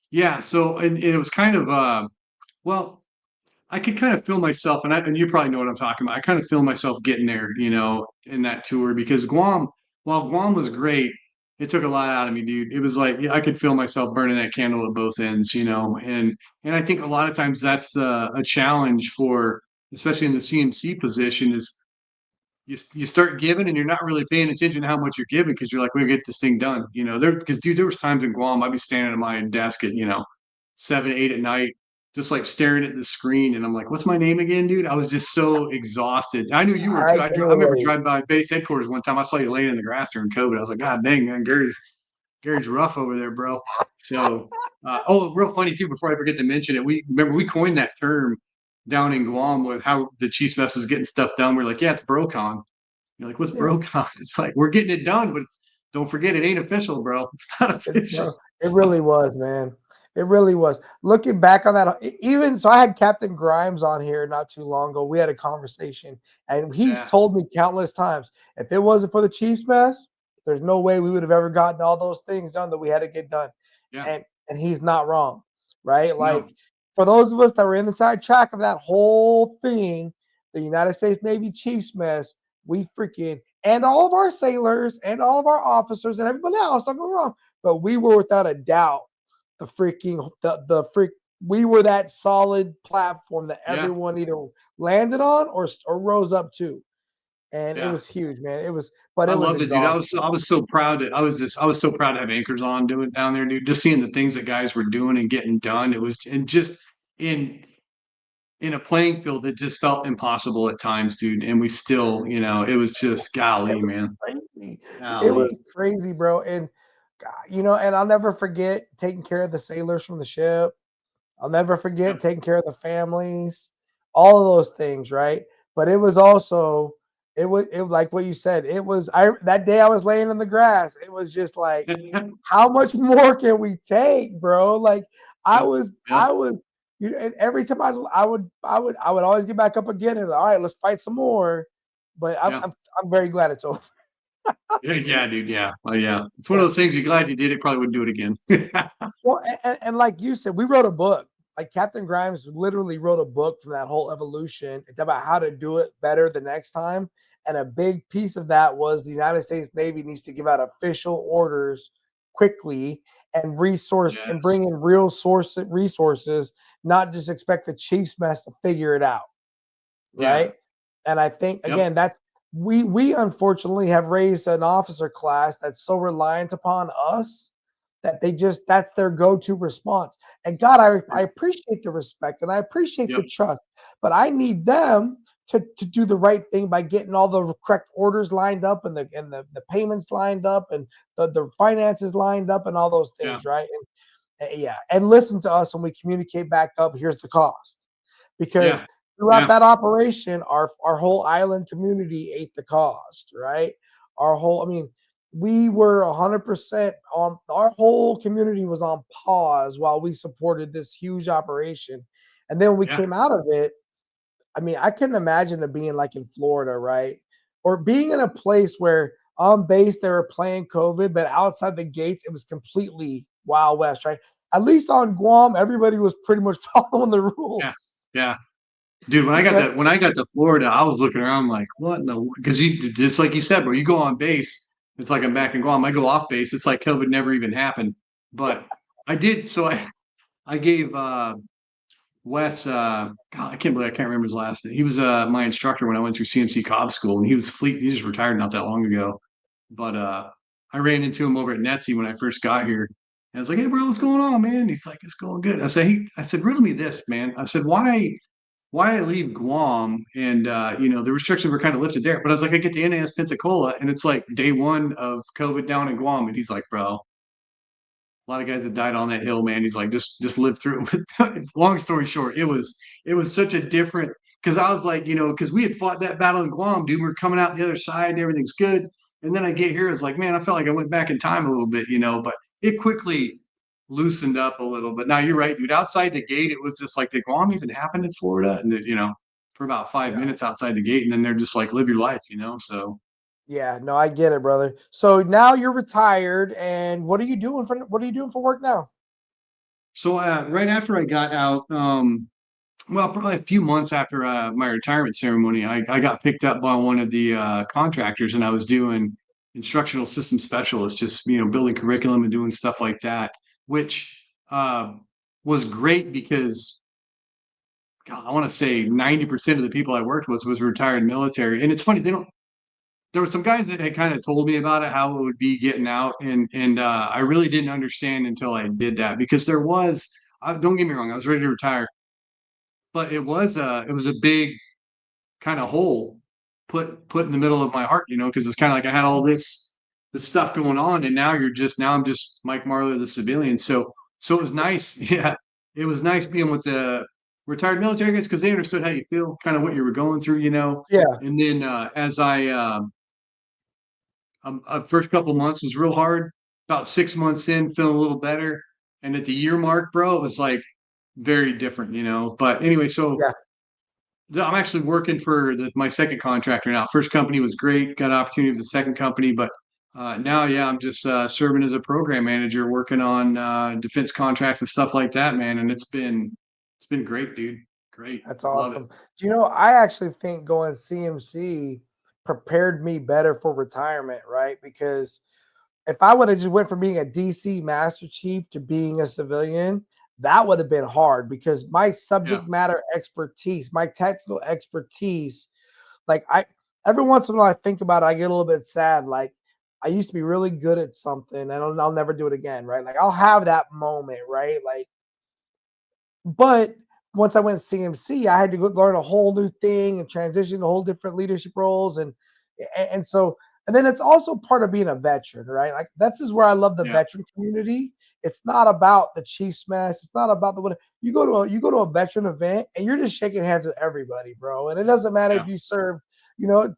Yeah. So, and it was kind of well, I could kind of feel myself, and you probably know what I'm talking about. I kind of feel myself getting there, in that tour because while Guam was great, it took a lot out of me, dude. It was like, yeah, I could feel myself burning that candle at both ends, and I think a lot of times that's a challenge for, especially in the CMC position, is you start giving and you're not really paying attention to how much you're giving because you're like, we'll get this thing done, because dude, there was times in Guam I'd be standing at my desk at 7, 8 at night, just like staring at the screen. And I'm like, what's my name again, dude? I was just so exhausted. I knew you were too. I I can remember relate. driving by base headquarters one time. I saw you laying in the grass during COVID. I was like, God dang, man, Gary's rough over there, bro. So, real funny too, before I forget to mention it, we coined that term down in Guam with how the Chiefs mess was getting stuff done. We're like, yeah, it's BroCon. You're like, what's Yeah. BroCon? It's like, we're getting it done, but don't forget, it ain't official, bro. It's not official. It really was, man. It really was. Looking back on that, even so, I had Captain Grimes on here not too long ago. We had a conversation, and he's Yeah. told me countless times, if it wasn't for the Chiefs mess, there's no way we would have ever gotten all those things done that we had to get done. Yeah. And he's not wrong, right? No. Like, for those of us that were inside track of that whole thing, the United States Navy Chiefs mess, we freaking, and all of our sailors and all of our officers and everybody else, don't get me wrong, but we were without a doubt the freak we were that solid platform that Yeah. everyone either landed on or rose up to. And it Yeah. was huge, man. But I it was loved it, dude. exhausting. I was so proud that I was so proud to have anchors on doing down there, dude. Just seeing the things that guys were doing and getting done. It was and just in in a playing field that just felt impossible at times, dude. And we still, it was just It golly, was man. crazy. It was Golly. crazy, bro. And and I'll never forget taking care of the sailors from the ship. I'll never forget Yep. taking care of the families, all of those things, right? But it was also it like what you said. It was I that day I was laying in the grass. It was just like, how much more can we take, bro? Like Yep. I Yep. was and every time I would always get back up again and all right, let's fight some more. But Yeah. I'm very glad it's over. Yeah, yeah, dude. Yeah. Oh, yeah. It's one of Yeah. those things you're glad you did it, probably wouldn't do it again. Well, and like you said, we wrote a book. Like Captain Grimes literally wrote a book from that whole evolution about how to do it better the next time. And a big piece of that was the United States Navy needs to give out official orders quickly and resource and bring Yes. in real source resources, not just expect the Chiefs mess to figure it out. Yeah. Right. And I think Yep. again that's we unfortunately have raised an officer class that's so reliant upon us that that's their go-to response. And God, I appreciate the respect and I appreciate the Yep. trust, but I need them to do the right thing by getting all the correct orders lined up and the payments lined up and the finances lined up and all those Yeah. things, right? And yeah, and listen to us when we communicate back up. Here's the cost, because Yeah. throughout Yeah. that operation, our whole island community ate the cost, right? I mean, we were 100% on our whole community was on pause while we supported this huge operation. And then when we Yeah. came out of it, I mean, I couldn't imagine it being like in Florida, right? Or being in a place where on base they were playing COVID, but outside the gates it was completely Wild West, right? At least on Guam, everybody was pretty much following the Yeah. rules. Yeah. Dude, Right? when I got to Florida, I was looking around like, what in the because you just like you said, bro, you go on base, it's like I'm back in Guam. I go off base, it's like COVID never even happened. But I did so I gave Wes God, I can't remember his last name. He was my instructor when I went through CMC Cobb School and he was fleet, he just retired not that long ago. But I ran into him over at Netsy when I first got here. And I was like, hey bro, what's going on, man? He's like, it's going good. I said, riddle me this, man. I said, why I leave Guam and the restrictions were kind of lifted there. But I was like, I get to NAS Pensacola and it's like day one of COVID down in Guam. And he's like, bro, a lot of guys have died on that hill, man. He's like, just live through it. Long story short, it was such a different because I was like, because we had fought that battle in Guam, dude. We're coming out the other side and everything's good. And then I get here, it's like, man, I felt like I went back in time a little bit, but it quickly loosened up a little. But now you're right, dude. Outside the gate, it was just like, did Guam even happen in Florida? And for about 5 minutes outside the gate, and then they're just like, live your life. So Yeah, no, I get it, brother. So now you're retired, and what are you doing for work now? so right after I got out, well, probably a few months after my retirement ceremony, I got picked up by one of the contractors, and I was doing instructional system specialist, just building curriculum and doing stuff like that, which was great because God, I want to say 90% of the people I worked with was retired military, and it's funny they don't. There were some guys that had kind of told me about it, how it would be getting out, and I really didn't understand until I did that because there was. Don't get me wrong, I was ready to retire, but it was a big kind of hole put in the middle of my heart, because it's kind of like I had all this stuff going on, and now I'm just Mike Marler, the civilian. So it was nice, yeah. It was nice being with the retired military guys because they understood how you feel, kind of what you were going through. Yeah, And then as first couple months was real hard. About 6 months in, feeling a little better, and at the year mark, bro, it was like very different. But anyway, so yeah. I'm actually working for my second contractor now. First company was great, got an opportunity with the second company, but now, yeah, I'm just serving as a program manager, working on defense contracts and stuff like that, man. And it's been great, dude. Great, That's love it. awesome. Do you know, I actually think going CMC prepared me better for retirement, right? Because if I would have just went from being a DC Master Chief to being a civilian, that would have been hard because my Yeah. subject matter expertise, my technical expertise, like every once in a while I think about it, I get a little bit sad. Like I used to be really good at something and I'll never do it again, right? Like I'll have that moment, right? Like, but once I went CMC, I had to go learn a whole new thing and transition to whole different leadership roles. And so, and then it's also part of being a veteran, right? Like that's is where I love the Yeah. veteran community. It's not about the Chiefs mess. It's not about the what you go to a veteran event and you're just shaking hands with everybody, bro. And it doesn't matter Yeah. if you served,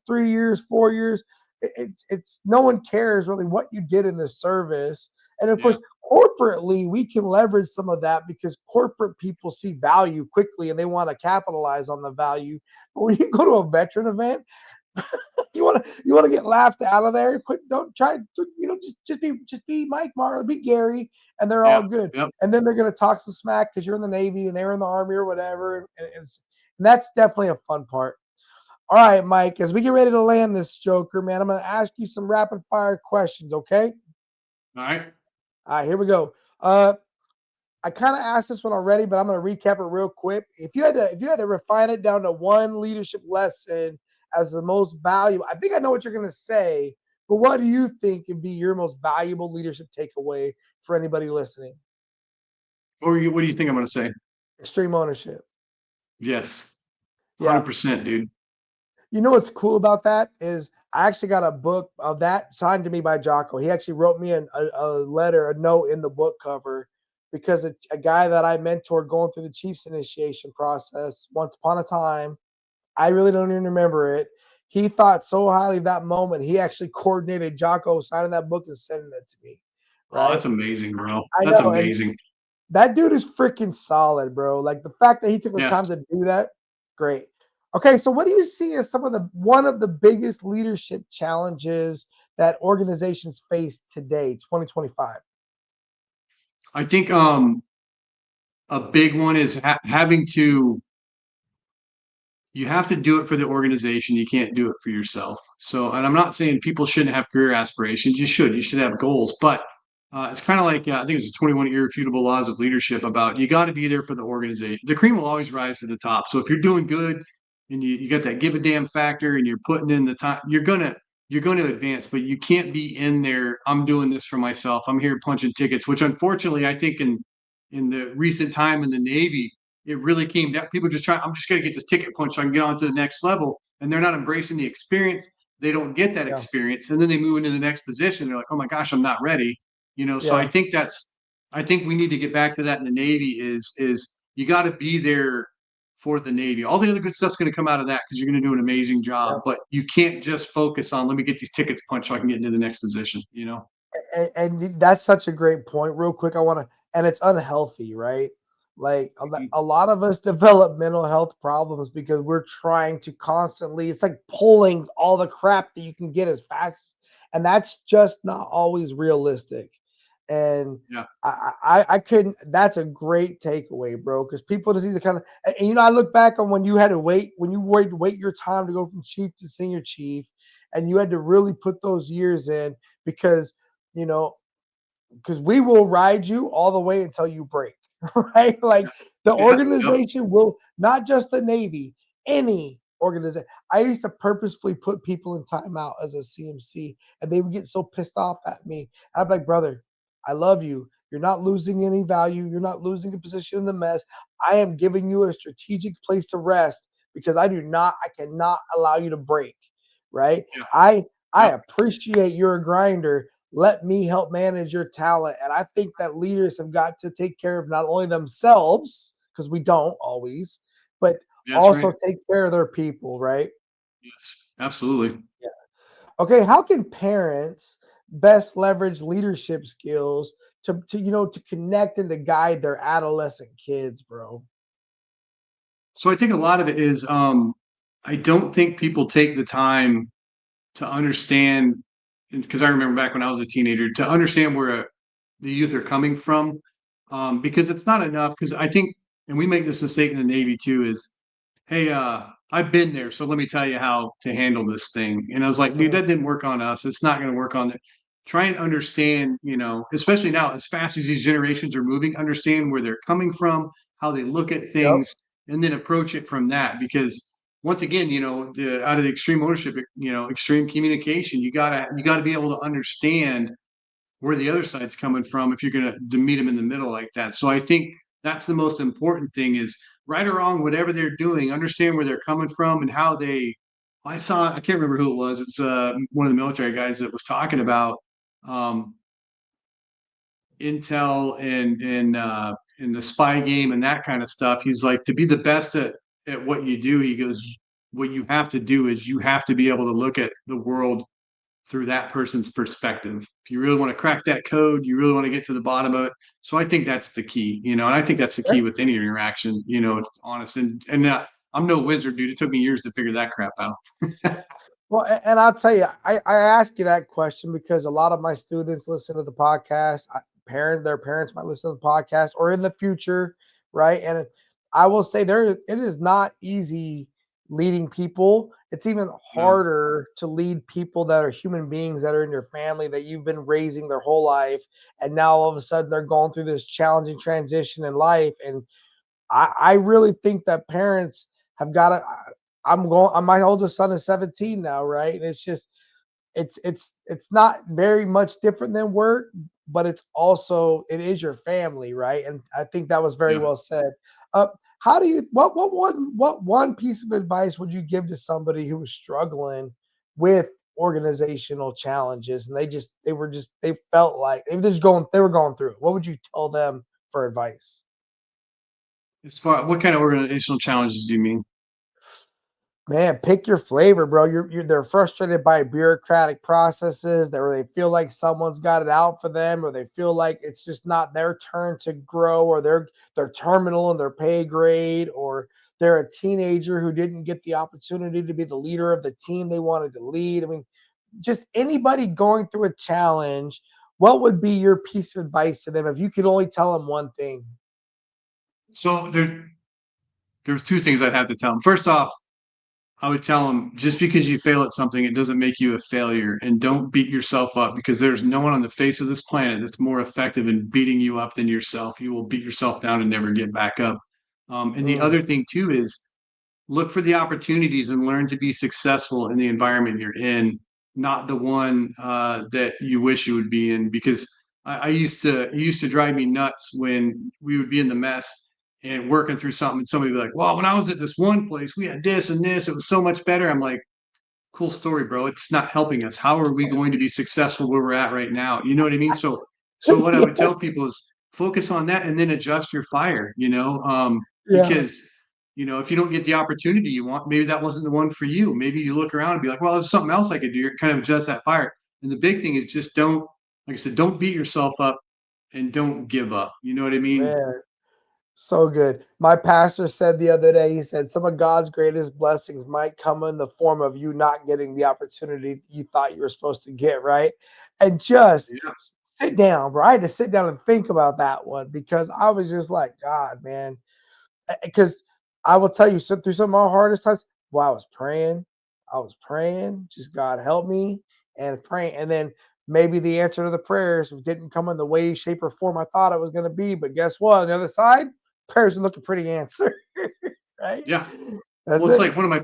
3 years, 4 years. It's no one cares really what you did in the service. And of Yeah. course, corporately, we can leverage some of that because corporate people see value quickly and they want to capitalize on the value. But when you go to a veteran event, you want to get laughed out of there. Quit, don't try, just be Mike Marley, be Gary, and they're all Yeah. good. Yep. And then they're gonna talk some smack because you're in the Navy and they're in the Army or whatever. And that's definitely a fun part. All right, Mike, as we get ready to land this Joker, man, I'm gonna ask you some rapid fire questions, okay? All right. All right, here we go. I kind of asked this one already, but I'm going to recap it real quick. If you had to refine it down to one leadership lesson as the most valuable, I think I know what you're going to say, but what do you think would be your most valuable leadership takeaway for anybody listening? What do you think I'm going to say? Extreme ownership. Yes. Yeah. 100%, dude. You know what's cool about that is I actually got a book of that signed to me by Jocko. He actually wrote me a letter, a note in the book cover because a guy that I mentored going through the Chiefs initiation process once upon a time, I really don't even remember it. He thought so highly of that moment. He actually coordinated Jocko signing that book and sending it to me. Oh, Right. that's amazing, bro. I That's know. And amazing. that dude is freaking solid, bro. Like the fact that he took the time Yes. to do that, great. Okay, so what do you see as one of the biggest leadership challenges that organizations face today, 2025? I think a big one is having to you have to do it for the organization. You can't do it for yourself. So, and I'm not saying people shouldn't have career aspirations. You should. You should have goals. But it's kind of like I think it's the 21 irrefutable laws of leadership about you got to be there for the organization. The cream will always rise to the top. So if you're doing good and you got that give a damn factor and you're putting in the time, you're gonna advance. But you can't be in there. I'm doing this for myself. I'm here punching tickets. Which unfortunately, I think in the recent time in the Navy, it really came down. People just try. I'm just going to get this ticket punch so I can get on to the next level, and they're not embracing the experience. They don't get that Yeah, experience, and then they move into the next position. They're like, "Oh my gosh, I'm not ready." So I yeah, think I think we need to get back to that in the Navy. Is you got to be there for the Navy. All the other good stuff's going to come out of that because you're going to do an amazing yeah. job. But you can't just focus on let me get these tickets punched so I can get into the next position. And that's such a great point. Real quick, and it's unhealthy, right? Like Mhm. a lot of us develop mental health problems because we're trying to constantly, it's like pulling all the crap that you can get as fast, and that's just not always realistic. And Yeah, I couldn't, that's a great takeaway, bro, because people just need to kind of, and I look back on when you had to wait your time to go from chief to senior chief, and you had to really put those years in because you know, because we will ride you all the way until you break, right? Like the yeah, yep, organization will, not just the Navy, any organization. I used to purposefully put people in timeout as a CMC, and they would get so pissed off at me. I'd be like, brother, I love you. You're not losing any value. You're not losing a position in the mess. I am giving you a strategic place to rest because I cannot allow you to break, right? yeah, I yep, appreciate you're a grinder. Let me help manage your talent. And I think that leaders have got to take care of not only themselves, because we don't always, but that's also right. take care of their people, right? Yes, absolutely. Yeah. Okay, how can parents best leverage leadership skills to connect and to guide their adolescent kids, bro? So I think a lot of it is I don't think people take the time to understand because I remember back when I was a teenager to understand where the youth are coming from because it's not enough because I think and we make this mistake in the Navy too is hey I've been there so let me tell you how to handle this thing and I was like dude Mhm. that didn't work on us it's not going to work on it try and understand, especially now, as fast as these generations are moving, understand where they're coming from, how they look at Yep. things, and then approach it from that. Because once again, out of the extreme ownership, extreme communication, you gotta be able to understand where the other side's coming from if you're going to meet them in the middle like that. So I think that's the most important thing is right or wrong, whatever they're doing, understand where they're coming from and how they. I can't remember who it was. It's one of the military guys that was talking about um, intel and the spy game and that kind of stuff. He's like, to be the best at what you do, he goes, what you have to do is you have to be able to look at the world through that person's perspective. If you really want to crack that code, you really want to get to the bottom of it. So I think that's the key, and I think that's the key with any interaction, honest. And I'm no wizard, dude. It took me years to figure that crap out. Well, and I'll tell you, I ask you that question because a lot of my students listen to the podcast. Their parents might listen to the podcast, or in the future, right? And I will say it is not easy leading people. It's even harder to lead people that are human beings that are in your family that you've been raising their whole life, and now all of a sudden they're going through this challenging transition in life. And I really think that parents have got to. My oldest son is 17 now, right? And it's just it's not very much different than work, but it is your family, right? And I think that was very Yeah. well said. How do you what one piece of advice would you give to somebody who was struggling with organizational challenges and they felt like they were going through it? What would you tell them for advice? As far what kind of organizational challenges do you mean? Man, pick your flavor, bro. They're frustrated by bureaucratic processes, or they feel like someone's got it out for them, or they feel like it's just not their turn to grow, or they're terminal in their pay grade, or they're a teenager who didn't get the opportunity to be the leader of the team they wanted to lead. I mean, just anybody going through a challenge, what would be your piece of advice to them if you could only tell them one thing? So there's two things I'd have to tell them. First off, I would tell them just because you fail at something, it doesn't make you a failure. And don't beat yourself up because there's no one on the face of this planet that's more effective in beating you up than yourself. You will beat yourself down and never get back up. And the Mm, other thing, too, is look for the opportunities and learn to be successful in the environment you're in, not the one that you wish you would be in. Because it used to drive me nuts when we would be in the mess and working through something, and somebody would be like, "Well, when I was at this one place, we had this and this. It was so much better." I'm like, "Cool story, bro. It's not helping us. How are we going to be successful where we're at right now?" You know what I mean? So what I would tell people is focus on that and then adjust your fire. yeah, Because if you don't get the opportunity you want, maybe that wasn't the one for you. Maybe you look around and be like, "Well, there's something else I could do." Kind of adjust that fire. And the big thing is just don't, like I said, don't beat yourself up and don't give up. You know what I mean? man. So good. My pastor said the other day, he said, some of God's greatest blessings might come in the form of you not getting the opportunity you thought you were supposed to get, right? And just Yeah. sit down, bro. I had to sit down and think about that one because I was just like, God, man. Because I will tell you, through some of my hardest times, well, I was praying, just God help me, and praying. And then maybe the answer to the prayers didn't come in the way, shape, or form I thought it was going to be. But guess what? On the other side, prayers are looking pretty answered, right? Yeah. That's Well, it's it. like one of my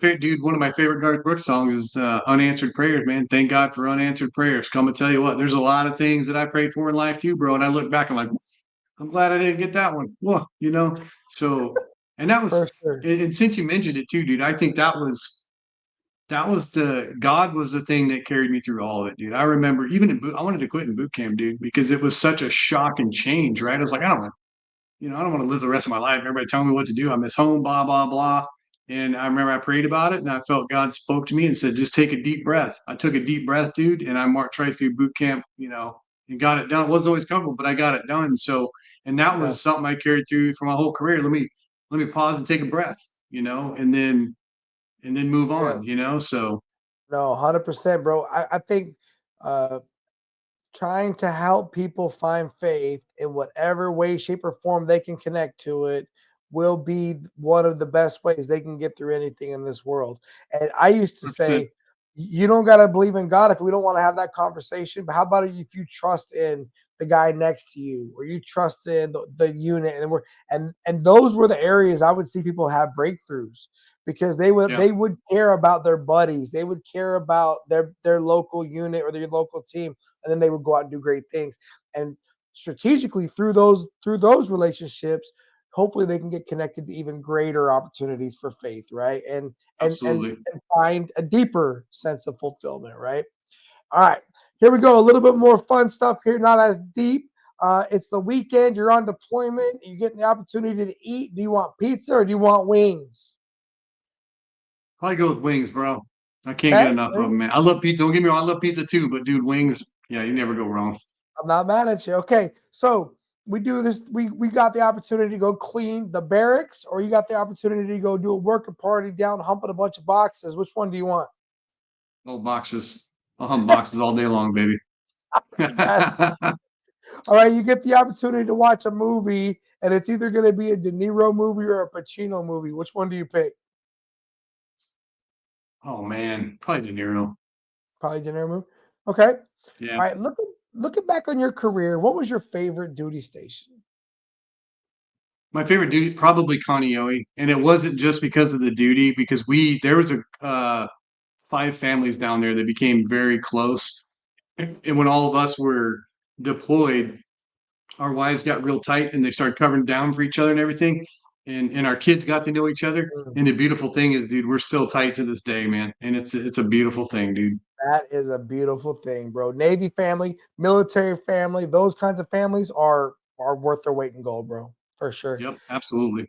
favorite Garth Brooks songs is Unanswered Prayers, man. Thank God for unanswered prayers. Come and tell you what, there's a lot of things that I prayed for in life too, bro. And I look back, I'm like, I'm glad I didn't get that one. Whoa, So, and that was, For sure. and since you mentioned it too, dude, I think God was the thing that carried me through all of it, dude. I remember even I wanted to quit in boot camp, dude, because it was such a shock and change, right? I was like, I don't want to live the rest of my life. Everybody telling me what to do. I miss home, blah, blah, blah. And I remember I prayed about it and I felt God spoke to me and said, just take a deep breath. I took a deep breath, dude, and I marched right through boot camp, and got it done. It wasn't always comfortable, but I got it done. So, and that Yeah. was something I carried through for my whole career. Let me pause and take a breath, and then move Yeah. on. So No, 100%, bro. I think uh trying to help people find faith in whatever way, shape, or form they can connect to it will be one of the best ways they can get through anything in this world. And I used to 100%. say, You don't got to believe in God if we don't want to have that conversation. But how about if you trust in the guy next to you, or you trust in the unit, and those were the areas I would see people have breakthroughs because Yeah, they would care about their buddies, they would care about their local unit or their local team, and then they would go out and do great things. And strategically through those relationships, hopefully they can get connected to even greater opportunities for faith, right? absolutely. And find a deeper sense of fulfillment, right? All right, here we go. A little bit more fun stuff here, not as deep. It's the weekend. You're on deployment. You're getting the opportunity to eat. Do you want pizza or do you want wings? Probably go with wings, bro. I can't get Okay, enough of them, man. I love pizza. Don't get me wrong, I love pizza too, but dude, wings, yeah, you never go wrong. I'm not mad at you. Okay, so we do this. We got the opportunity to go clean the barracks, or you got the opportunity to go do a working party down, humping a bunch of boxes. Which one do you want? Oh, boxes. I'll hunt boxes all day long, baby. Bad. All right, you get the opportunity to watch a movie, and it's either going to be a De Niro movie or a Pacino movie. Which one do you pick? Oh man, probably De Niro. Probably De Niro movie. Okay. Yeah. All right. Looking back on your career, what was your favorite duty station? My favorite duty, probably Kaneohe. And it wasn't just because of the duty, because there was a five families down there that became very close. And when all of us were deployed, our wives got real tight and they started covering down for each other and everything. And our kids got to know each other. Mm, And the beautiful thing is, dude, we're still tight to this day, man. And it's a beautiful thing, dude. that is a beautiful thing, bro. Navy family, military family, those kinds of families are worth their weight in gold, bro, for sure. Yep, absolutely.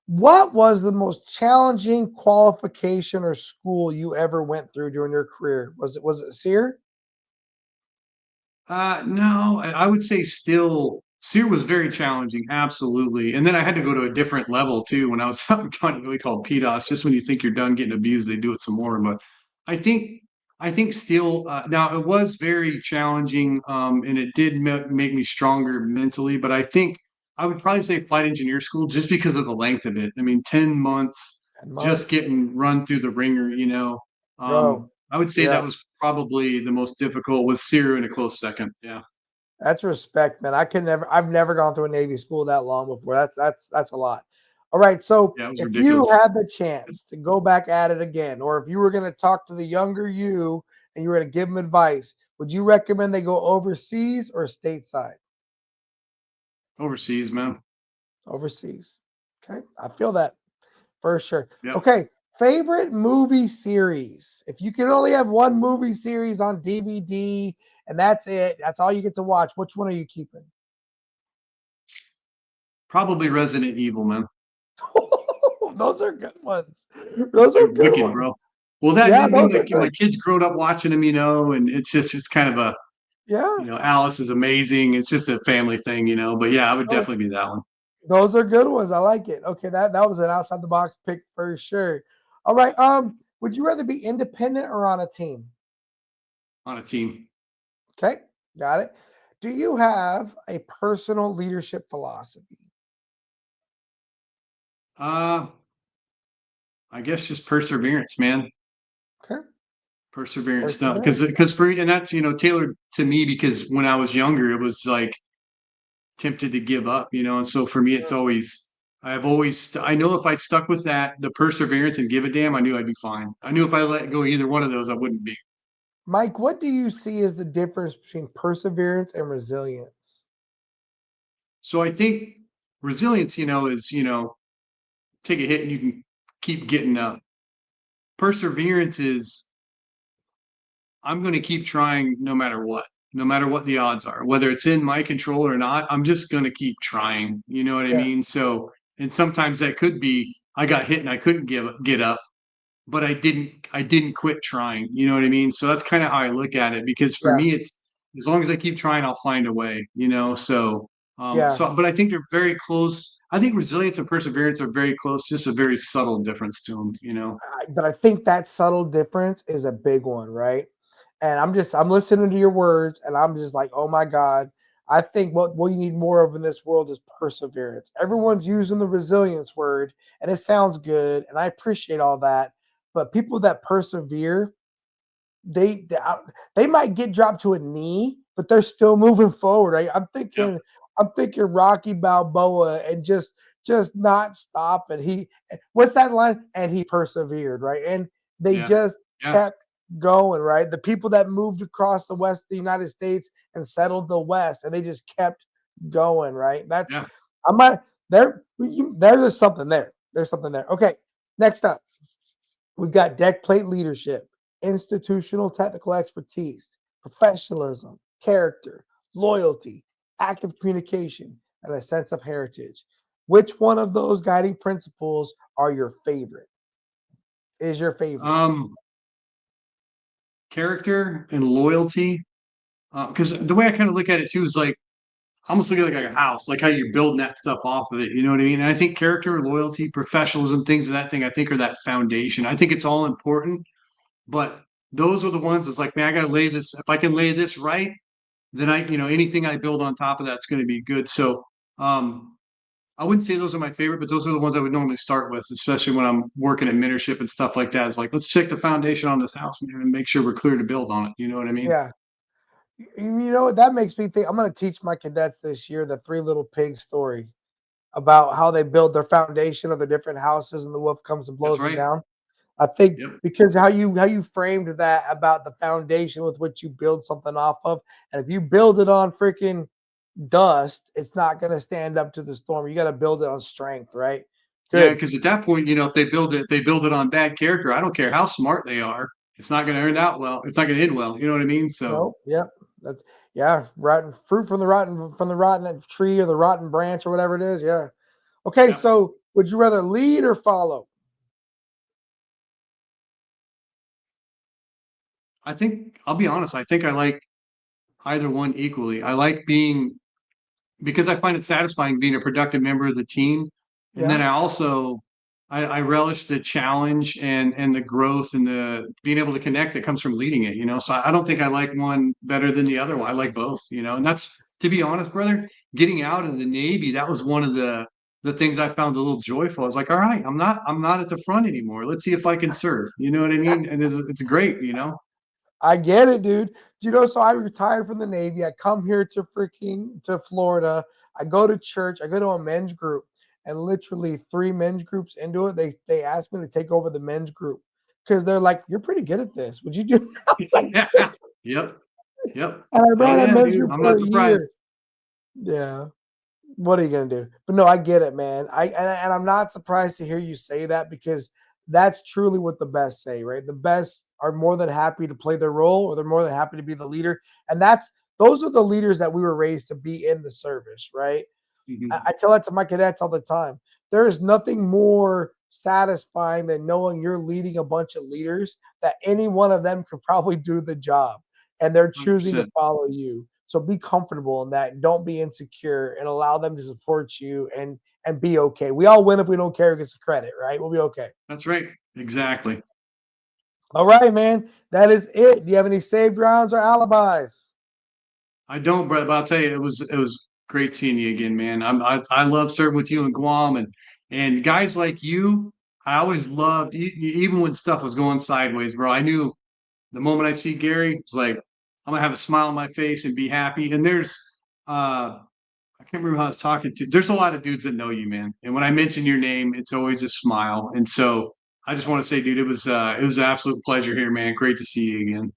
What was the most challenging qualification or school you ever went through during your career? Was it SEER? No, I would say still SEER was very challenging, absolutely. And then I had to go to a different level too when I was up in County called PDOS. Just when you think you're done getting abused, they do it some more. But I think I think still now it was very challenging, and it did make me stronger mentally. But I think I would probably say flight engineer school just because of the length of it. I mean, 10 months 10 just months, getting run through the ringer, you know. bro. I would say Yeah. that was probably the most difficult with SEER in a close second. Yeah. That's respect, man. I've never gone through a Navy school that long before. That's a lot. All right. So Yeah, it was if you ridiculous. had the chance to go back at it again, or if you were going to talk to the younger you and you were going to give them advice, would you recommend they go overseas or stateside? Overseas, man. Overseas. Okay. I feel that for sure. Yep. Okay. Favorite movie series. If you can only have one movie series on DVD and that's it, that's all you get to watch, which one are you keeping? Probably Resident Evil, man. Those are good ones. Those are They're good wicked, ones. bro. Well, that Yeah, and those then are my good. kids growing up watching them, you know, and it's kind of a Yeah, Alice is amazing. It's just a family thing, you know. But yeah, I would those, definitely be that one those are good ones. I like it. Okay, that was an outside the box pick for sure. All right. Would you rather be independent or on a team? on a team. Okay, got it. Do you have a personal leadership philosophy? Uh, I guess just perseverance, man. Okay, Perseverance stuff. perseverance. Because for and that's tailored to me because when I was younger, it was like tempted to give up, and so for me, it's always I know if I stuck with that, the perseverance and give a damn, I knew I'd be fine. I knew if I let go either one of those, I wouldn't be. Mike, what do you see as the difference between perseverance and resilience? So I think resilience, is take a hit and you can keep getting up. Perseverance is I'm going to keep trying no matter what the odds are, whether it's in my control or not. I'm just going to keep trying. You know what I Yeah, mean? So, and sometimes that could be I got hit and I couldn't get up, but I didn't quit trying. You know what I mean? So that's kind of how I look at it because for yeah, me, it's as long as I keep trying, I'll find a way. So yeah. but I think they're very close. I think resilience and perseverance are very close, just a very subtle difference to them. But I think that subtle difference is a big one, right? And I'm listening to your words and I'm just like, oh my God, I think what we need more of in this world is perseverance. Everyone's using the resilience word and it sounds good and I appreciate all that. But people that persevere, they might get dropped to a knee, but they're still moving forward. Right? I'm thinking Rocky Balboa and just not stop. And what's that line? And he persevered, right? And they just kept going, right? The people that moved across the west of the United States and settled the West, and they just kept going, right? There's something there. There's something there. Okay, next up, we've got deck plate leadership, institutional technical expertise, professionalism, character, loyalty, active communication, and a sense of heritage. Which one of those guiding principles are your favorite? Is your favorite? Character and loyalty. Because the way I kind of look at it too is like almost look at it like a house, like how you're building that stuff off of it. You know what I mean? And I think character, loyalty, professionalism, things of that thing, I think are that foundation. I think it's all important, but those are the ones that's like, man, I got to lay this. If I can lay this right, then anything I build on top of that's going to be good. So, I wouldn't say those are my favorite, but those are the ones I would normally start with, especially when I'm working at mentorship and stuff like that. It's like, let's check the foundation on this house, man, and make sure we're clear to build on it. You know what I mean? Yeah. You know what? That makes me think. I'm going to teach my cadets this year the Three Little Pigs story about how they build their foundation of the different houses, and the wolf comes and blows them down. I think because how you framed that about the foundation with which you build something off of, and if you build it on freaking dust, it's not going to stand up to the storm. You got to build it on strength, right? Good. Yeah, because at that point, if they build it on bad character. I don't care how smart they are. It's not going to end out well. It's not going to end well. You know what I mean? So, that's rotten fruit from the rotten tree or the rotten branch or whatever it is. Yeah. Okay, so would you rather lead or follow? I'll be honest. I think I like either one equally. I like because I find it satisfying being a productive member of the team. And then I also, I relish the challenge and the growth and the being able to connect that comes from leading it, So I don't think I like one better than the other one. I like both, and that's, to be honest, brother, getting out of the Navy, that was one of the things I found a little joyful. I was like, all right, I'm not at the front anymore. Let's see if I can serve. You know what I mean? And it's great, I get it, dude. So I retired from the Navy. I come here to Florida. I go to church. I go to a men's group, and literally 3 men's groups into it, they asked me to take over the men's group because they're like, "You're pretty good at this. Would you do?" I was like, Yep. And I ran a men's group I'm for not a surprised. year. Yeah. What are you gonna do? But no, I get it, man. And I'm not surprised to hear you say that because that's truly what the best say, right? The best are more than happy to play their role, or they're more than happy to be the leader. And those are the leaders that we were raised to be in the service, right? Mm-hmm. I tell that to my cadets all the time. There is nothing more satisfying than knowing you're leading a bunch of leaders that any one of them could probably do the job, and they're choosing 100%. to follow you. So be comfortable in that. Don't be insecure, and allow them to support you and be okay. We all win if we don't care who gets the credit, right? We'll be okay. That's right. Exactly. All right, man. That is it. Do you have any saved rounds or alibis? I don't, but I'll tell you, it was great seeing you again, man. I love serving with you in Guam, and guys like you. I always loved, even when stuff was going sideways, bro. I knew the moment I see Gary, it's like I'm gonna have a smile on my face and be happy. And there's, I can't remember who I was talking to. There's a lot of dudes that know you, man. And when I mention your name, it's always a smile. And so I just want to say, dude, it was an absolute pleasure here, man. Great to see you again.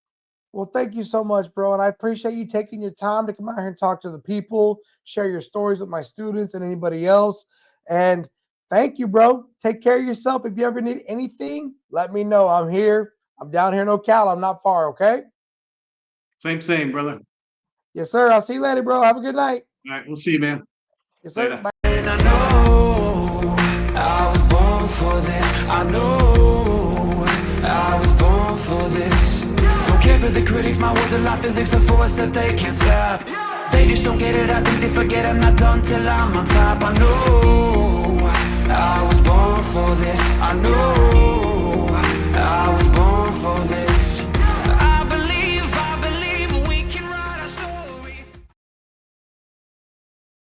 Well, thank you so much, bro. And I appreciate you taking your time to come out here and talk to the people, share your stories with my students and anybody else. And thank you, bro. Take care of yourself. If you ever need anything, let me know. I'm here. I'm down here in Ocala. I'm not far, okay? Same, brother. Yes, sir. I'll see you later, bro. Have a good night. All right, we'll see you, man. Yes, sir. Later. Bye. And I know I was born for this. I know I was born for this. Don't care for the critics, my words are like physics, a force that they can't stop. They just don't get it, I think they forget I'm not done till I'm on top. I know